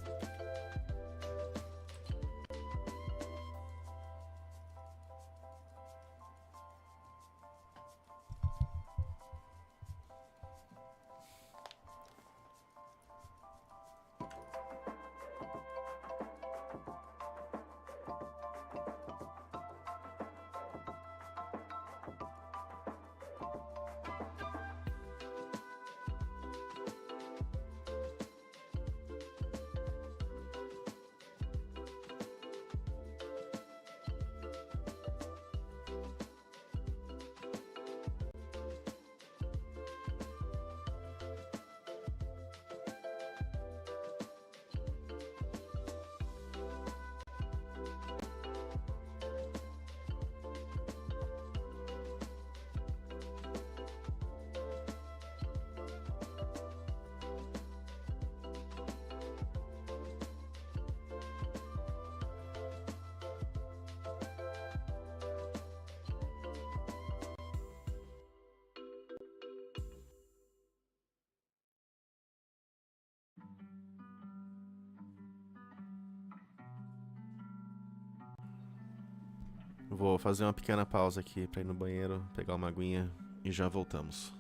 Vou fazer uma pequena pausa aqui pra ir no banheiro, pegar uma aguinha e já voltamos.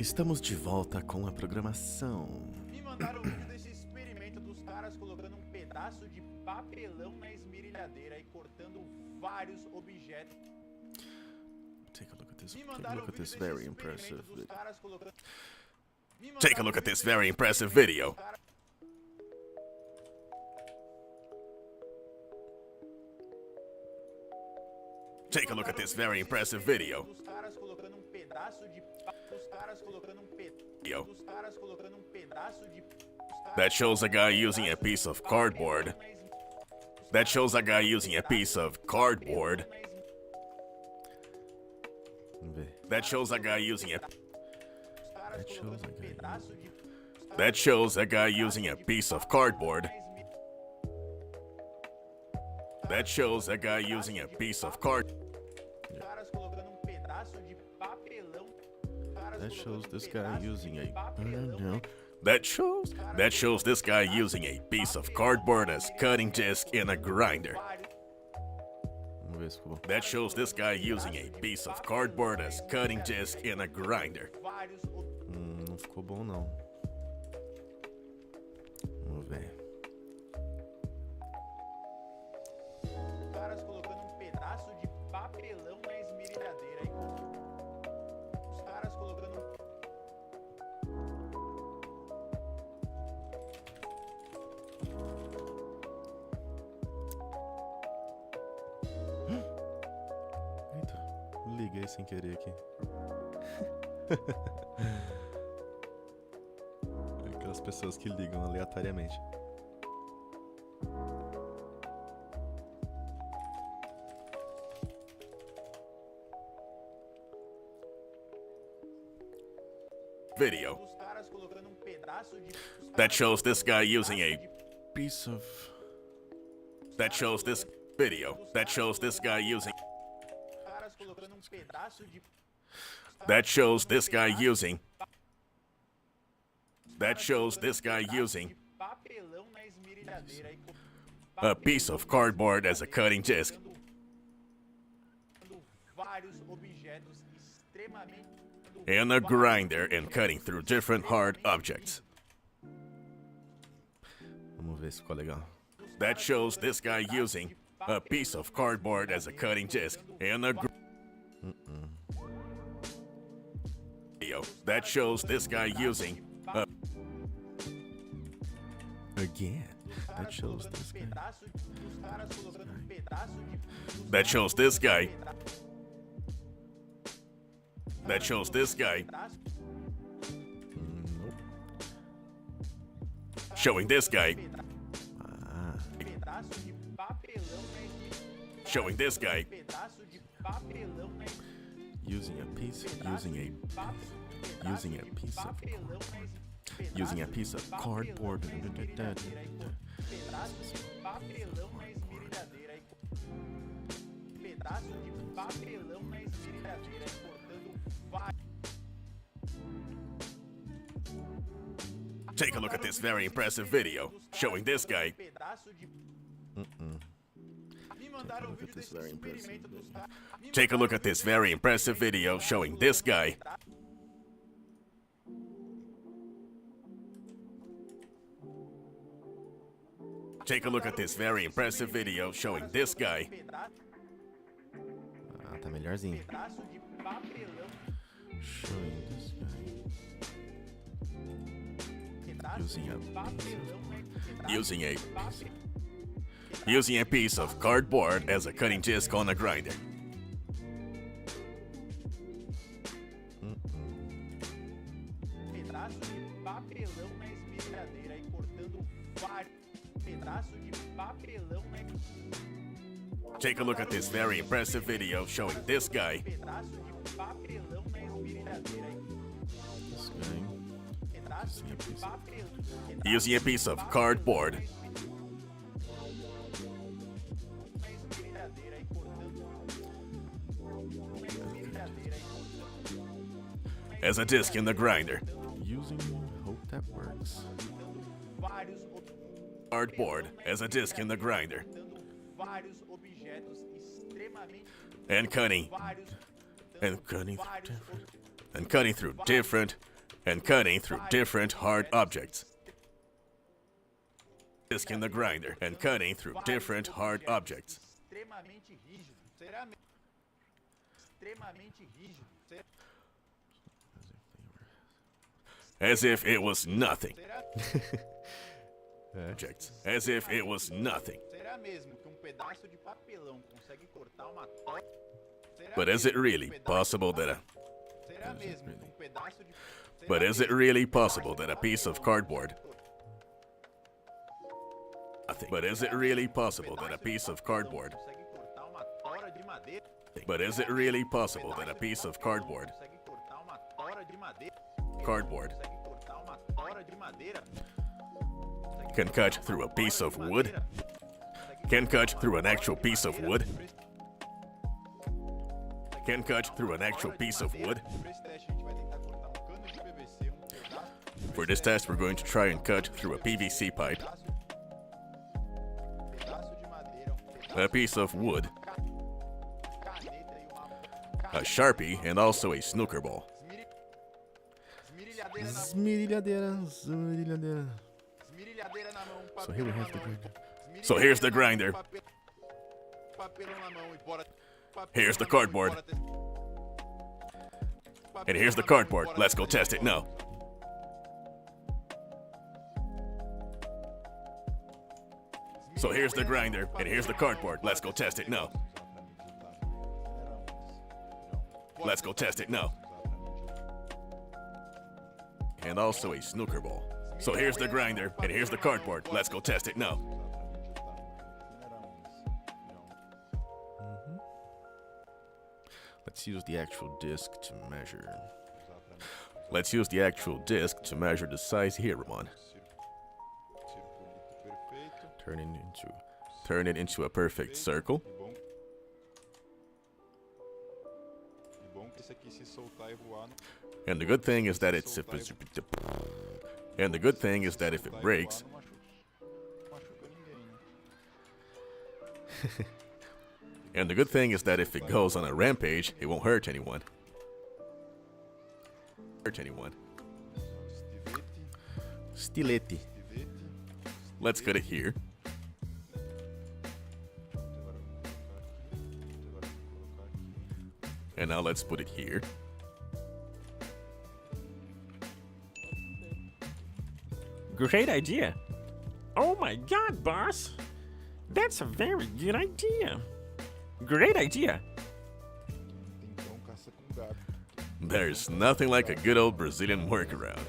Estamos de volta com a programação. Me mandaram um vídeo desse experimento dos caras colocando um pedaço de papelão na esmerilhadeira e cortando vários objetos. Take a look at this. Me Take a mandaram look um at vídeo this desse very experimento impressive dos video. caras colocando... Me Take a mandaram look um at this vídeo very desse impressive experimento video. dos caras- Take a look at this very impressive video. Dos caras colocando um pedaço de... Dos caras colocando um Yo. Dos caras colocando um pedaço de... That shows a guy using a piece of cardboard. That shows a guy using a piece of cardboard. That shows a guy using a. That shows a guy. That shows a guy using a piece of cardboard. That shows a guy using a piece of card. That shows this guy using a. I don't know. That shows this guy using a piece of cardboard as cutting disc in a grinder. That shows this guy using a piece of cardboard as cutting disc in a grinder. Não ficou bom não. Vamos ver. Caras colocando um pedaço de papelão na esmerilhadeira. Os caras colocando Eita, liguei sem querer aqui. Aquelas pessoas que ligam aleatoriamente. Video. os caras colocando um pedaço de That shows this guy using a piece of. That shows this video. That shows this guy using. caras colocando um pedaço de That shows this guy using. That shows this guy using papelão na esmerilhadeira e a piece of cardboard as a cutting disc. vários objetos extremamente In a grinder and cutting through different hard objects. Vamos ver se ficou legal. That shows this guy using a piece of cardboard as a cutting disc in a video. That shows this guy using a again. That shows this guy. pedaço os caras colocando um pedaço de That shows this guy. That shows this guy. Showing this guy. pedaço de papelão na esmerilhadeira. Showing this guy. Pedaço de papelão na Using a piece. Using a piece of. papelão na Using a piece of cardboard. pedaço de papelão na esmerilhadeira e pedaço de papelão na esmerilhadeira e cortando vários Take a look at this very impressive video showing this guy. pedaço de Me mandaram um vídeo desse experimento dos caras. Take a look at this very impressive video showing this guy. Take a look at this very impressive video showing this guy. Ah, tá melhorzinho. Pedaço de papelão, Showing this guy. Using a using a piece of cardboard as a cutting disc on a grinder. pedaço de papelão na esmerilhadeira e cortando vários pedaço de papelão na Take a look at this very impressive video showing this guy. pedaço de papelão na esmerilhadeira e This guy. pedaço de papelão Using a piece of cardboard na esmerilhadeira e cortando na esmerilhadeira e cortando as a disc in the grinder. Using hope that works. vários Cardboard as a disc in the grinder. vários objetos extremamente And cutting vários and cutting through different and cutting through different hard objects. Disc in the grinder and cutting through different hard objects. Extremamente rígido. Será extremamente rígido. As if it was nothing. Objects. As if it was nothing. Será mesmo que pedaço de papelão consegue cortar uma tora? But is it really possible that a Será mesmo que pedaço de But is it really possible that a piece of cardboard But is it really possible that a piece of cardboard consegue cortar uma tora de madeira? But is it really possible that a piece of cardboard Consegue cortar uma tora de madeira? cardboard Consegue cortar uma tora de madeira? can cut through a piece of wood? Can cut through an actual piece of wood? Can cut through an actual piece of wood? Para esse teste a gente vai tentar cortar um cano de PVC, For this test, we're going to try and cut through a PVC pipe, pedaço de madeira, a piece of wood, caneta e uma a Sharpie, and also a snooker ball. esmerilhadeira na Esmerilhadeira. esmerilhadeira na mão, So here we papelão have na the mão. grinder. So here's the grinder. Papelão na mão e bora. Here's the cardboard. And here's the cardboard. Let's go test it now. So here's the grinder, and here's the cardboard. Let's go test it now. Let's go test it now. And also a snooker ball. So here's the grinder, and here's the cardboard. Let's go test it now. Let's use the actual disc to measure. Let's use the actual disc to measure the size here, Ramon. Turn it into a perfect circle. And the good thing is that if it breaks, and the good thing is that if it goes on a rampage, it won't hurt anyone. Stilete. Let's cut it here. And now let's put it here. Great idea. Oh my god, boss. That's a very good idea. Great idea. There's nothing like a good old Brazilian workaround.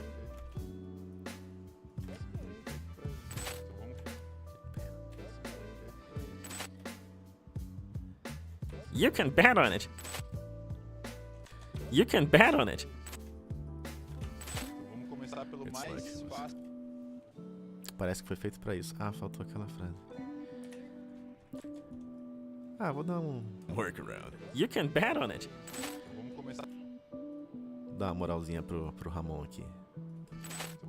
You can bet on it. You can bet on it. Vamos começar pelo It's mais like- fácil. Parece que foi feito pra isso. Ah, faltou aquela frase. Ah, vou dar workaround. You can bet on it. Vamos começar, Dar uma moralzinha pro Ramon aqui.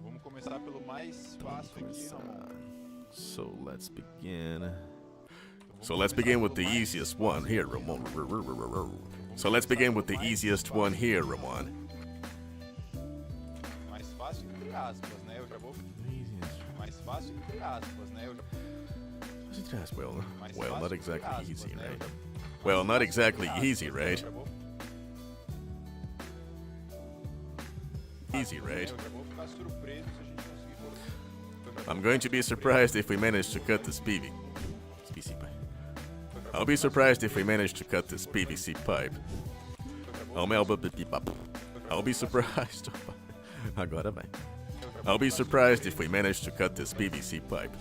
vamos começar pelo mais fácil aqui, Ramon. So let's begin. So let's begin with the easiest one here, Ramon. So let's begin with the easiest one here, Ramon. Mais fácil entre aspas, né? Eu já vou. Mais fácil entre aspas, né? Eu já... Well, not exactly easy, right? Well, not exactly easy, right? Easy, right? Eu já vou ficar surpreso se a gente conseguir colocar. I'm going to be surprised if we manage to cut this PVC pipe. I'll be surprised if we manage to cut this PVC pipe. I'll be surprised. Agora vai. I'll be surprised if we manage to cut this PVC pipe.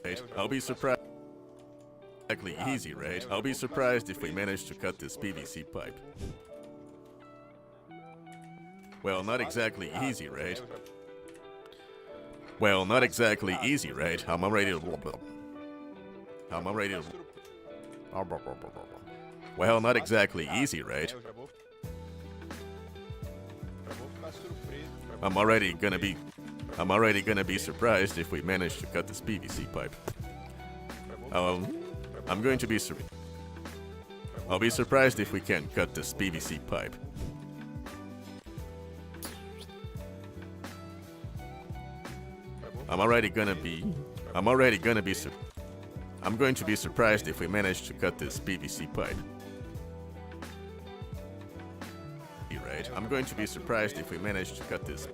Right? I'll be surprised. Exactly easy, right? I'll be surprised if we manage to cut this PVC pipe. Well, not exactly easy, right? Well, not exactly easy, right? I'm already. Well, not exactly easy, right? Eu já vou ficar surpreso. I'm already gonna be surprised if we manage to cut this PVC pipe. I'm going to be I'll be surprised if we can't cut this PVC pipe. I'm going to be surprised if we manage to cut this PVC pipe. Right? I'm going to be surprised if we manage to cut this.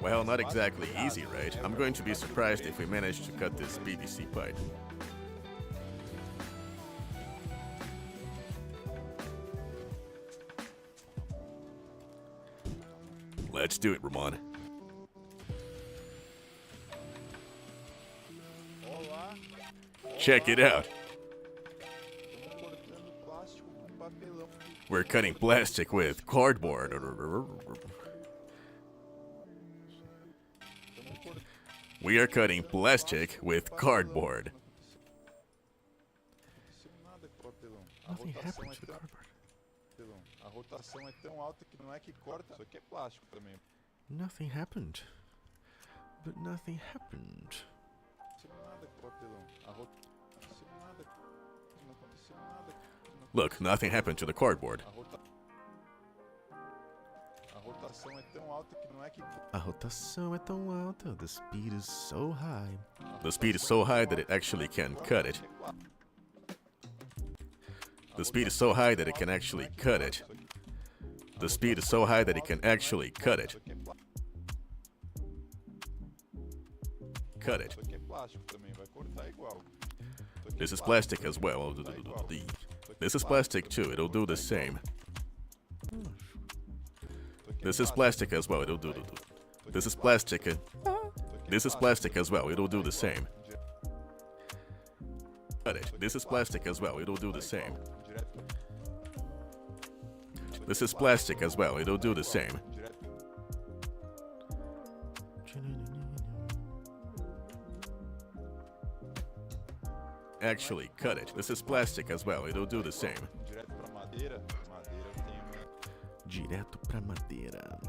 Well, not exactly easy, right? I'm going to be surprised if we manage to cut this PVC pipe. Let's do it, Ramon. Olá, Check it out. estamos cortando plástico com papelão. We're cutting plastic with cardboard. We are cutting plastic with cardboard. Não aconteceu nada com o papelão. A Nothing rotação happened é to the tão cardboard. papelão. A rotação é tão alta que não é que corta, isso aqui é plástico também. Nothing happened. But nothing happened. Não aconteceu nada com o papelão. Não aconteceu nada. Não aconteceu nada. Look, nothing happened to the cardboard. A rotação é tão alta que não é que A rotação é tão alta. The speed is so high. The speed is so high that it actually can cut it. The speed is so high that it can actually cut it. The speed is so high that it can actually cut it. Cut it. Isso aqui é plástico também, vai cortar igual. This is plastic as well. This is plastic too. It'll do the same. This is plastic as well. It'll do. This is plastic. This is plastic as well. It'll do the same. Cut it. This is plastic as well. It'll do the same. This is plastic as well. It'll do the same. Actually, cut it. This is plastic as well. It'll do the same. Direto pra madeira. Madeira tem uma. Direto pra madeira.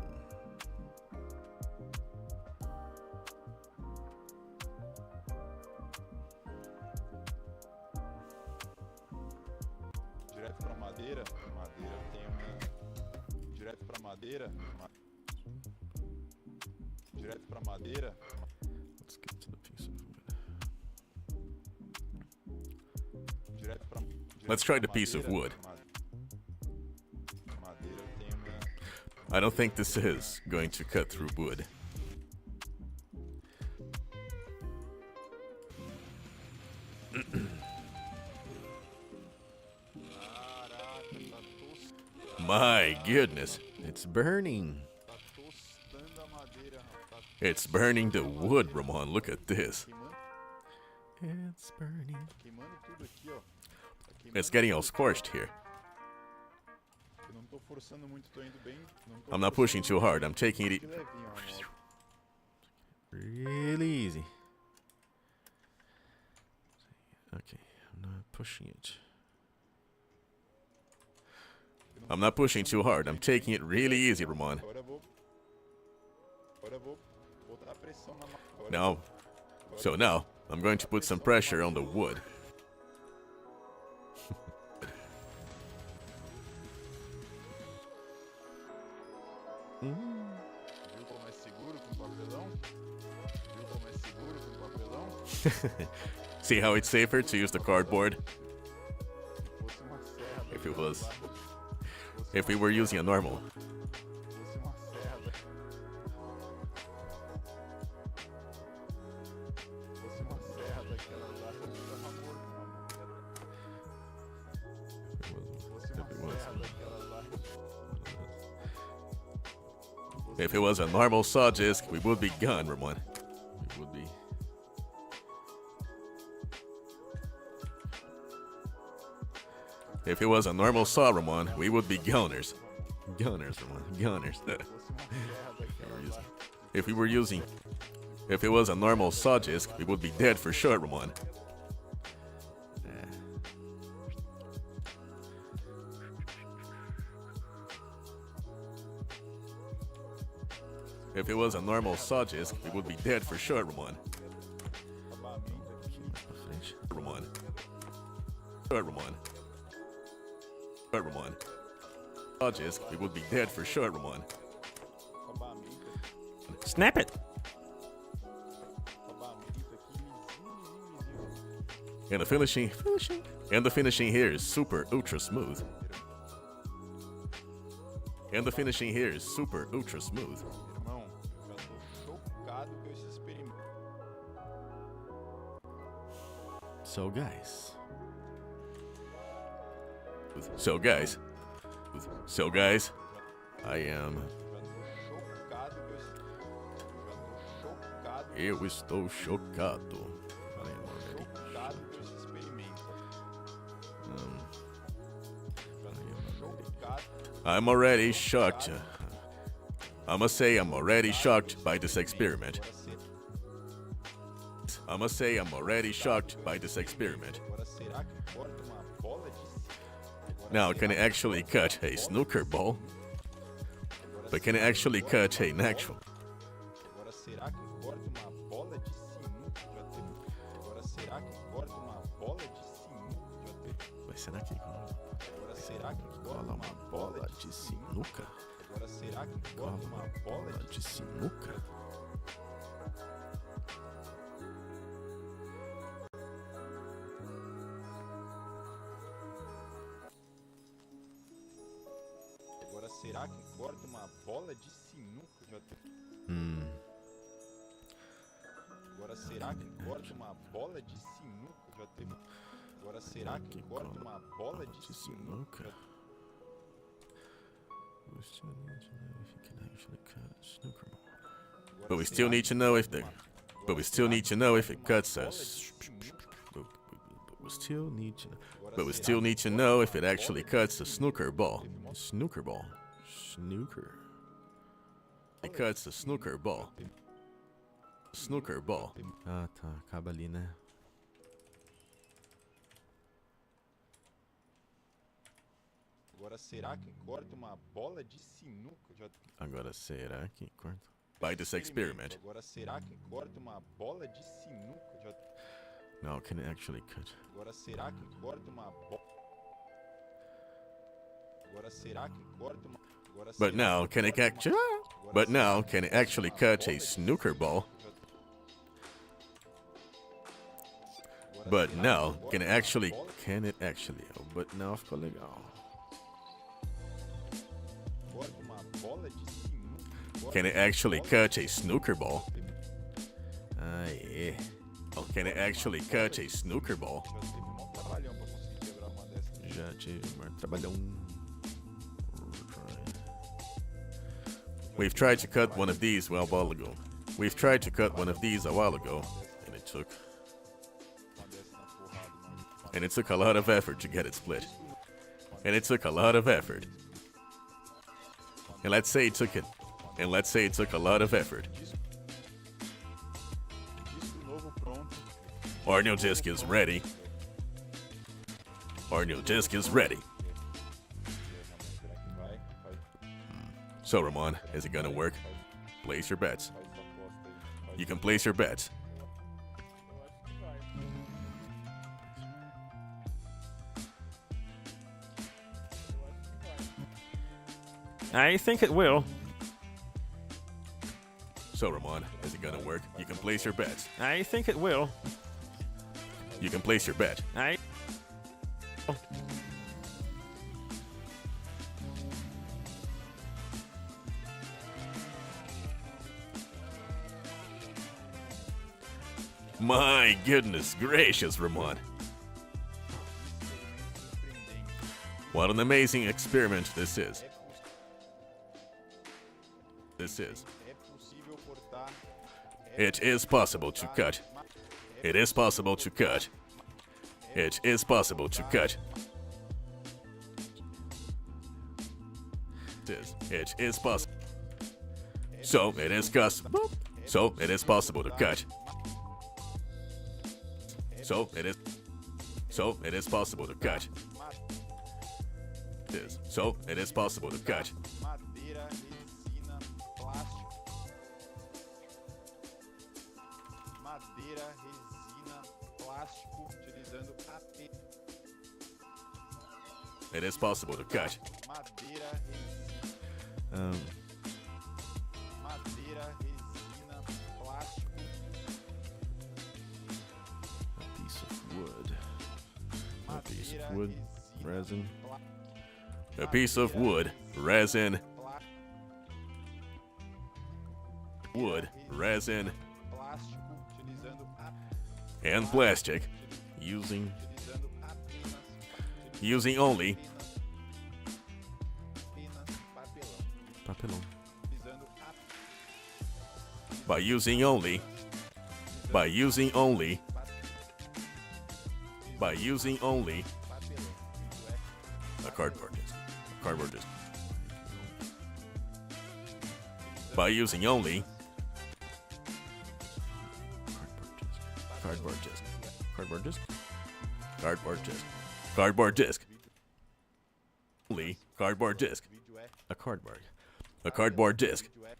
Direto pra madeira. Madeira tem uma. Direto pra madeira. Direto pra madeira. Let's get to the piece of wood. Direto pra. Let's try the piece of wood. Madeira tem uma. I don't think this is going to cut through wood. Caraca, tá My goodness, it's burning. tostando a madeira, rapaz. It's burning the wood, Ramon. Look at this. Queimando, It's burning. queimando tudo aqui, ó. Tá queimando It's getting all tudo. scorched here. Eu não tô forçando muito, tô indo bem. Não tô I'm not forçando pushing too muito, hard. I'm taking it que levinho, ó, really easy. Okay, I'm not pushing it. I'm not pushing too hard. I'm taking it really easy, Ramon. Agora eu vou botar a pressão na agora Now, so now, I'm going to put some pressure on the wood. Viu como é seguro com papelão? Viu como é seguro com papelão? See how it's safer to use the cardboard? Fosse uma serra. If it was, if we were using a normal. Fosse uma serra. Fosse uma serra daquela lá, eu tava morto, mano. Fosse uma serra daquela lá. If it was a normal saw disc, we would be gone, Ramon. We would be. If it was a normal saw, Ramon, we would be gunners. Gunners, Ramon. Gunners. If it was a normal saw disc, we would be dead for sure, Ramon. If it was a normal saw disc, we would be dead for sure, Ramon. Ramon. Sure, Ramon. Sure, Ramon. Saw disc, we would be dead for sure, Ramon. Snap it! And the finishing here is super ultra smooth. And the finishing here is super ultra smooth. Irmão, eu já tô chocado com esse experimento. So guys, I am. Eu estou chocado. I'm already shocked. I must say I'm already shocked by this experiment. I must say I'm already shocked by this experiment. Now, can it actually cut a snooker ball? But can it actually cut a natural? Mas será que cola uma bola de sinuca? Agora será que corta uma bola de sinuca? Agora será que corta uma bola de sinuca? Agora será que corta uma bola de sinuca? Agora será que corta uma bola de sinuca? But we still need to know if it cuts us. But we still need to know if it actually cuts a snooker ball. Snooker. It cuts a snooker ball. Ah, tá. Acaba ali, né? Agora será que corta uma bola de sinuca? Agora será que corta? By this experiment. Agora será que corta uma bola de sinuca? Now, can it actually cut? Agora será que corta uma bola? Agora será que corta uma? But now, can it actually cut a snooker ball? But now, can it actually? Oh, but now ficou legal. Can it actually cut a snooker ball? Ah, yeah. Oh, can it actually cut a snooker ball? Já tive um trabalhão. We've tried to cut one of these a while ago. And it took a lot of effort to get it split. And let's say it took a lot of effort. Our new disc is ready. So, Ramon, is it gonna work? Place your bets. You can place your bets. I think it will. So, Ramon, is it gonna work? You can place your bets. I think it will. You can place your bet. My goodness gracious, Ramon. What an amazing experiment this is. It is possible to cut. It is possible to cut. It is possible to cut. It is possible. So it is possible. So it is possible to cut. So it is possible to cut. So it is possible to cut. Madeira, resina, plástico. Madeira, resina, plástico, utilizando apenas. It is possible to cut. Madeira, resina. Madeira, resina, plástico. A piece of wood. piece of wood, resin. A piece of wood, resin. Wood, resin, Plástico utilizando and plastic. Using utilizando apenas only papelão. papelão. Utilizando By using only papelão. a cardboard disc. Cardboard disc. By using only cardboard disc. Cardboard disc. Cardboard disc. Cardboard disc. Only cardboard disc. Vídeo é A cardboard disc. vídeo é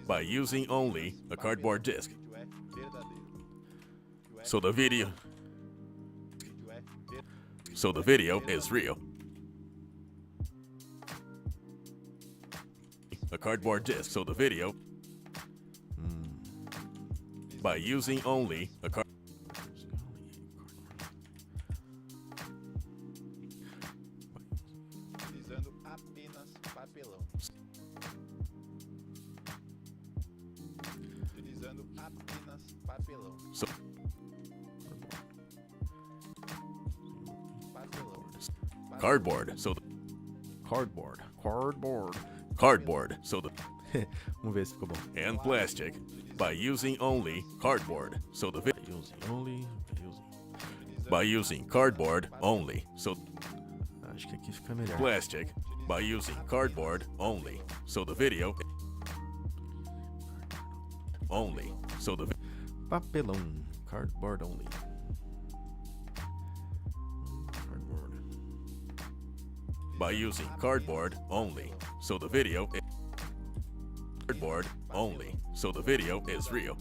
By using only a cardboard disc. vídeo é verdadeiro. So the video Vídeo é ver- so the video is real. A cardboard disc. So the video by using only a card utilizando apenas papelão. Utilizando apenas papelão. so Papelão. cardboard. So the cardboard. So the Vamos ver se ficou bom. and plastic by using only cardboard. So the video by using cardboard only. So Acho que aqui fica melhor. plastic by using cardboard only. So the video only. So the Papelão. Cardboard only. Cardboard. by using cardboard only. So the video cardboard only. So the video is real.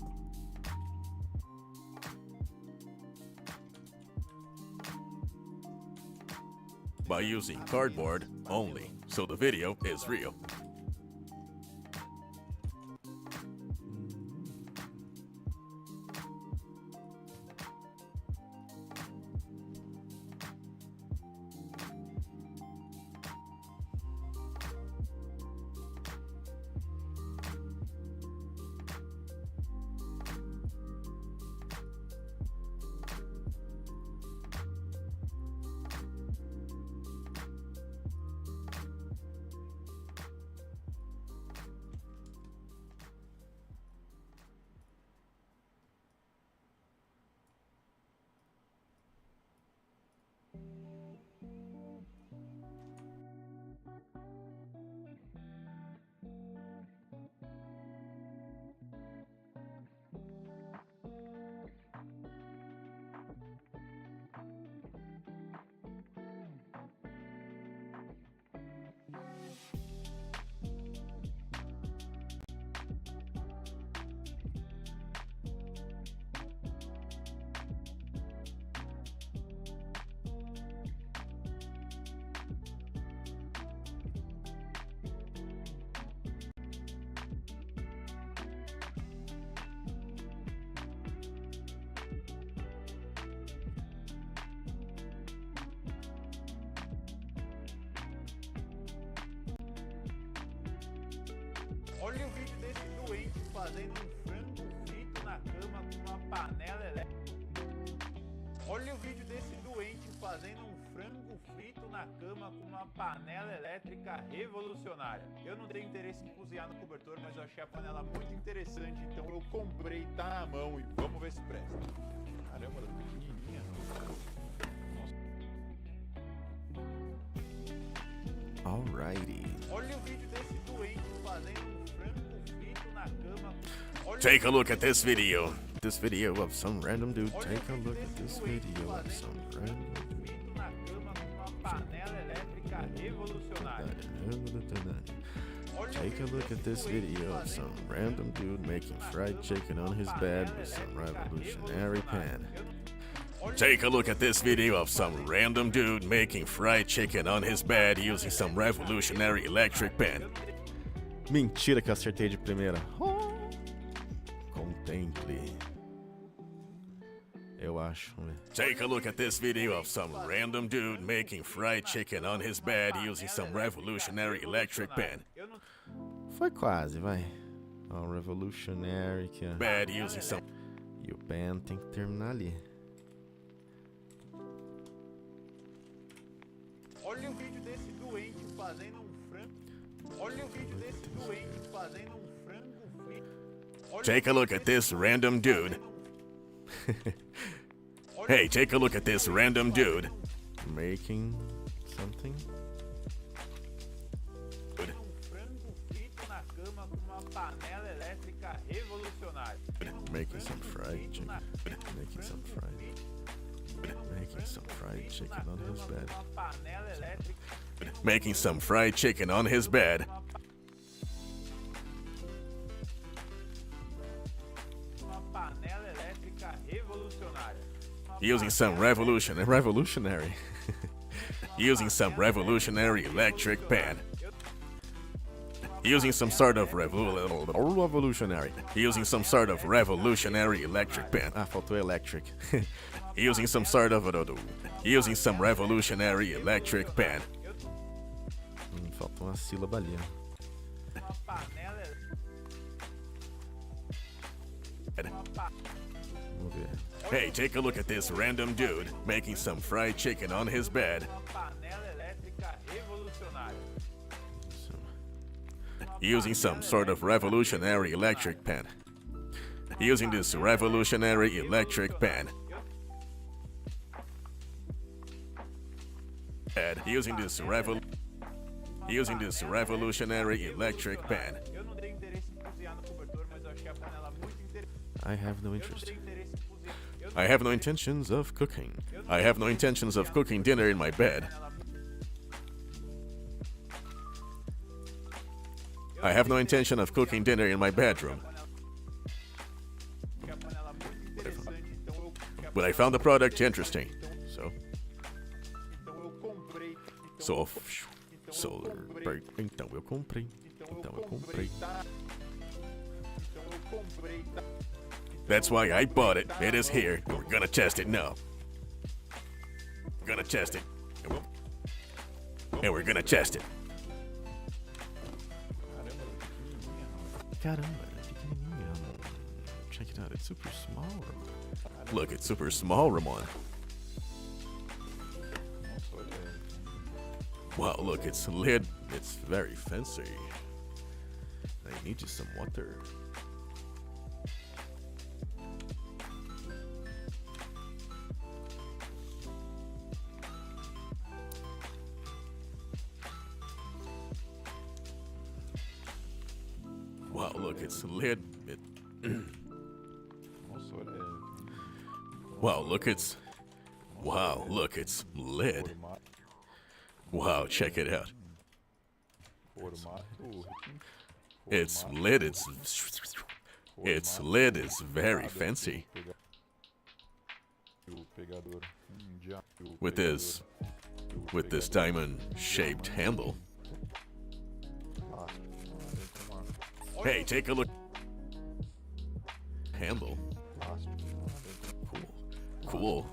By using cardboard only. So the video is real. Olha o vídeo desse doente fazendo um frango frito na cama com uma panela elétrica. Olha o vídeo desse doente fazendo um frango frito na cama com uma panela elétrica revolucionária. Eu não tenho interesse em cozinhar no cobertor, mas eu achei a panela muito interessante, então eu comprei, tá na mão e vamos ver se presta. Caramba, ela é pequenininha. Alrighty. Olha o vídeo desse doente fazendo um frango frito na cama. Olha Take a look at this video. This video of some random dude. Olha o Take a vídeo look at desse this doente video of fazendo some um random frango dude. frito na cama com uma panela elétrica revolucionária. Olha o Take a vídeo look at desse this doente video of fazendo some um random dude making fried chicken on his bed with some revolutionary pan. Take a look at this video of some random dude making fried chicken on his bed using some revolutionary electric pan. Mentira que eu acertei de primeira. Contemple. Eu acho. Take a look at this video of some random dude making fried chicken on his bed using some revolutionary electric pan. Foi quase, vai. Ó, revolutionary que é. Bed using some. E o pan tem que terminar ali. Olha o vídeo desse doente fazendo um frango. Olha o vídeo desse doente fazendo um frango frito. Take a look at this random dude. Hey, take a look at this random dude making something. Um frango frito na cama com uma panela elétrica revolucionária. Making some fried chicken. Making some fried chicken on his bed. Uma panela elétrica. Making some fried chicken on his bed. Uma panela elétrica revolucionária. Using some revolutionary. Using some revolutionary electric pan. Using some sort of revolutionary. Using some sort of revolutionary electric pan. Ah, faltou electric. Using some sort of using some revolutionary electric pan. Faltou uma sílaba ali. Uma panela Vamos ver. Hey, take a look at this random dude making some fried chicken on his bed. Uma panela elétrica revolucionária. Using some sort of revolutionary electric pan. Using this revolutionary electric pan. Using this revolutionary electric pan. Eu não tenho interesse em cozinhar no cobertor, mas eu achei a panela muito interessante. I have no Eu não interest. tenho interesse em cozinhar. I have no intentions of cooking. I have no intentions of cooking dinner in my bed. I have no intention of cooking dinner in my bedroom. But I found the product interesting. So, então eu comprei. That's why I bought it. It is here. We're gonna test it now. Gonna test it. And we're gonna test it. Caramba, pequenininha. Check it out. It's super small, Ramon. Look, it's super small, Ramon. Wow, look, it's lid. It's very fancy. I need you some water. Wow, look, it's lid. Wow, look, it's. Wow, look, it's lid. Wow, check it out. Its lid is. Its lid is very fancy. With this diamond-shaped handle. Hey, take a look. Handle. Cool.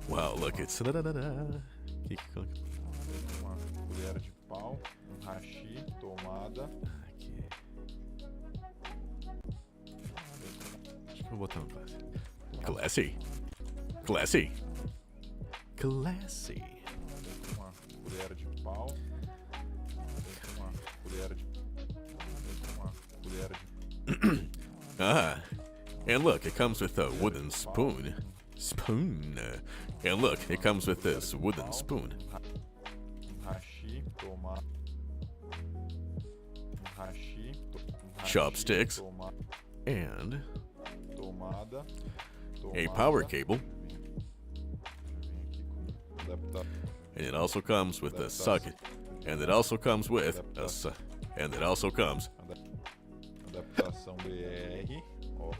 Wow, look, it's. Uma colher de pau, hashi, tomada. Aqui. Acho que eu vou botar um classy. Classy. Uma colher de pau. Uma colher de. Ah, and look, it comes with a wooden spoon. And look, it comes with this wooden spoon. Hashi, tomada. Chopsticks. And Tomada. a power cable. And it also comes with a socket. And it also comes with a and it also comes. Adaptação BR. Ó.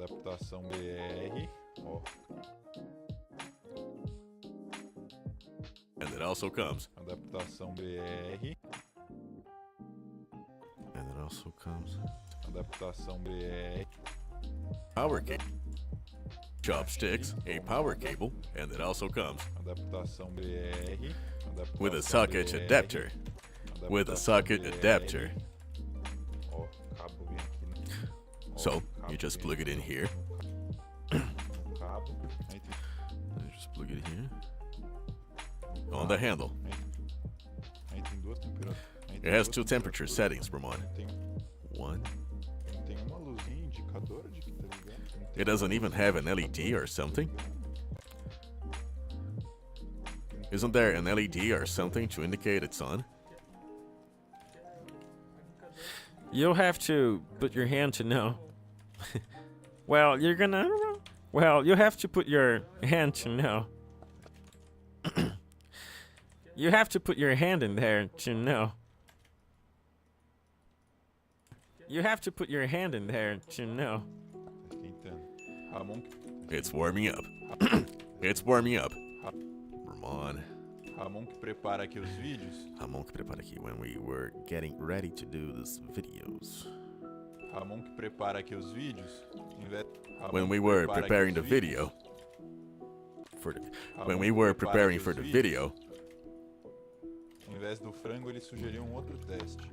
Adaptação BR. Ó. And it also comes. Adaptação BR. And it also comes. Adaptação BR. Power cable. Chopsticks, a power cable, and it also comes Adaptação BR. with a socket adapter. With a socket adapter. Ó, cabo vem aqui, né? Ó, So, cabo you just vem plug it in here. no cabo. Aí tem, You just plug it here. On the handle. aí tem duas temperaturas. Aí It tem has duas two temperature temperaturas. settings, Ramon. Tem, One. tem uma luzinha indicadora de que tá ligado. Não tem It doesn't even have an LED or something. Isn't there an LED or something to indicate it's on? You'll have to put your hand to know. Well, you're gonna. Well, you have to put your hand to know. You have to put your hand in there to know. You have to put your hand in there to know. Esquentando. Ramon, It's warming up. It's warming up. Ramon. Ramon que prepara aqui os vídeos. Ramon que prepara aqui when we were getting ready to do these videos. Ramon que prepara aqui os vídeos. Ramon When we que were prepara aqui preparing the os vídeos. video. Ramon When we que were prepara preparing aqui for os the vídeos. video. Em vez do frango, ele sugeriu um outro teste.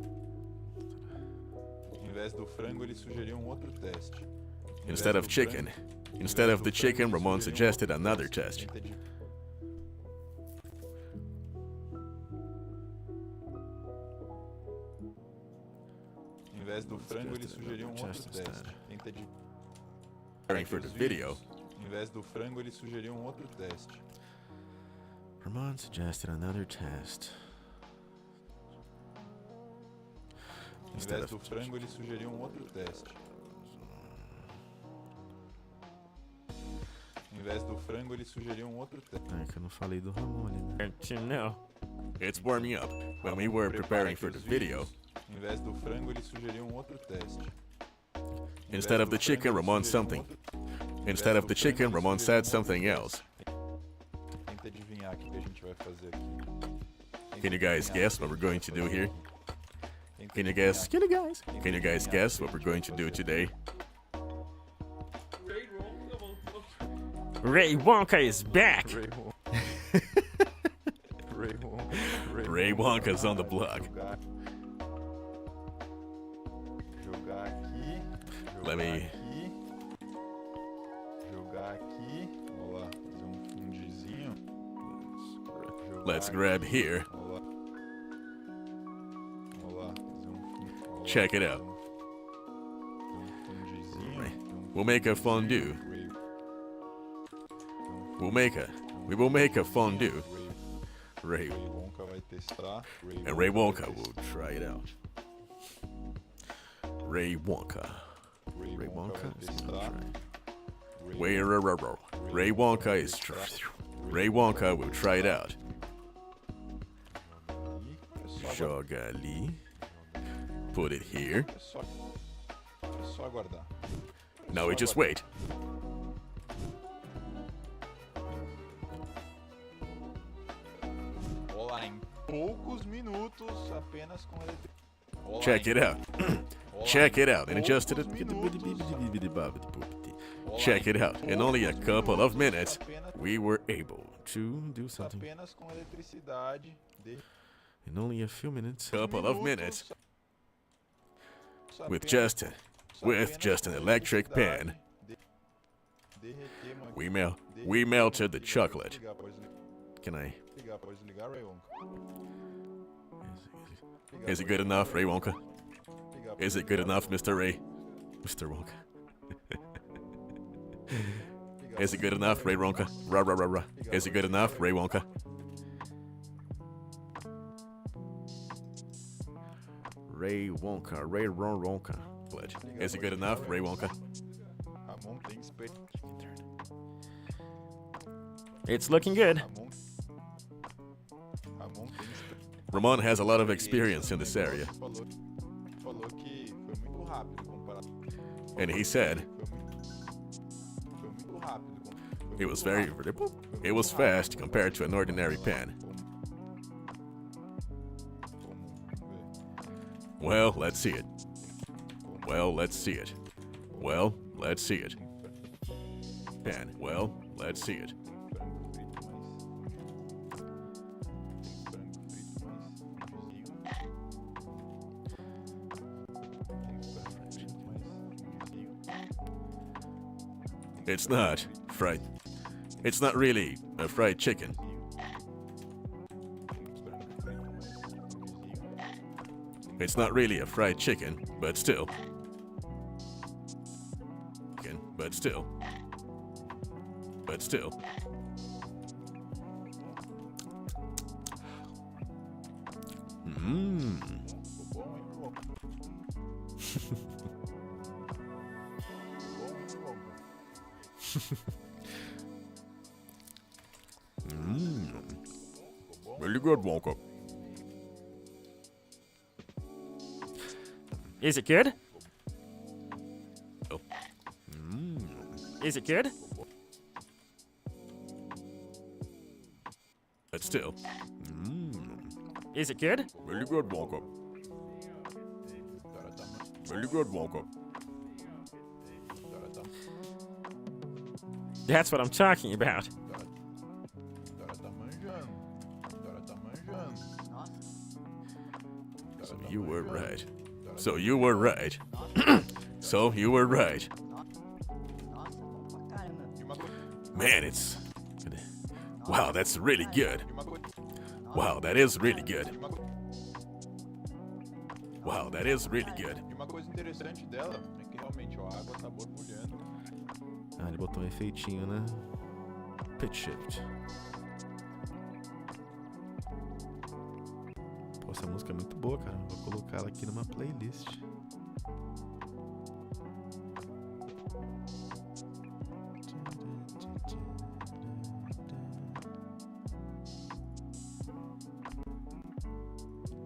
Em vez do frango, ele sugeriu um outro teste. Em vez Instead do of chicken. frango- Instead em of vez the do frango, chicken, ele Ramon sugeriu um suggested outro another teste. test. Entendi. Em vez do frango, ele sugeriu um outro teste. Tenta de Preparing for the video. Em vez do frango, ele sugeriu um outro teste. Ramon suggested another test. Em Instead vez of do frango, ele sugeriu um outro teste. Em vez do frango, ele sugeriu um outro teste. É que eu não falei do Ramon ali, né? To know. It's warming up. When we were preparing for the video. Em vez do frango, ele sugeriu um outro teste. Em Instead vez of the do chicken, frango, ele Ramon sugeriu um something. outro- Instead of the chicken, Ramon said something else. Tenta adivinhar o que a gente vai fazer aqui. Can you guys guess what we're going to do here? Can you guys? Can you guys guess what we're going to do today? Ray Wonka is back. Ray Wonka. Ray Wonka. Ray Wonka's on the block. Jogar aqui. Let me- Aqui. Jogar aqui. Vamos lá, fazer um fundizinho. Jogar Let's aqui. grab here. Vamos lá. Vamos lá, fazer um fundo. Vamos lá, Check it fazer out. um fundizinho. Right. fazer um We'll make a fondue. Ray- We will make a fondue. Ray Ray Wonka vai testar. and Ray Wonka vai will try it out. Ray Wonka. testar. Ray Wonka vai is gonna testar. try. Ray Ray Wonka is Ray Wonka will try it out. É só aguardar. Joga ali. Put it here. É só aguardar. Now we just wait. Olá, em poucos minutos, apenas com eletricidade. Check it out. Check it out. And just poucos minutos, check it out. In only a couple of minutes, we were able to do something. apenas com eletricidade. In only a few minutes, couple of minutes, with apenas just an com electric eletricidade, pan, derreter uma- we melted the Ligar, chocolate. Ligar, pode Can I? ligar, pode ligar, Ray Wonka. Is it good enough, Ray Wonka? Ligar, Is it good enough, Mr. Ray? Mr. Wonka. ligar, Is it good enough, Ray Wonka? Rah, rah, rah, rah. Is it good enough, Ray Wonka? Ray Wonka. Glitch. Is it good enough, Ray Wonka? Ramon tem experiência. It's looking good. Ramon tem experiência. Ramon has a lot of experience in this area, Falou que foi muito rápido comparado. and he said It was very... It was fast compared to an ordinary pen. Well, let's see it. Well, let's see it. Well, let's see it. Pen. Well, let's see it. It's not fried. It's not really a fried chicken. It's not really a fried chicken, but still. But still. But still. Mmm. Really good, Wonka. Is it good? Oh. Is it good? But still. Is it good? Really good, Wonka. Really good, Wonka. That's what I'm talking about. So you were right. So you were right. So you were right. Man, it's... Wow, that's really good. Wow, that is really good. Wow, that is really good. E uma coisa interessante dela é que realmente ó, a água tá borbulhando. Ah, ele botou um efeitinho, né? Pitch shift. Pô, essa música é muito boa, cara. Vou colocar ela aqui numa playlist.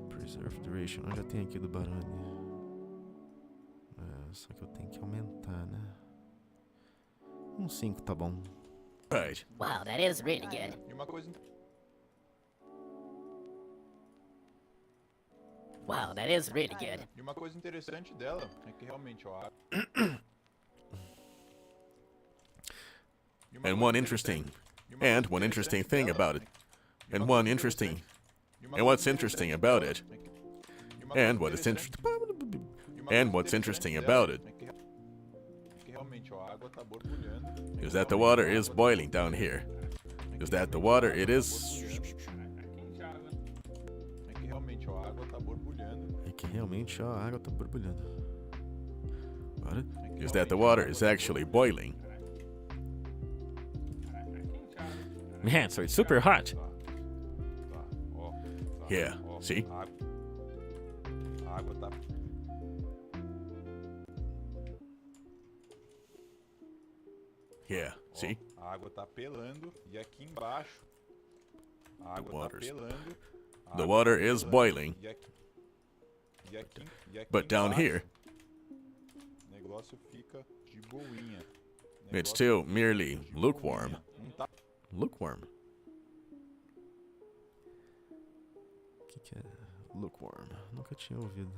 Preserve duration. Eu já tenho aqui do Barone. É, só que eu tenho que aumentar, né? 5 tá bom. Right. Wow, that is really good. E uma coisa Wow, that is really good. E uma coisa interessante dela é que realmente ó, And one interesting thing about it. And what's interesting about it. And what's interesting about it que realmente ó, a água tá borbulhando. is that the water is boiling down here. Is that the water it is É que realmente ó, a água tá borbulhando. É que realmente ó, a água tá borbulhando. What? Is that the water is actually boiling. Man, so it's super hot. Tá, ó, tá, Yeah, ó, see? A água tá Yeah, see? A água tá pelando e aqui embaixo a água tá water's- pelando. a The água water tá is pelando, boiling. E aqui But down embaixo, here, o negócio fica de boinha. it's still merely lukewarm. Não tá Lukewarm? O que é lukewarm? Nunca tinha ouvido.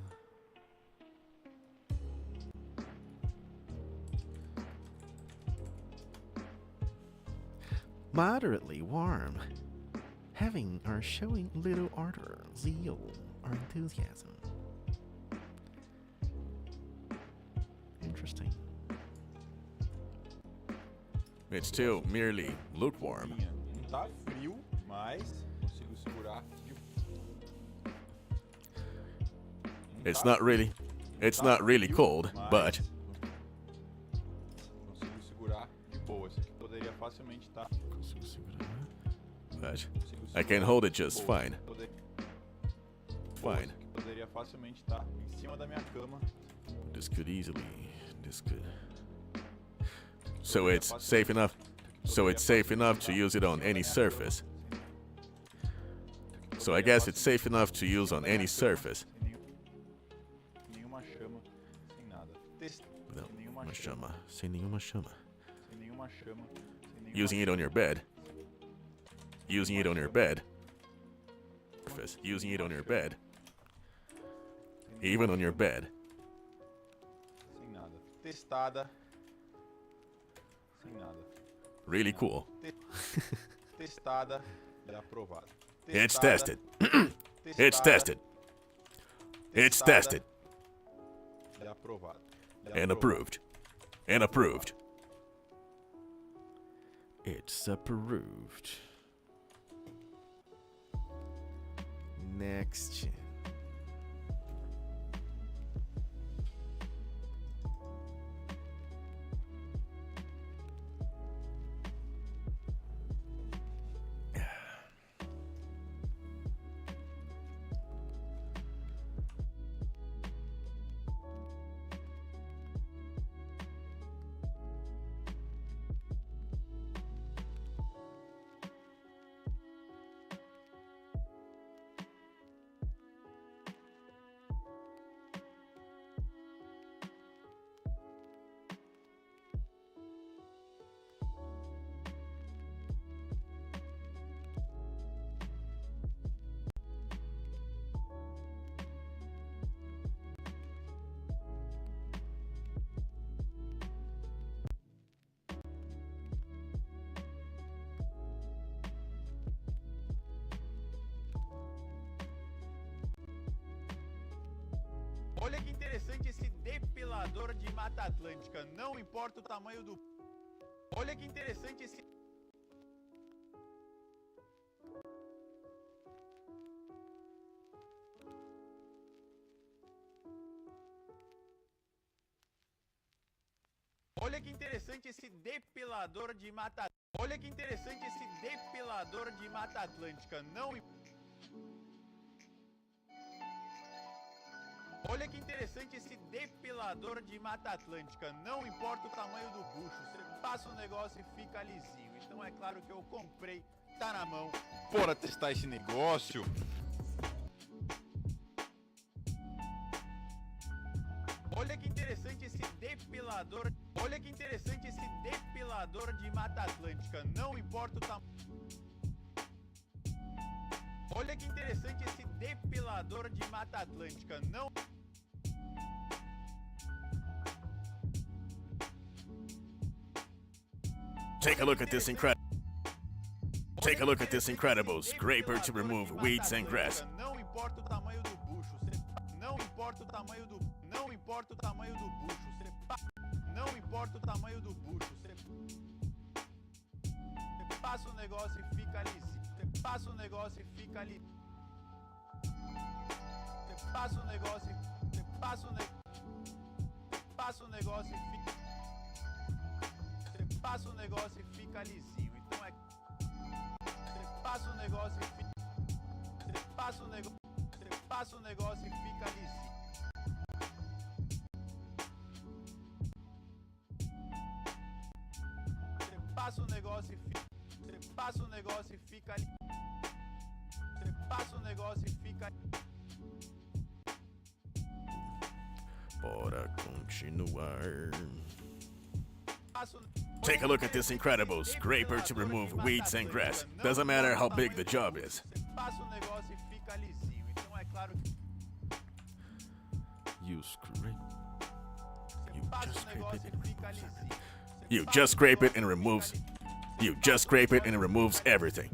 Moderately warm. Having or showing little ardor, zeal, or enthusiasm. Interesting. It's still merely lukewarm. boinha. Não tá frio, mas consigo segurar de It's not really cold, but consigo segurar de boa. Isso aqui poderia facilmente estar. I can hold it just fine. Fine. Poderia facilmente estar em cima da minha cama. This could So it's safe enough to use it on any surface. So I guess it's safe enough to use on any surface. Nenhuma chama, sem nada. Testa. Without Nenhuma uma chama. chama, sem nenhuma chama. Sem nenhuma chama. Sem Using it on your bed. Using it on your bed. Using it on your bed. Even on your bed. Sem nada. Testada. Sem nada. Really cool. Testada e aprovada. It's tested. It's tested. It's tested. E aprovada. And approved. And approved. It's approved. Next. Olha que interessante esse depilador de Mata Atlântica. Não importa o tamanho do... Olha que interessante esse... Olha que interessante esse depilador de Mata... Olha que interessante esse depilador de Mata Atlântica. Não... Olha que interessante esse depilador de Mata Atlântica. Não importa o tamanho do bucho, você passa o negócio e fica lisinho. Então é claro que eu comprei, tá na mão. Bora testar esse negócio. Olha que interessante esse depilador. Olha que interessante esse depilador de Mata Atlântica. Não importa o tamanho. Olha que interessante esse depilador de Mata Atlântica. Não... Take a look at this incredible. Take a look at this incredible scraper to remove weeds and grass. Não importa o tamanho do bucho, não importa o tamanho do, não importa o tamanho do bucho, não importa o tamanho do bucho, você passa o negócio e fica lisinho, você passa o negócio e fica ali, você passa o negócio, você passa o negócio e fica, você passa o negócio e fica lisinho, então é passa o negócio e fica. Você passa o negócio. Você passa o negócio e fica lisinho. Você passa o negócio e fica. Você passa o negócio e fica ali. Você passa o negócio e fica. Bora continuar. Take a look at this incredible scraper to remove weeds and grass. Doesn't matter how big the job is. Passa o negócio e fica lisinho. Então é claro que You scrape. passa o negócio e fica lisinho. You just scrape it and it removes. You just scrape it and it removes everything.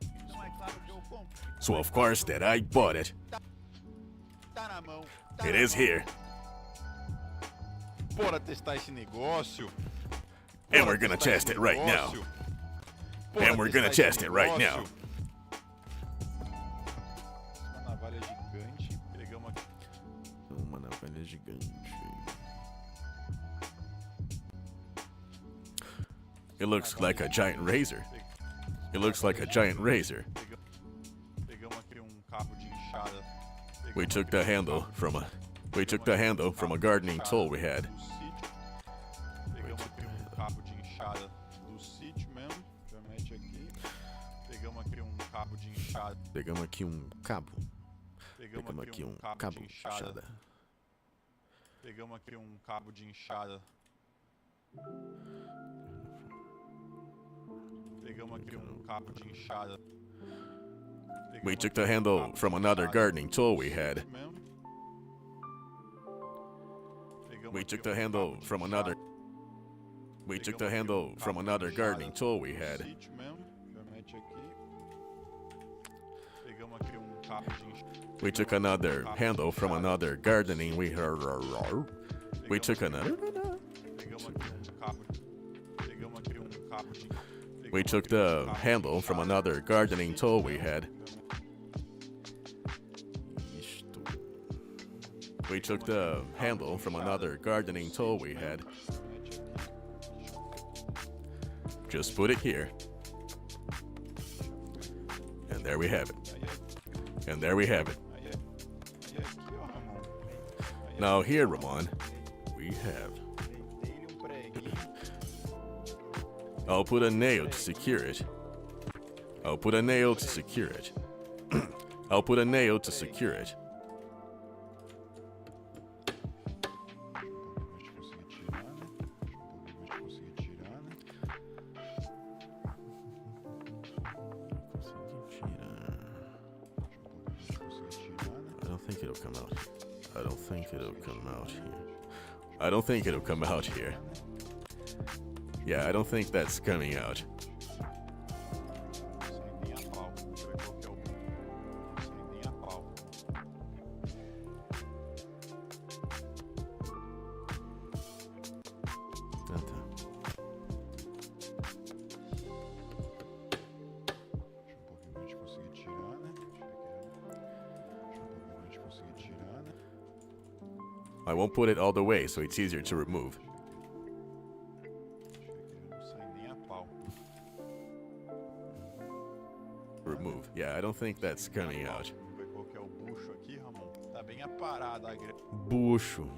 Então é claro que eu compro. So of course that I bought it. Tá na mão. It is here. Bora testar esse negócio. And we're gonna test it right now. And we're gonna test it right now. Uma navalha gigante. Pegamos aqui. Uma navalha gigante. It looks like a giant razor. It looks like a giant razor. Pegamos aqui cabo de enxada. We took the handle from a gardening tool we had. Pegamos aqui cabo de enxada do sítio mesmo. Já mete aqui. Pegamos aqui cabo de enxada. Pegamos aqui cabo. Pegamos aqui cabo de enxada. Pegamos aqui cabo de enxada Pegamos aqui cabo de enxada. We took the handle from another gardening tool we had. We took the handle from another. We took the handle from another gardening tool we had. Sítio mesmo. Já mete aqui. Pegamos aqui cabo de enxada. We took another handle from another gardening we had. We took another. Pegamos aqui cabo. Pegamos aqui cabo de. We took the handle from another gardening tool we had. We took the handle from another gardening tool we had. Just put it here. And there we have it. And there we have it. Aí aqui, ó, Ramon. Now here, Ramon, we have. Deitei-lhe preguinho. I'll put a nail to secure it. I'll put a nail to secure it. I'll put a nail to secure it. I don't think it'll come out. I don't think it'll come out here. I don't think it'll come out here. Yeah, I don't think that's coming out. Sem nem a pau. Deixa eu ver qual que é o. Sem nem a pau. Ah, tá. Deixa um pouquinho pra gente conseguir tirar, né? Deixa um pouquinho pra gente conseguir tirar, né? I won't put it all the way so it's easier to remove. Não sai nem a pau. Remove. Yeah, I don't think that's coming out. Vamos ver qual que é o bucho aqui, Ramon. Tá bem aparada a grama. Bucho.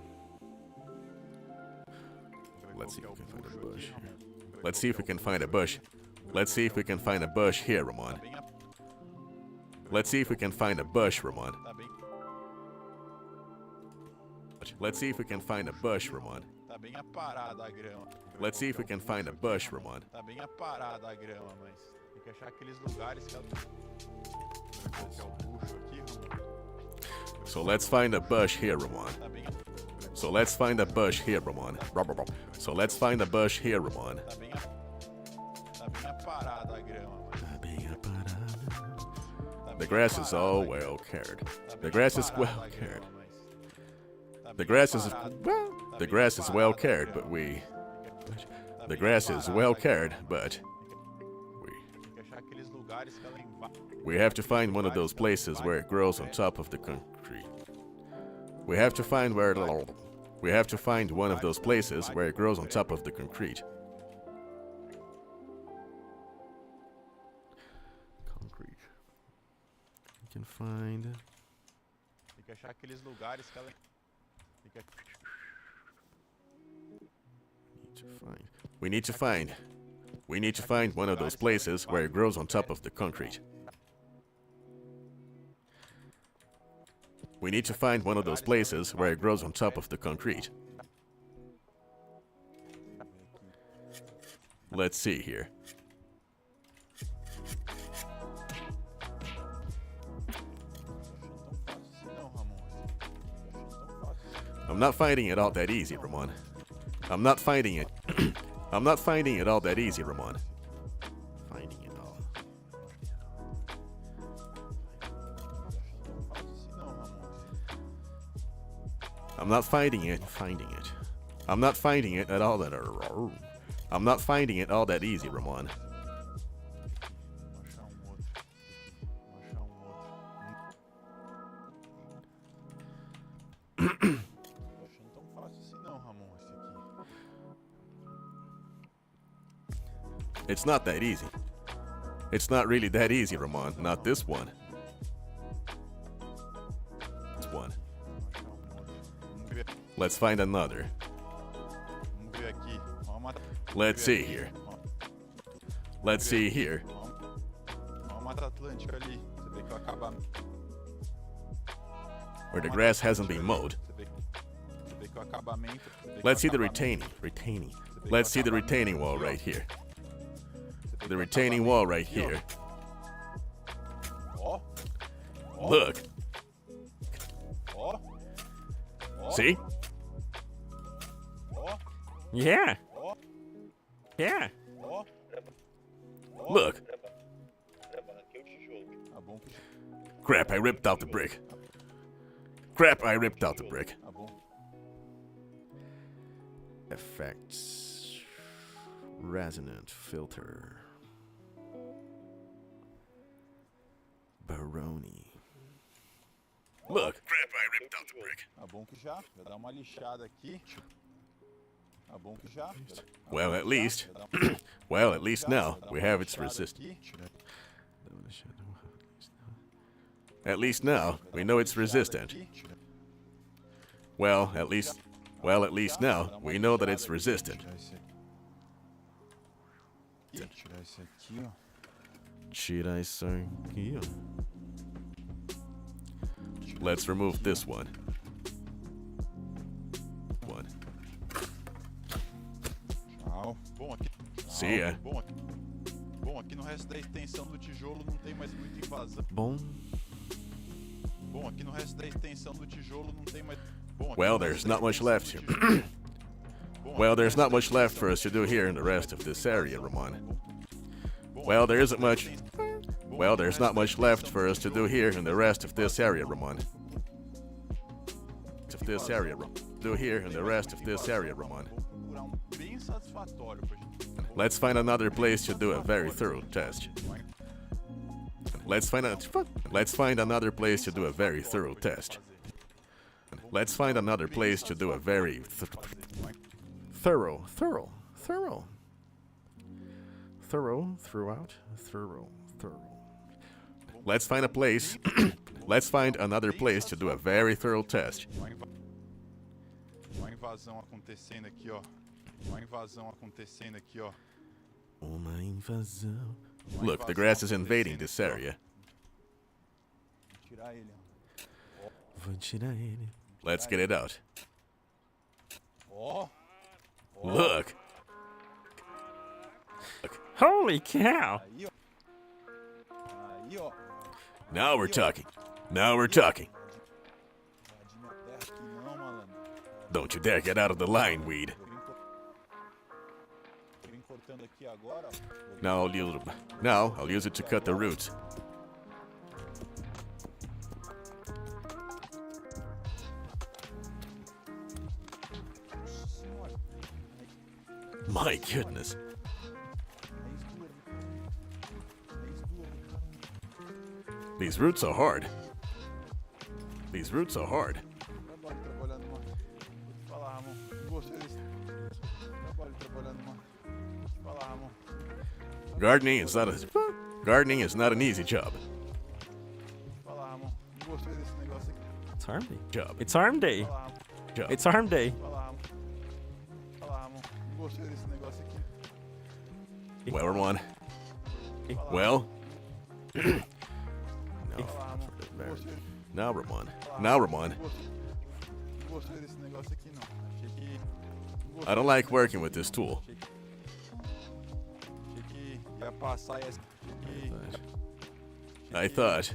Vamos ver Let's qual see que if é we o can find a bucho bush. aqui, Ramon. Vamos ver Let's see qual if we que é can o find a bucho. bush. Let's see if we can find a bush here, Ramon. Tá bem a- Let's see if we can find a bush, Ramon. Tá bem. Let's see if we can find a bush, Ramon. Tá bem aparada a grama. Let's see if we can find a bush, Ramon. Tá bem aparada a grama, mas tem que achar aqueles lugares que ela. Vamos ver qual que é o bucho aqui, Ramon. So let's find a bush here, Ramon. Tá bem. So let's find a bush here, Ramon. So let's find a bush here, Ramon. Tá bem aparada a grama, mas. The grass is all well cared. The grass is well cared. The grass is well. The grass is well cared, but we. The grass is well cared, but we. Tem que achar aqueles lugares que ela invade. We have to find one of those places where it grows on top of the concrete. We have to find where. We have to find one of those places where it grows on top of the concrete. Concrete. We can find. Tem que achar aqueles lugares que ela. Tem que... We need to find. We need to find one of those places where it grows on top of the concrete. We need to find one of those places where it grows on top of the concrete. Let's see here. I'm not finding it all that easy, Ramon. I'm not finding it. I'm not finding it all that easy, Ramon. Finding it all. I'm not finding it. Finding it. I'm not finding it at all that. I'm not finding it all that easy, Ramon. It's not that easy. It's not really that easy, Ramon. Not this one. This one. Let's find another. Let's see here. Let's see here. Where the grass hasn't been mowed. Let's see the retaining. Let's see the retaining wall right here. The retaining wall right here. Ó. Ó. Look. Ó. Ó. See? Ó. Yeah. Ó. Yeah. Ó. Look. Tá bom que Crap, I ripped out the brick. Crap, I ripped out the brick. tá bom. Effects. Resonant filter. Barone. Look. Crap, I ripped out the brick. Tá bom que já dá uma lixada aqui. Tá bom que já. Well, at least. Well, at least now we have its resistance. At least now we know it's resistant. Well, at least now we know that it's resistant. Tirar esse aqui, ó. Tirar isso aqui, ó. Let's remove this one. Tchau. Bom aqui. See ya. Bom, aqui no resto da extensão do tijolo não tem mais muita invasão. Bom. Bom, aqui no resto da extensão do tijolo não tem mais. Bom, aqui Well, no there's resto not da much extensão left do here. tijolo- Bom, Well, aqui no there's resto not da much left extensão for us to do here in the do rest of this area, Ramon. Bom, Well, aqui there no isn't resto da much. extensão- Well, there's not much left for us to do here in the rest of this area, Ramon. Of this area, do here in the rest of this area, Ramon. Vou procurar um bem satisfatório pra gente. Let's find another place to do a very thorough test. Let's find another place to do a very thorough test. Let's find another place to do a very thorough throughout. Let's find a place. Let's find another place to do a very thorough test. Uma invasão acontecendo aqui, ó. Uma invasão acontecendo aqui, ó. Uma invasão. Look, the grass is invading this area. Vou tirar ele, ó. Vou tirar ele. Let's get it out. Ó. Look. Holy cow. Aí, ó. Aí, ó. Now we're talking. Now we're talking. Invadir minha terra aqui não, malandro. Don't you dare get out of the line, weed. Tô vim cortando aqui agora, ó. Now I'll use it to cut the roots. My goodness. These roots are hard. These roots are hard. Trabalho trabalhando uma. Vou te falar, Ramon. Não gostei desse. Trabalho trabalhando uma. Vou te falar, Ramon. Gardening is not an easy job. Vou te falar, Ramon. Não gostei desse negócio aqui. It's arm day. Job. It's arm day. Vou te falar, Ramon. Job. It's arm day. Vou te falar, Ramon. Vou te falar, Ramon. Não gostei desse negócio aqui. Well, Ramon. Well. Now, Ramon. Now, Ramon. Não gostei desse negócio aqui, não. Achei que. I don't like working with this tool. Achei que ia passar e ia. I thought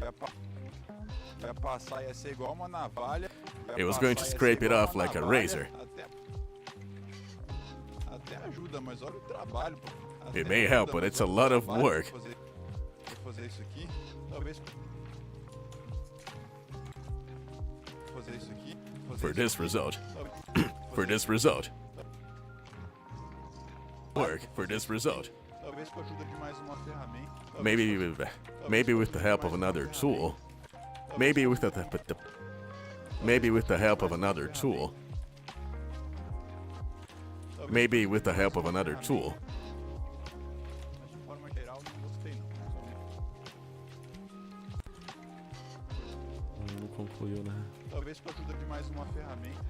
Ia passar e ia ser igual uma navalha. it was going to scrape it off like a razor. Até ajuda, mas olha o trabalho. Pô. It may help, but it's a lot of work. Vou fazer isso aqui. Talvez. Vou fazer isso aqui. For this result. For this result. Work for this result. Talvez com a ajuda de mais uma ferramenta. Maybe with the help of another tool. Maybe with the help of another tool. Maybe with the help of another tool. Mas de forma geral, não gostei não. Não concluiu, né? Talvez com a ajuda de mais uma ferramenta.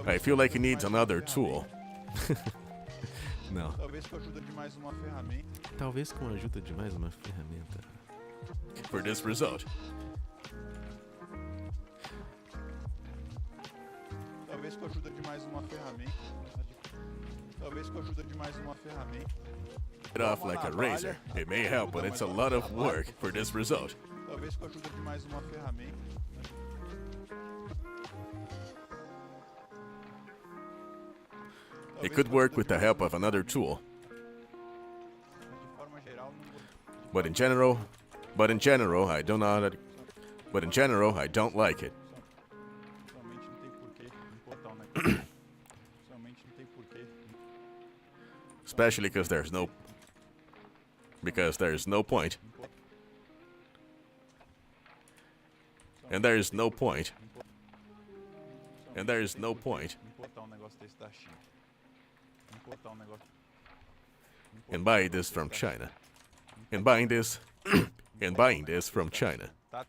I feel like it needs another tool. Não. Talvez com a ajuda de mais uma ferramenta. Talvez com a ajuda de mais uma ferramenta. For this result. Talvez com a ajuda de mais uma ferramenta. Talvez com a ajuda de mais uma ferramenta. It off like a razor. It may help, but it's a lot of work for this result. Talvez com a ajuda de mais uma ferramenta. It could work with the help of another tool. De forma geral, não But in general, I do not. But in general, I don't like it. somente não tem porquê importar um negócio. Somente não tem porquê. Especially because there's no point. And there is no point. And there is no point Importar um negócio desse da China. Importar um negócio. in buying this from China. In buying this in buying this from China. Tá,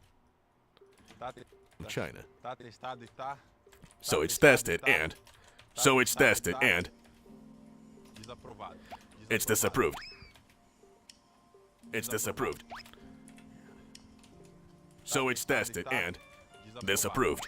China. tá testado e tá So it's tested and desaprovado. it's disapproved. It's disapproved. So it's tested and disapproved.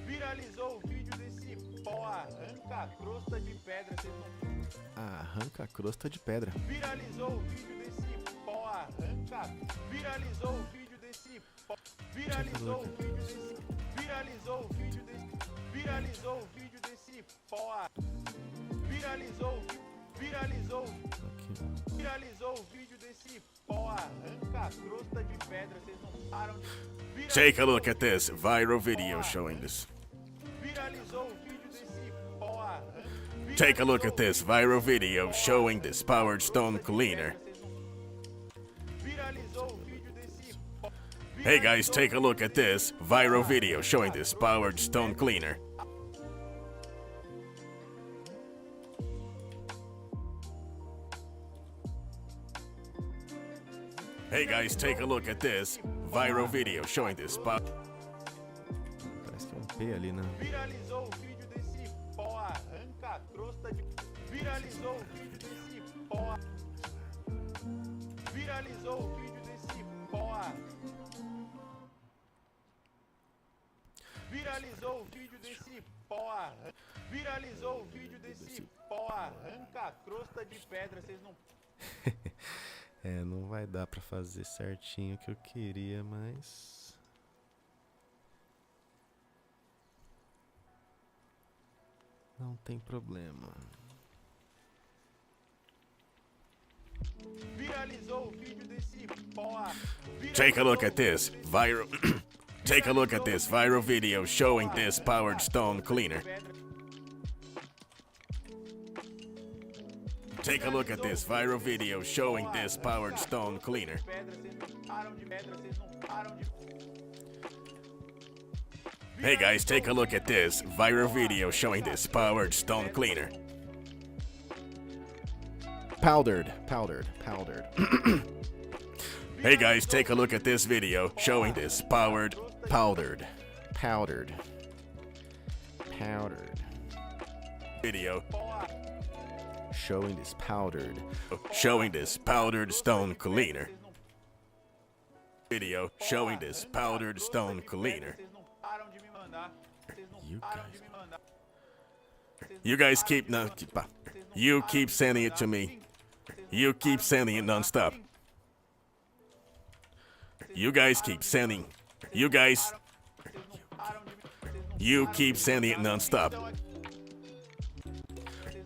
Viralizou o vídeo desse pó arranca a crosta de pedra. Vocês não... Arranca a crosta de pedra. Viralizou o vídeo desse pó arranca. Viralizou o vídeo desse pó. Viralizou o vídeo desse. Viralizou o vídeo desse. Viralizou o vídeo desse pó. Viralizou. Viralizou. Viralizou o vídeo desse pó arranca a crosta de pedra. Vocês não param de. Take a look at this viral video showing this. Viralizou o vídeo desse pó arranca. Take a look at this viral video showing this powered stone cleaner. Viralizou o vídeo desse pó. Hey guys, take a look at this viral video showing this powered stone cleaner. Hey guys, take a look at this viral video showing this Parece que é um P ali, né? Viralizou o vídeo desse pó arranca a crosta de. Viralizou o vídeo desse pó. Viralizou o vídeo desse pó. Viralizou o vídeo desse pó. Viralizou o vídeo desse pó arranca a crosta de pedra. Vocês não. É, não vai dar pra fazer certinho o que eu queria, mas... não tem problema. Viralizou o vídeo desse pó. Take a look at this viral... Take a look at this viral video showing this powered stone cleaner. Take a look at this viral video showing this powered stone cleaner. Hey guys, take a look at this viral video showing this powered stone cleaner. Powdered. Hey guys, take a look at this video showing this powdered video showing this powdered stone cleaner. Video showing this powdered stone cleaner. You guys keep you keep sending it to me. You keep sending it nonstop. You guys keep sending. You keep sending it nonstop.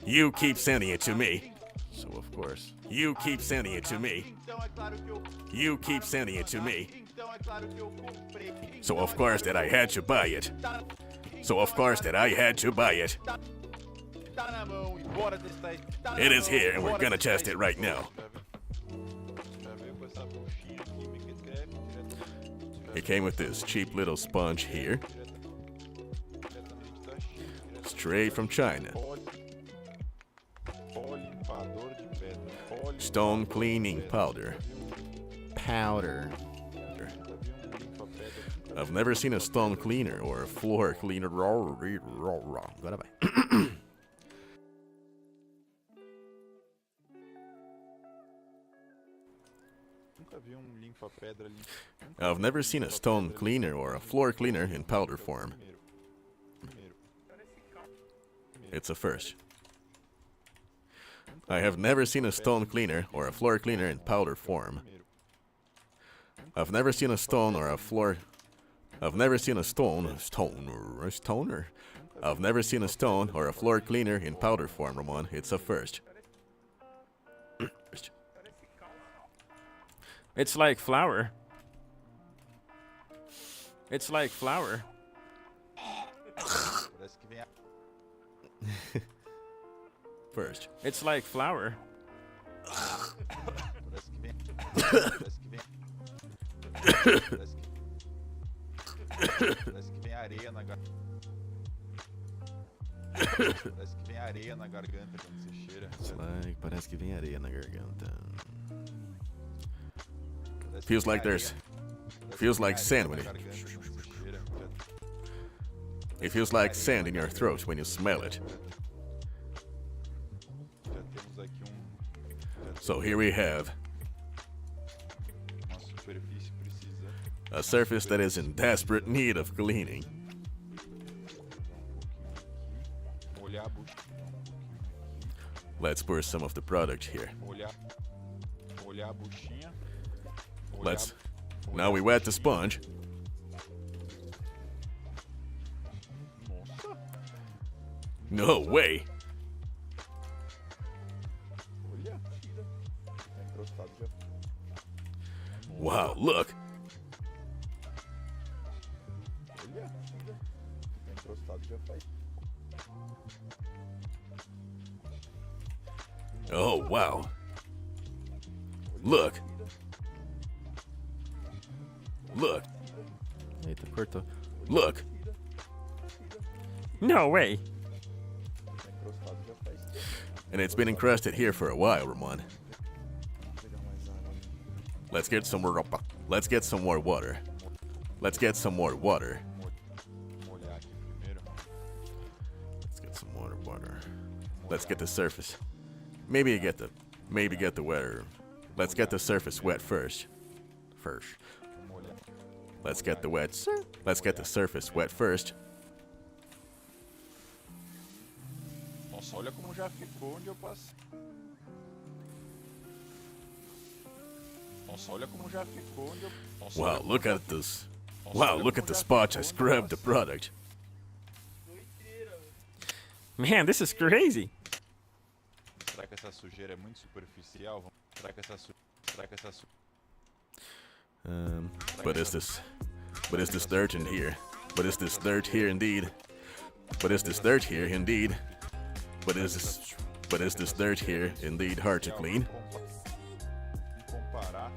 You keep sending it to me. So of course, you keep sending it to me. Então é claro que eu. You keep sending it to me. Então é claro que eu comprei. So of course that I had to buy it. So of course that I had to buy it. Tá na mão e bora testar isso. Tá na It is mão, here and we're bora gonna testar test isso. it right now. Já veio com essa buchinha química, escreve direto. It came with this cheap little sponge here, Diretamente da China. straight from China. Pó limpador de pedra. Pó Stone cleaning powder. Powder. I've never seen a stone cleaner or a floor cleaner. Agora vai. Nunca vi limpa-pedra limpa. I've never seen a stone cleaner or a floor cleaner in powder form. It's a first. I have never seen a stone cleaner or a floor cleaner in powder form. I've never seen a stone or a floor. I've never seen a stone or a stoner. I've never seen a stone or a floor cleaner in powder form, Ramon. It's a first. It's like flour. It's like flour. Parece que vem a... First. It's like flour. Parece que vem... Parece que vem... Parece que vem areia na garganta. Parece que vem areia na garganta quando você cheira. It's like, parece que vem areia na garganta. Parece Feels que vem like there's. areia- parece Feels que vem like areia sand na when it. garganta quando você cheira. It feels like sand in your throat when you smell it. Já temos aqui So here we have uma superfície precisa. a surface that is in desperate need of cleaning. Molhar a buchinha. Let's pour some of the product here. Molhar a buchinha. Let's. Now we wet the sponge. No way. Olha. Tá encrostado já. Wow, look. Olha. Tá encrostado já faz. Oh, wow. Look. Look. Eita, cortou. Look. No way. Tá encrostado já faz. And it's been encrusted here for a while, Ramon. Let's get some more. Let's get some more water. Let's get some more water. Molhar aqui primeiro. Let's get some water. Let's get the surface. Maybe get the wetter. Let's get the surface wet first. Molhar. Let's get the Let's get the surface wet first. Nossa, olha como já ficou onde eu passei. Nossa, olha como já ficou onde eu... Nossa, olha Wow, como look já at this. Wow, look at the spot I scrubbed the product. Man, this is crazy. Será que essa sujeira é muito superficial? Será que essa But is this dirt in here? But is this dirt here indeed? But is this dirt here indeed? But is this dirt here indeed hard to clean? comparar?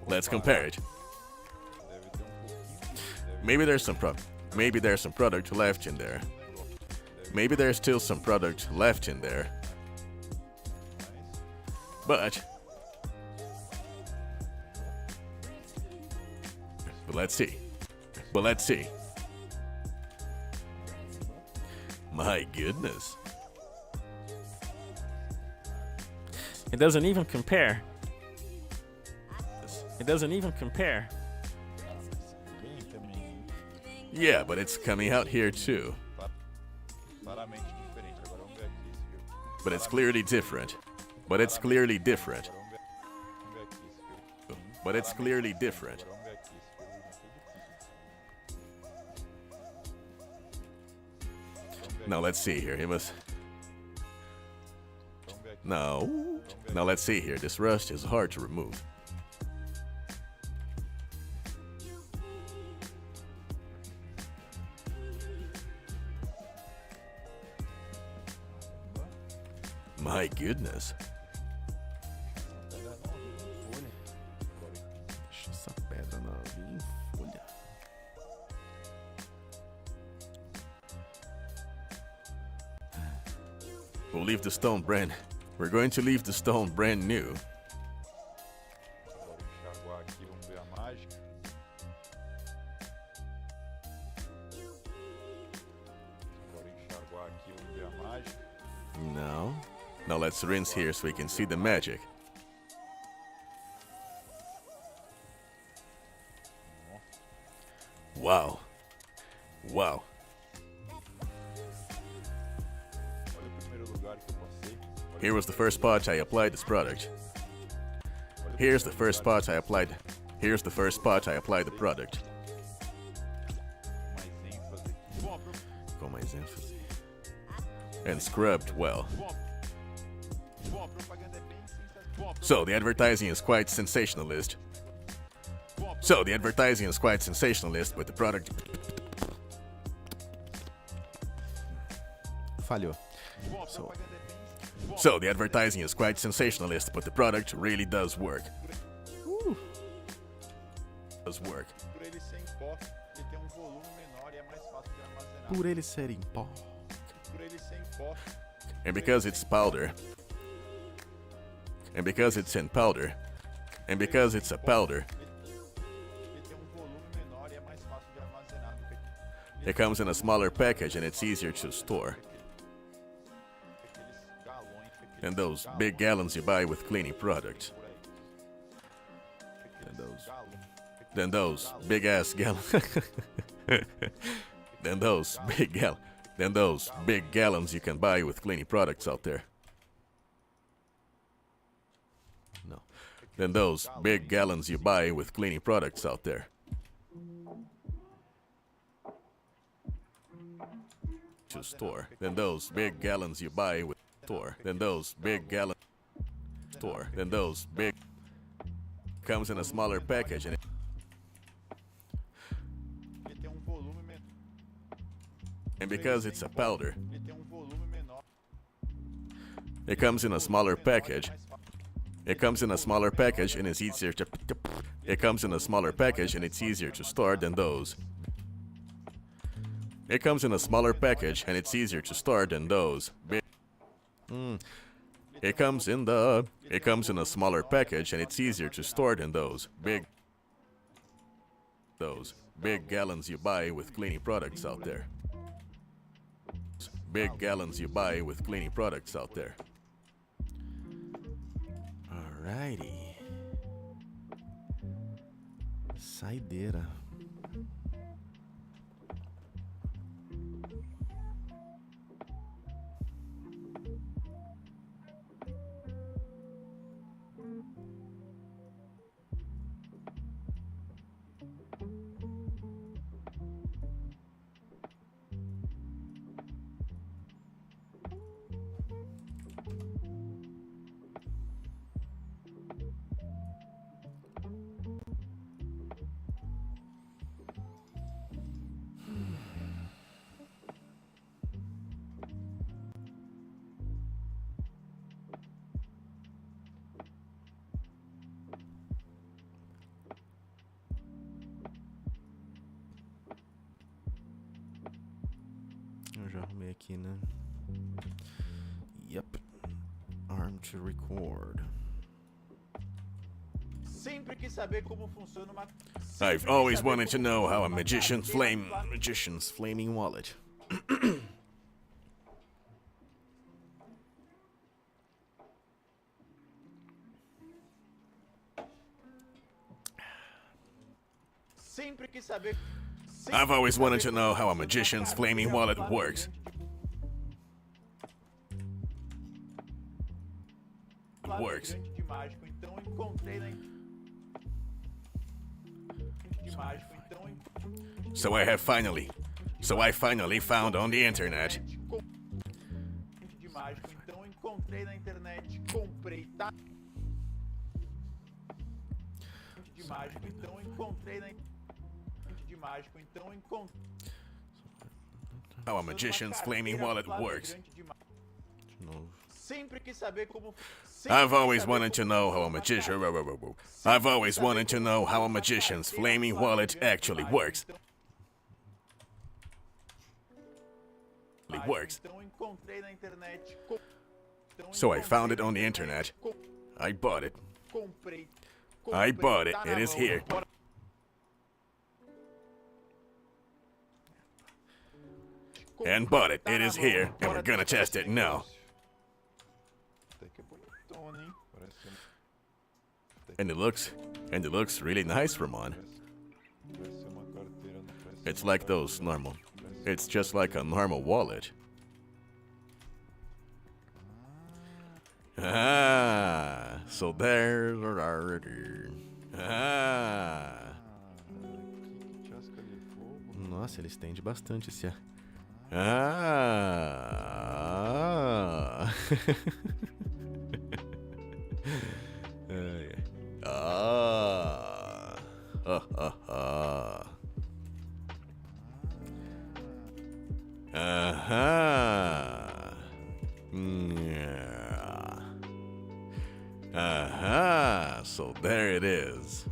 Let's compare it. Deve ter pouquinho. Maybe there's some product left in there. Maybe there's still some product left in there. But let's see. My goodness. It doesn't even compare. It doesn't even compare. Bem também. Yeah, but it's coming out here too. Claramente diferente. Agora vamos ver aqui. Esse viu? But it's clearly different. But it's clearly different. Agora vamos ver aqui. Esse viu? But it's clearly different. Agora vamos ver aqui. Esse viu? Now let's see here. He must. Vamos ver aqui. No. Now let's see here. This rust is hard to remove. My goodness. Deixa essa pedra novinha em folha. We'll leave the stone brand. We're going to leave the stone brand new. Bora enxaguar aqui, vamos ver a mágica. Bora enxaguar aqui, vamos ver a mágica. No. Now let's rinse here so we can see the magic. Wow. Wow. Olha o primeiro lugar que eu passei. Here was the first spot I applied this product. Here's the first spot I applied. Here's the first spot I applied the product. Mais ênfase aqui. Com mais ênfase. And scrubbed well. Bom, a propaganda é bem sensacional. So the advertising is quite sensationalist. So the advertising is quite sensationalist, but the product. Falhou. So. So the advertising is quite sensationalist, but the product really does work. Does work. Por ele ser em pó, ele tem volume menor e é mais fácil de armazenar. Por ele ser em pó. Por ele ser em pó, And because it's powder. And because it's in powder. And because it's a powder. ele tem volume menor e é mais fácil de armazenar do que It comes in a smaller package and it's easier to store aqueles galões, than those big gallons you buy with cleaning products. Than those big ass gallons. Than those big gallons you can buy with cleaning products out there. No. Than those big gallons you buy with cleaning products out there. To store. Than those big gallons you buy with store. Than those big gallons store. Than those big comes in a smaller package and it ele tem volume menor. and because it's a powder, Ele tem volume menor. it comes in a smaller package. It comes in a smaller package and it's easier to. It comes in a smaller package and it's easier to store than those. It comes in a smaller package and it's easier to store than those. It comes in a smaller package and it's easier to store than those big gallons you buy with cleaning products out there. Big gallons you buy with cleaning products out there. Alrighty. Saideira. Eu já arrumei aqui, né? Yep. Arm to record. Sempre quis saber como funciona uma. I've always wanted to know how a magician's flaming wallet. Sempre quis saber. I've always wanted to know how a magician's flaming wallet works. Works. De mágico, então encontrei na de mágico, então So I finally found on the internet. de mágico, então encontrei na internet, comprei, tá? De mágico, então encontrei na de mágico, então encontrei. How a magician's flaming wallet works. Sempre quis saber como. I've always wanted to know how a magician. I've always wanted to know how a magician's flaming wallet actually works. Works. Então encontrei na internet. So I found it on the internet. I bought it. Comprei. I bought it. It is here. And bought it. It is here. And we're gonna test it now. Até que é bonitona, hein? Parece And it looks really nice, Ramon. parece uma carteira, não parece. It's like those normal. It's just like a normal wallet. Ah, so there's ah. Que casca de fogo. Nossa, ele estende bastante esse. Ah. Ai, ai. Ah. Ah, ah, ah. Aha. Yeah. Aha. So there it is.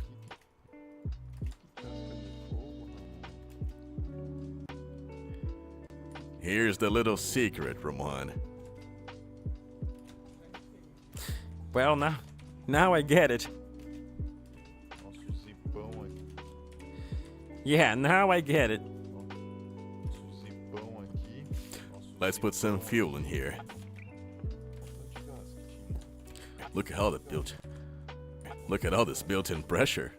Here's the little secret, Ramon. Well, now I get it. Nosso zipão aqui. Yeah, now I get it. Nosso zipão aqui. Nosso Let's put some fuel in here. bastante gás que tinha. Look at all the built. Look at all this built-in pressure.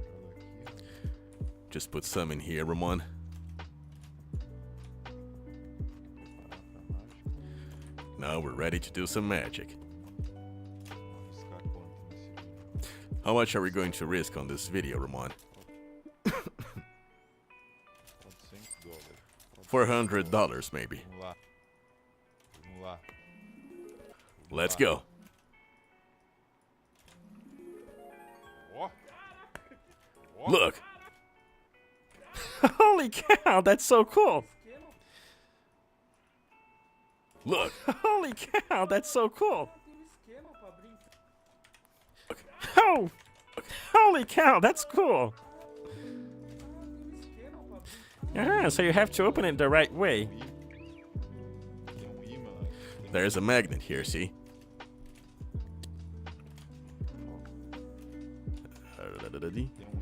Joga aqui, ó. Just put some in here, Ramon. Preparar pra mágica. Now we're ready to do some magic. Vou arriscar quanto nesse vídeo. How much are we going to risk on this video, Ramon? $400. $400 maybe. Vamos lá. Vamos lá. Let's go. Ó. Ó. Look. Holy cow, that's so cool. Look. Holy cow, that's so cool. Oh, holy cow, that's cool. Ah, so you have to open it the right way. Tem imã. Tem There's a magnet here, see?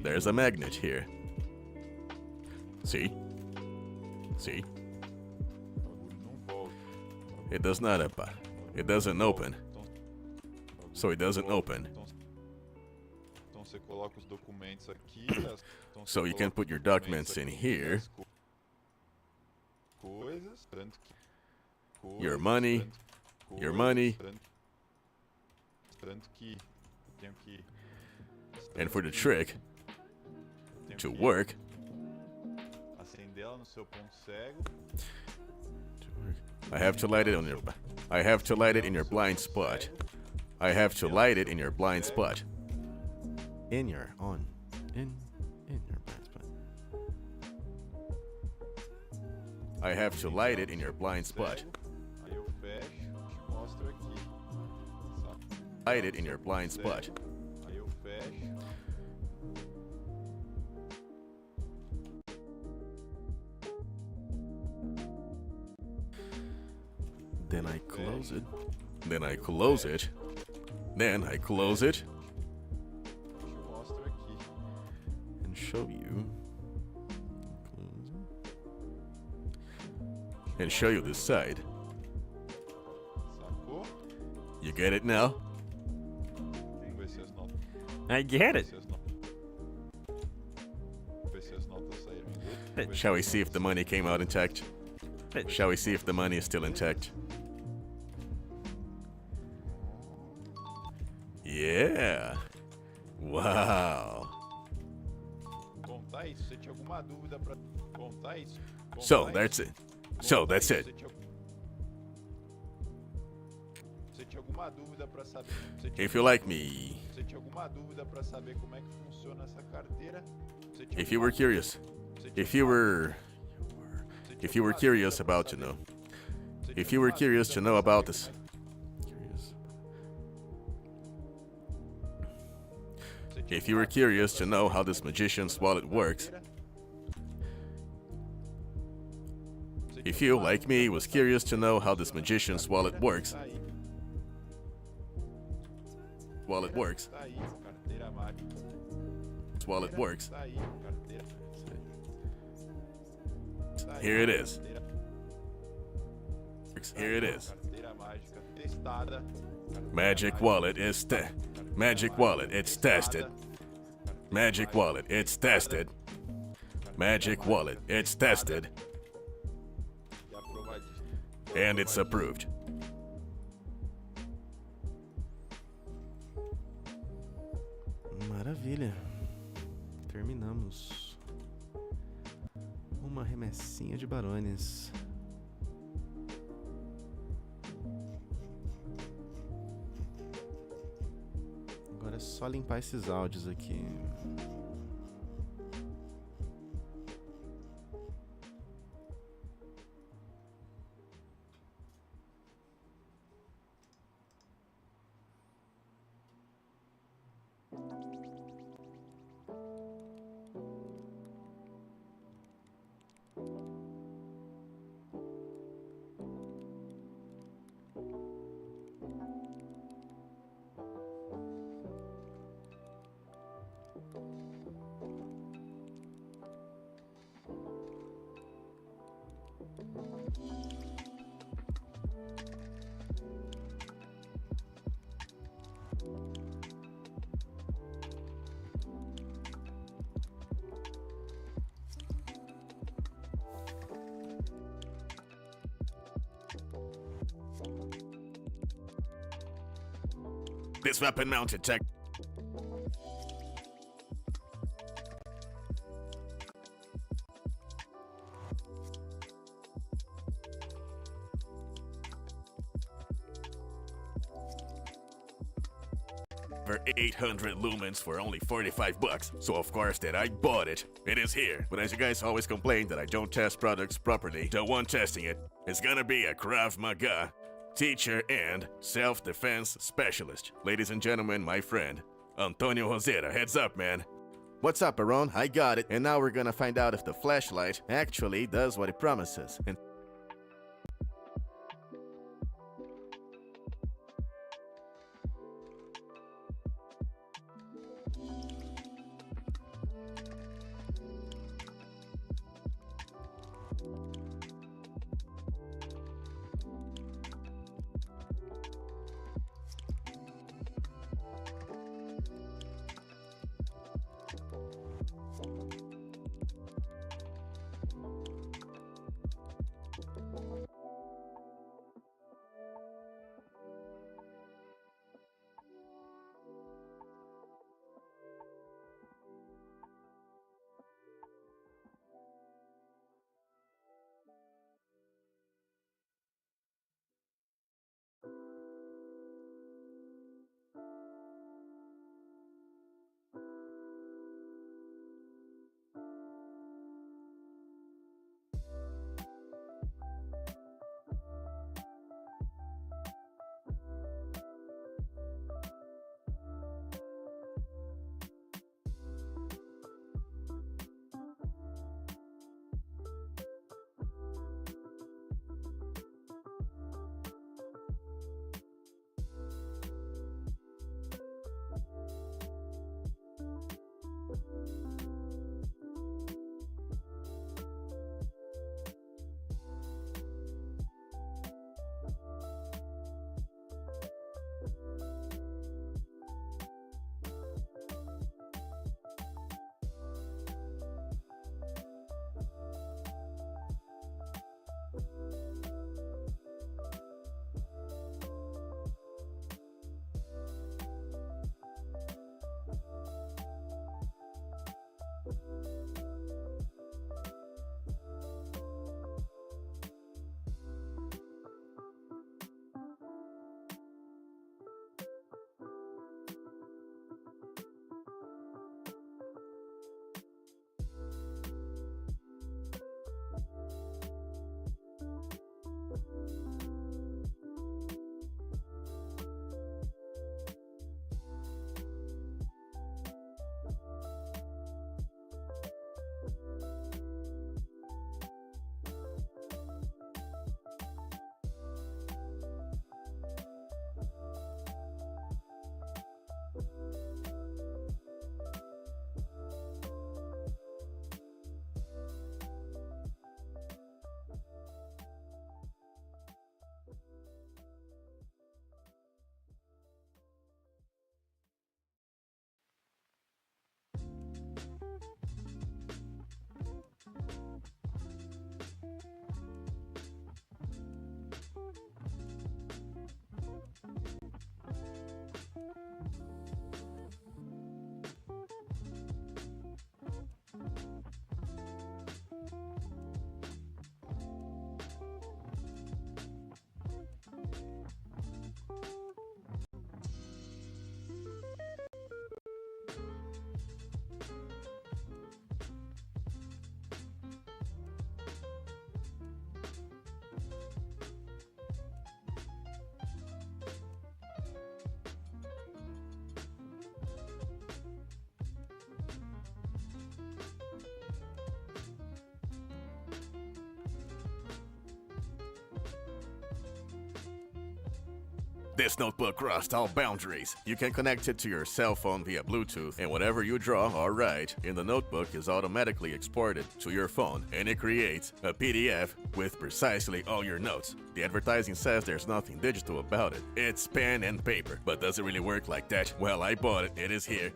There's a magnet here. See? See? bagulho não volta. It does not open. It doesn't open. So it doesn't open. Então você coloca os documentos aqui. Então So você you can coloca put os your documentos documents in aqui, here. as coisas, tanto que Your money. Your money. Tanto que eu tenho que And for the trick tenho to que work, acender ela no seu ponto cego. I have to light it on your. I have to light it in your blind spot. I have to light it in your blind spot. In your your blind spot. I have to light it in your blind spot. Aí eu fecho, te mostro aqui. Sabe? Light it in your blind spot. Aí eu fecho. Then I close it. Then I close it. Then I close it Te mostro aqui. and show you. And show you this side. Sacou? You get it now? Vamos ver se as notas. I get it. Se as notas. Ver se as notas saíram em inglês. Shall we see if the money came out intact? Shall we see if the money is still intact? Yeah. Wow. Contar isso, se tinha alguma dúvida pra contar isso. So that's it. So that's it. tinha alguma dúvida para saber? If you like me, Você tinha alguma dúvida para saber como é que funciona essa carteira? Você tinha if you alguma were curious, if you were curious about to know, if you were curious to know about this, if you were curious to know how this magician's wallet works, if you, like me, was curious to know how this magician's wallet works, Tá aí, wallet works, tá aí, carteira mágica. wallet works, Tá aí, carteira. Tá aí, here it is, carteira. here it is. Carteira mágica testada. Magic wallet is Magic wallet, it's tested. Magic wallet, it's tested. Magic wallet, it's tested. E aprovadíssima. And it's approved. Maravilha. Terminamos. Uma remessinha de barones. Agora é só limpar esses áudios aqui. This weapon mounted tech. For 800 lumens for only 45 bucks. So of course that I bought it. It is here. But as you guys always complain that I don't test products properly, the one testing it is gonna be a Krav Maga teacher and self-defense specialist. Ladies and gentlemen, my friend, Antonio Rosera. Heads up, man. What's up, Barone? I got it. And now we're gonna find out if the flashlight actually does what it promises. And This notebook crossed all boundaries. You can connect it to your cell phone via Bluetooth, and whatever you draw or write in the notebook is automatically exported to your phone, and it creates a PDF with precisely all your notes. The advertising says there's nothing digital about it. It's pen and paper. But does it really work like that? Well, I bought it. It is here.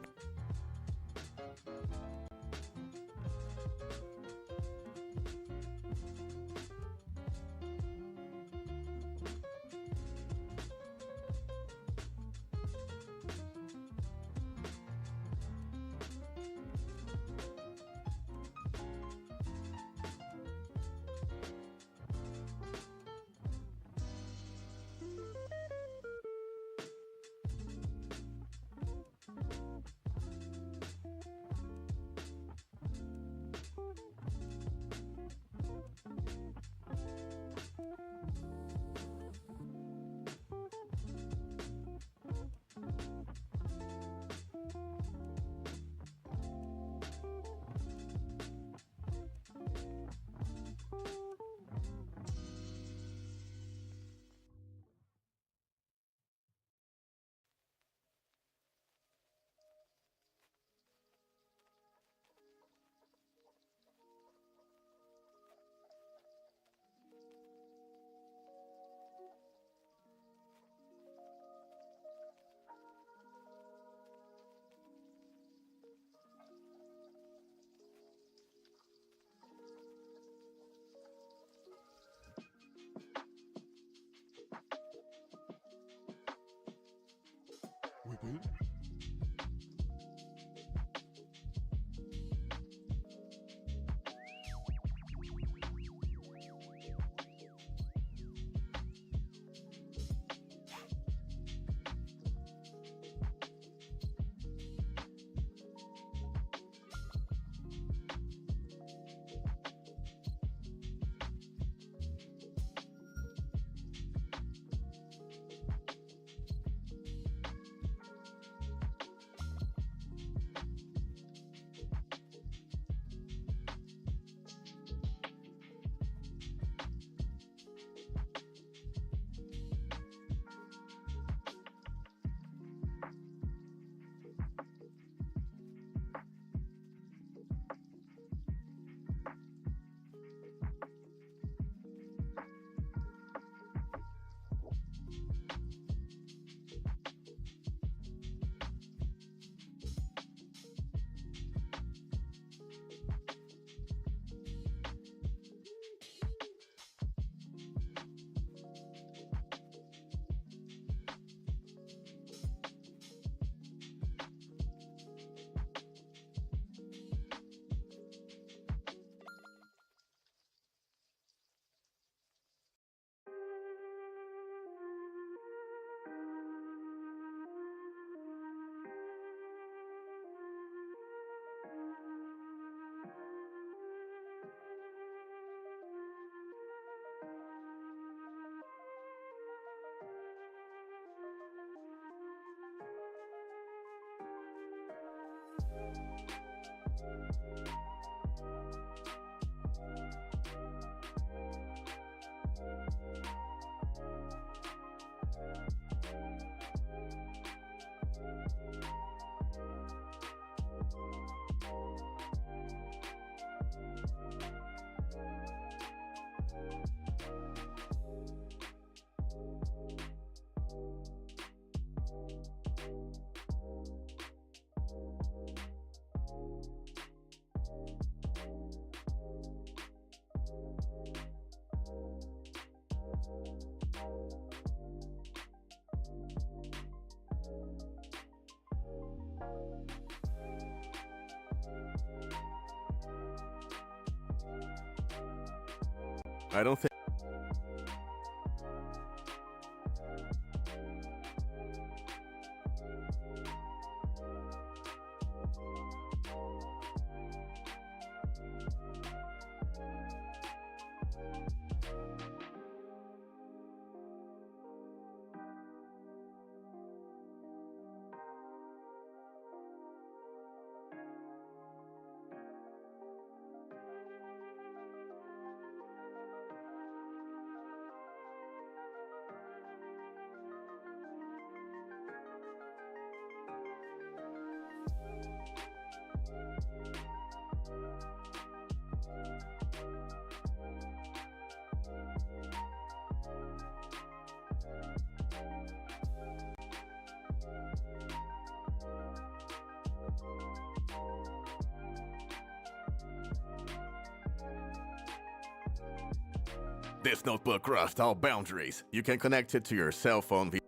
We good? I don't think. This notebook crossed all boundaries. You can connect it to your cell phone via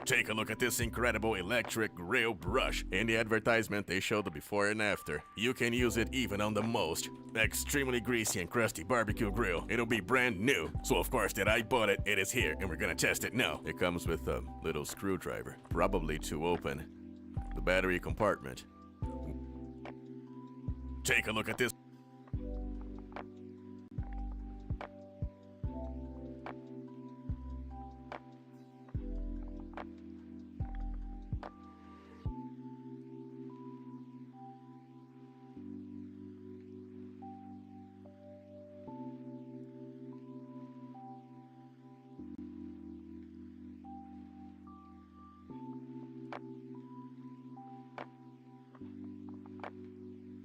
Take a look at this incredible electric grill brush. In the advertisement, they show the before and after. You can use it even on the most extremely greasy and crusty barbecue grill. It'll be brand new. So of course that I bought it, it is here, and we're gonna test it now. It comes with a little screwdriver, probably to open the battery compartment. Take a look at this.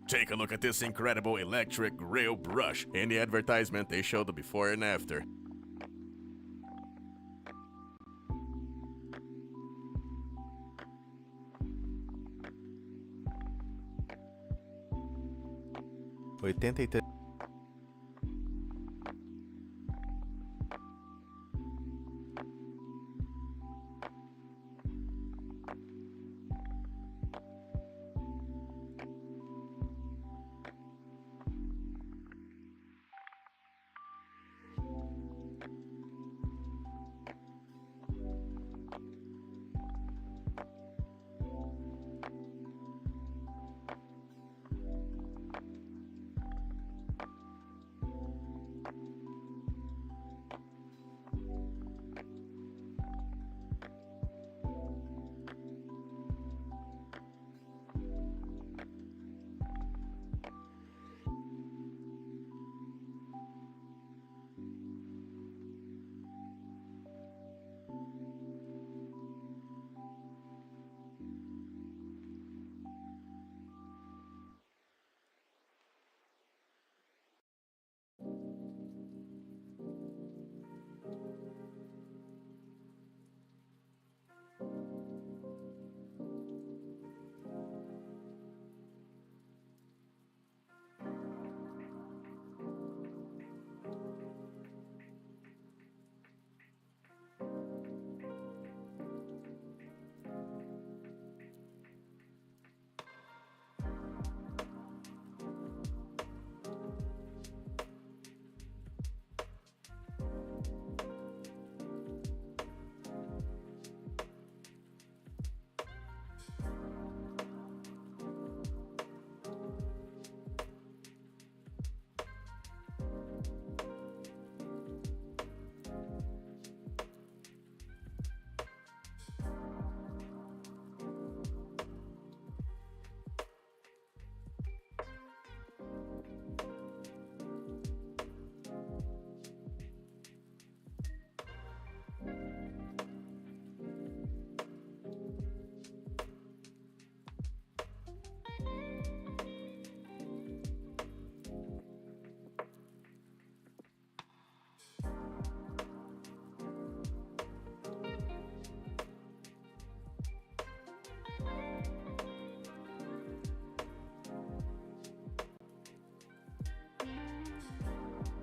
Take a look at this incredible electric grill brush. In the advertisement, they show the before and after.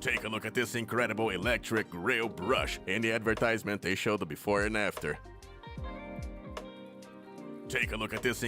Take a look at this incredible electric grill brush. In the advertisement, they show the before and after. Take a look at this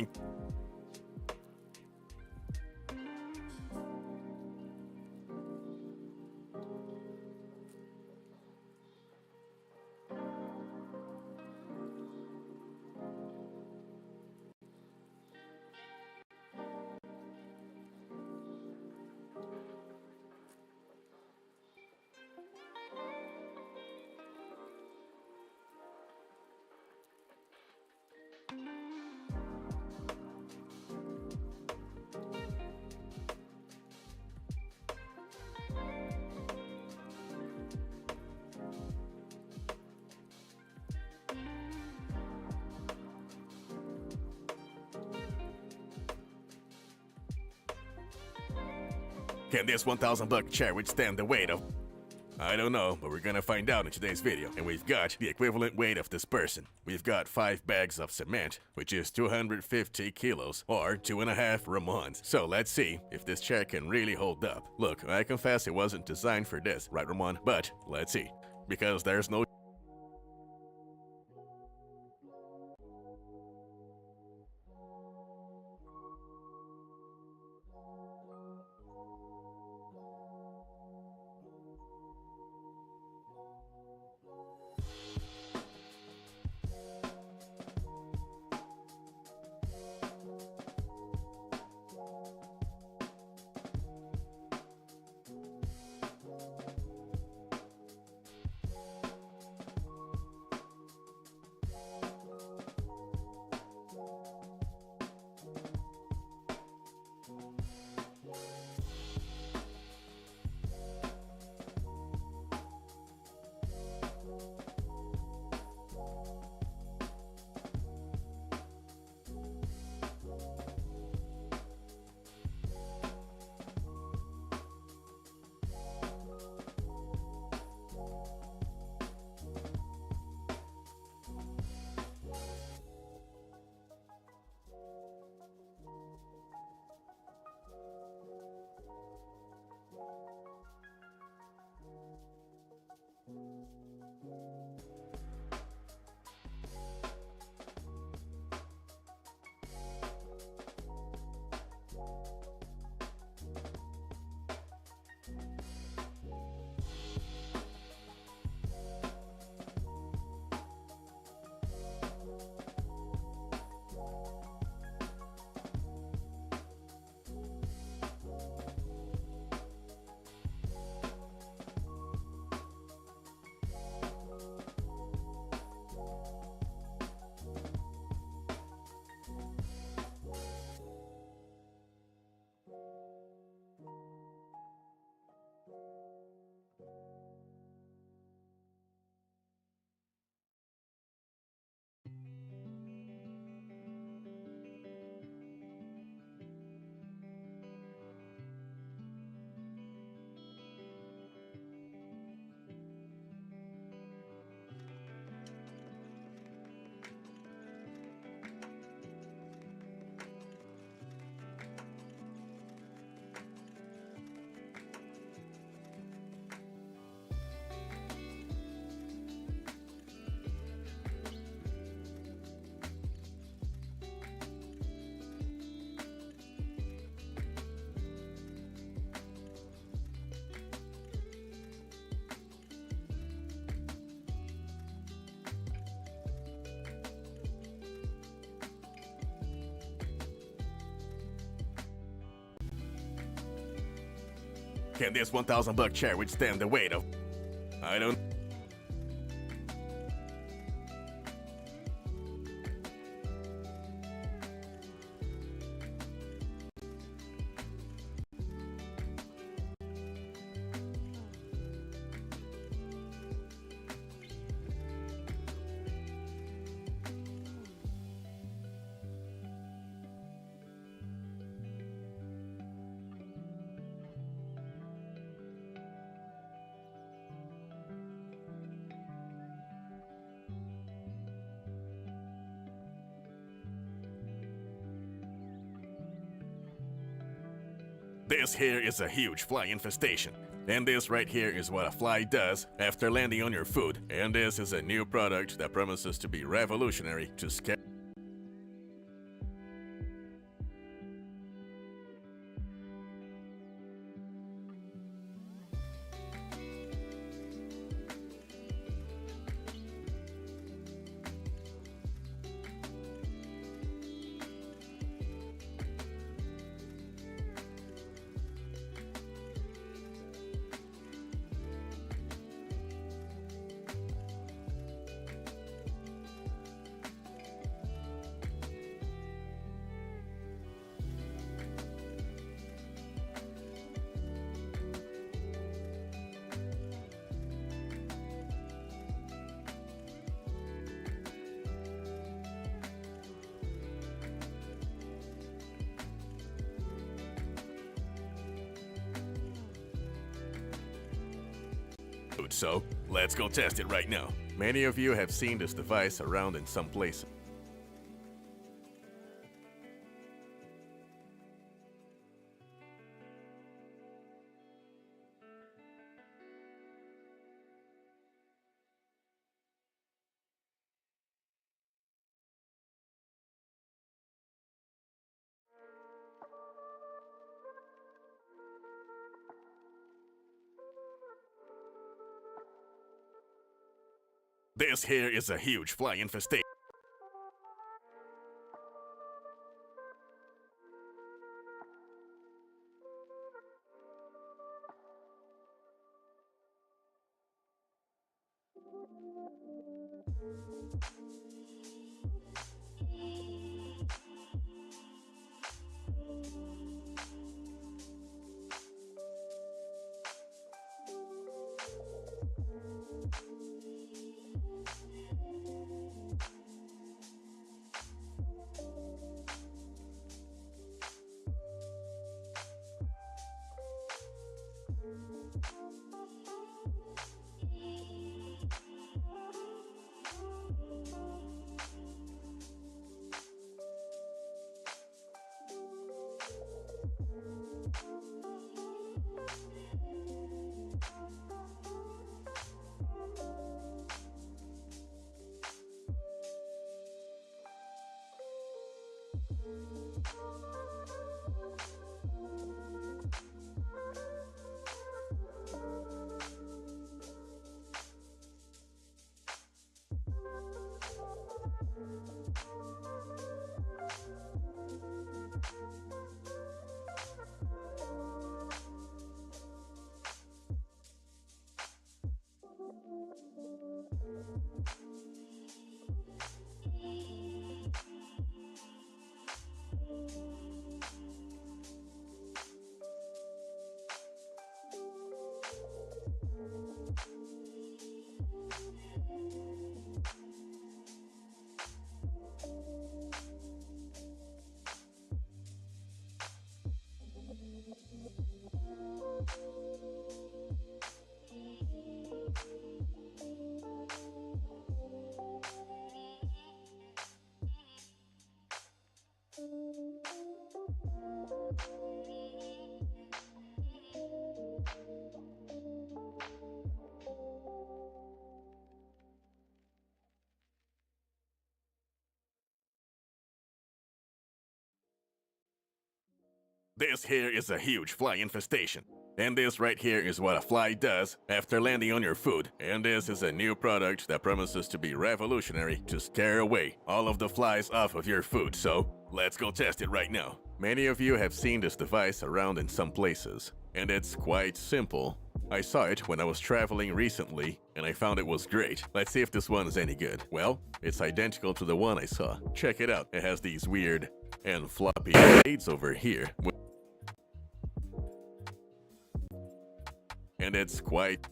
Can this 1,000 buck chair withstand the weight of... I don't know, but we're gonna find out in today's video. And we've got the equivalent weight of this person. We've got 5 bags of cement, which is 250 kilos, or 2.5 Ramons. So let's see if this chair can really hold up. Look, I confess it wasn't designed for this, right Ramon? But let's see, because there's no... Can this 1,000 buck chair withstand the weight of... I don't... This here is a huge fly infestation. And this right here is what a fly does after landing on your food. And this is a new product that promises to be revolutionary to scare... food, so let's go test it right now. Many of you have seen this device around in some places. This here is a huge fly infestation. This here is a huge fly infestation. And this right here is what a fly does after landing on your food. And this is a new product that promises to be revolutionary to scare away all of the flies off of your food. So let's go test it right now. Many of you have seen this device around in some places, and it's quite simple. I saw it when I was traveling recently, and I found it was great. Let's see if this one is any good. Well, it's identical to the one I saw. Check it out. It has these weird and floppy blades over here. And it's quite...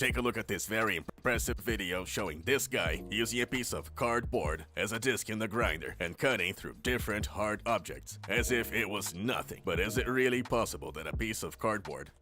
Take a look at this very impressive video showing this guy using a piece of cardboard as a disc in the grinder and cutting through different hard objects as if it was nothing. But is it really possible that a piece of cardboard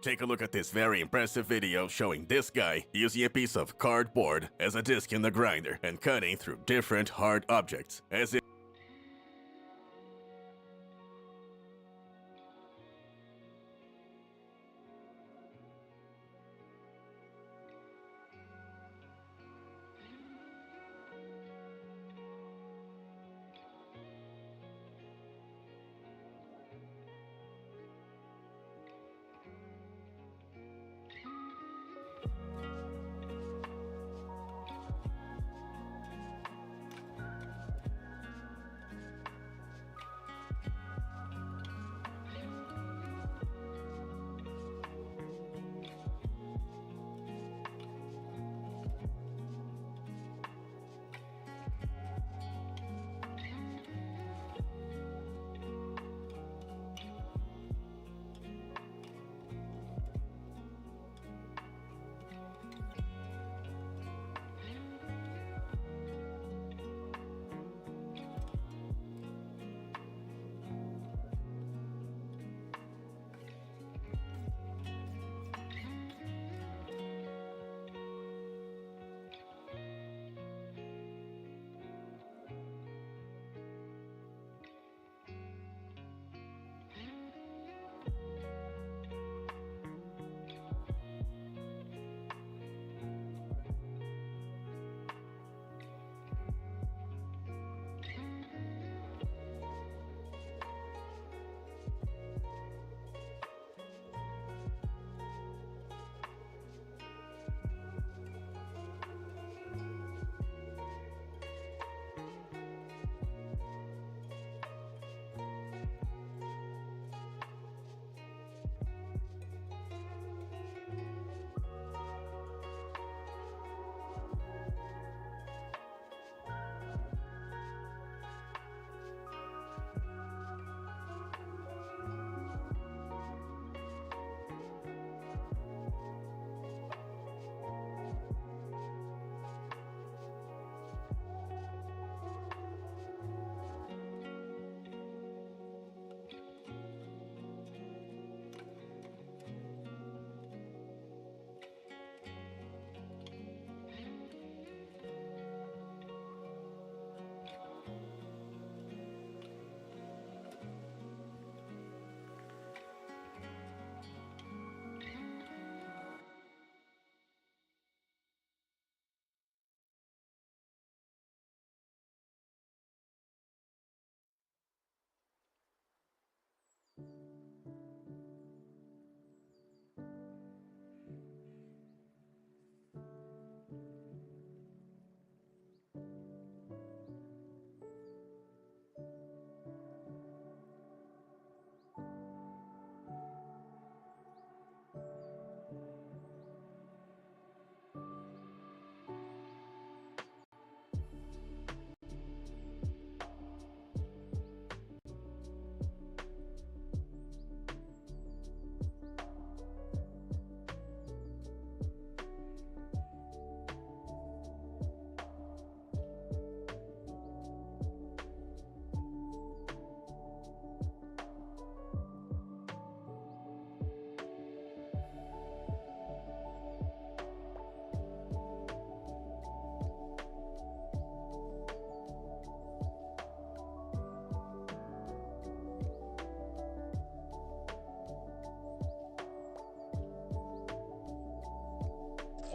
Take a look at this very impressive video showing this guy using a piece of cardboard as a disc in the grinder and cutting through different hard objects as if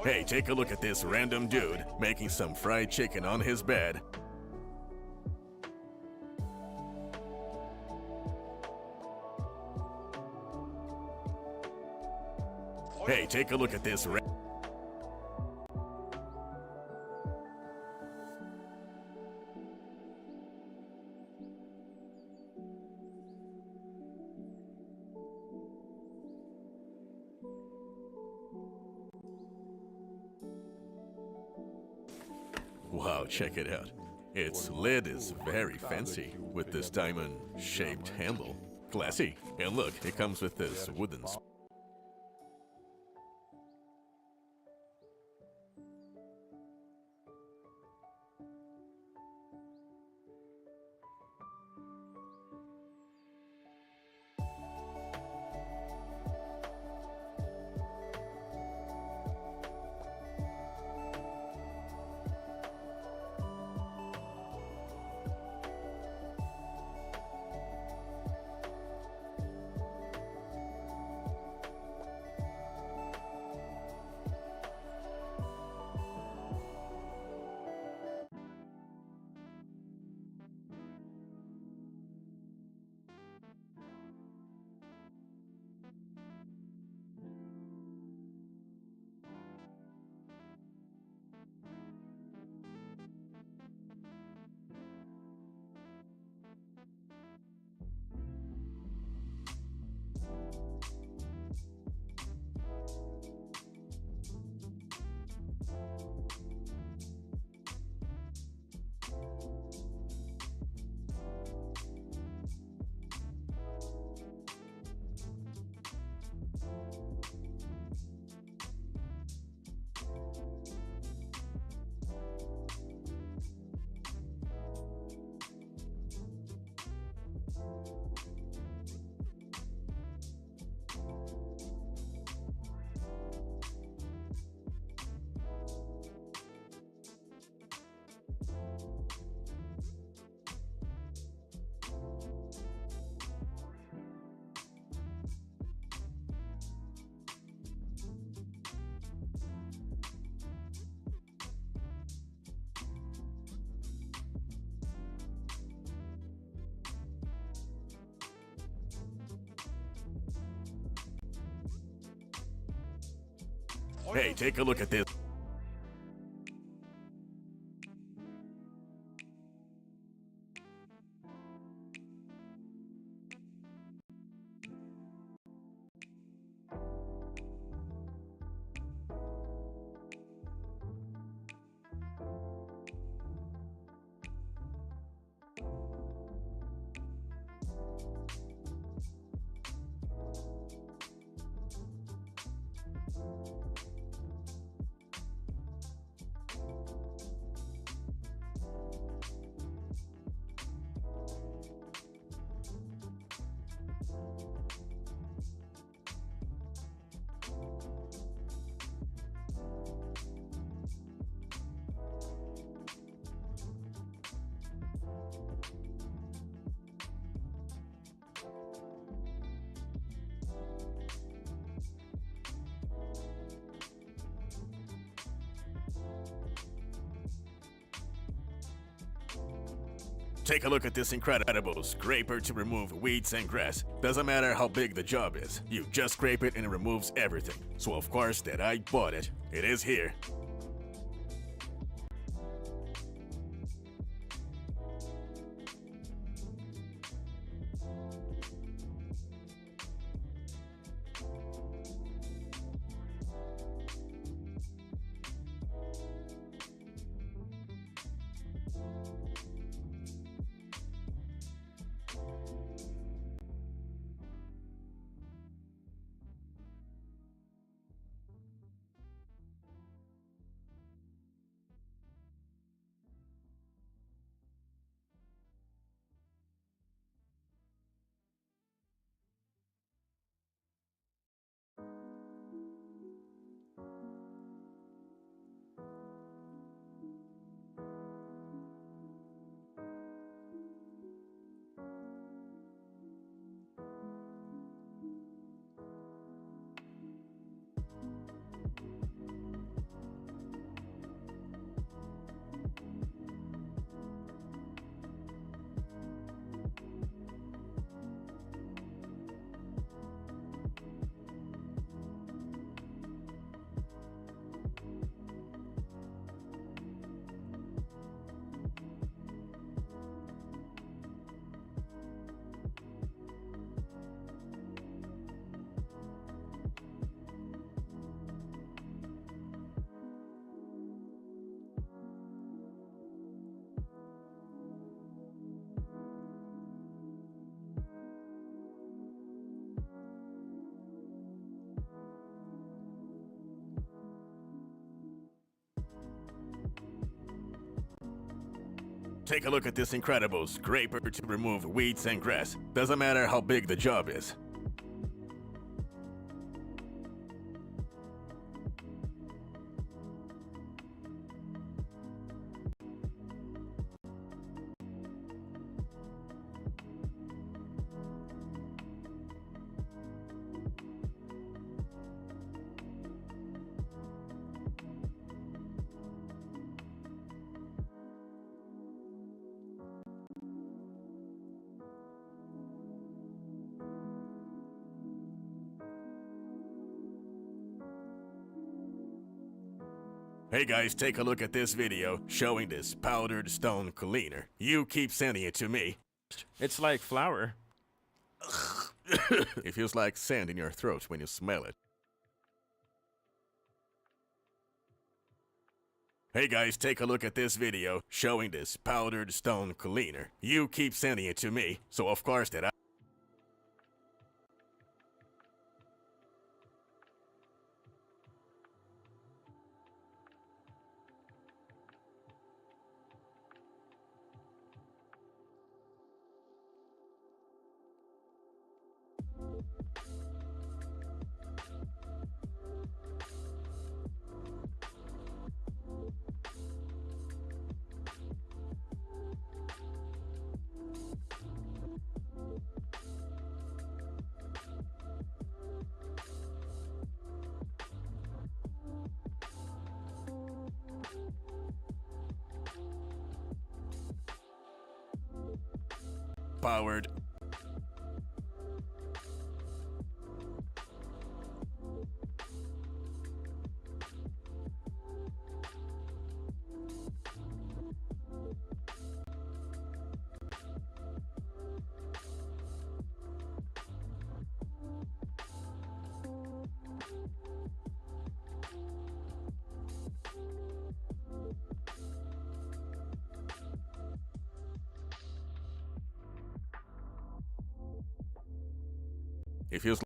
Hey, take a look at this random dude making some fried chicken on his bed. Hey, take a look at this Wow, check it out. Its lid is very fancy, with this diamond-shaped handle. Classy. And look, it comes with this wooden spoon. Hey, take a look at this. Take a look at this incredible scraper to remove weeds and grass. Doesn't matter how big the job is, you just scrape it and it removes everything. So of course that I bought it. It is here. Take a look at this incredible scraper to remove weeds and grass. Doesn't matter how big the job is. Hey guys, take a look at this video showing this powdered stone cleaner. You keep sending it to me. It's like flour. It feels like sand in your throat when you smell it. Hey guys, take a look at this video showing this powdered stone cleaner. You keep sending it to me, so of course that I... Powered. It feels...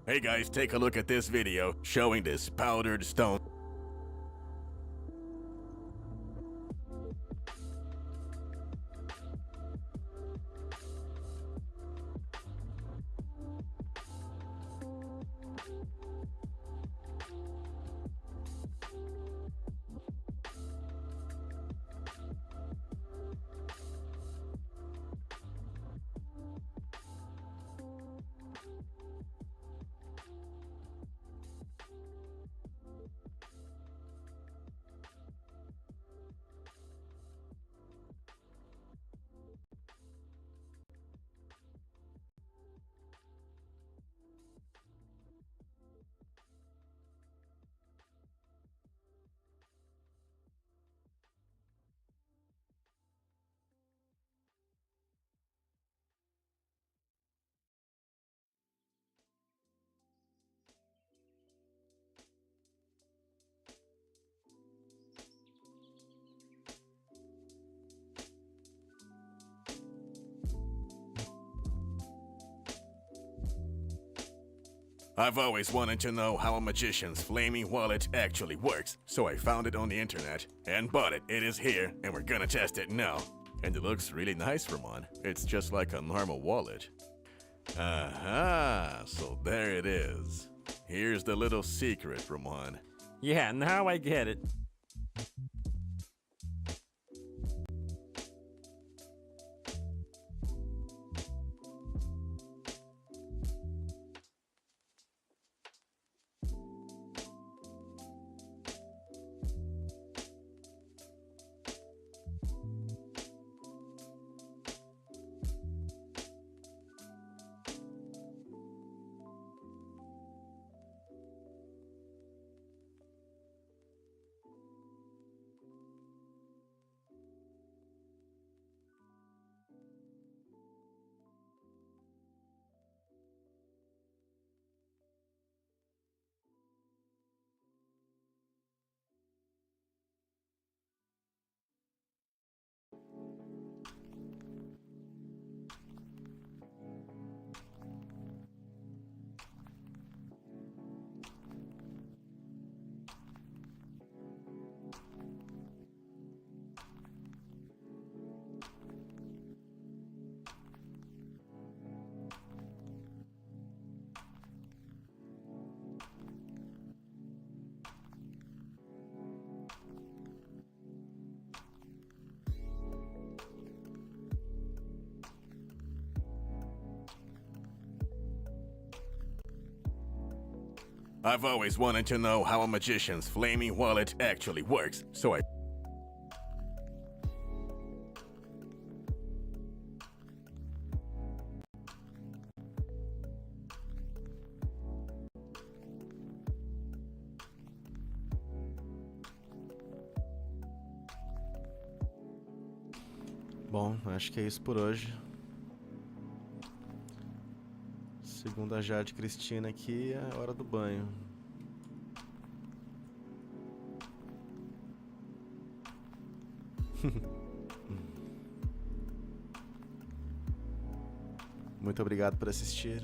Hey guys, take a look at this video showing this powdered stone. I've always wanted to know how a magician's flaming wallet actually works, so I found it on the internet and bought it. It is here, and we're gonna test it now. And it looks really nice, Ramon. It's just like a normal wallet. Aha, so there it is. Here's the little secret, Ramon. Yeah, now I get it. I've always wanted to know how a magician's flaming wallet actually works, so I... Bom, acho que é isso por hoje. Segundo a Jade Cristina aqui, é hora do banho. Muito obrigado por assistir.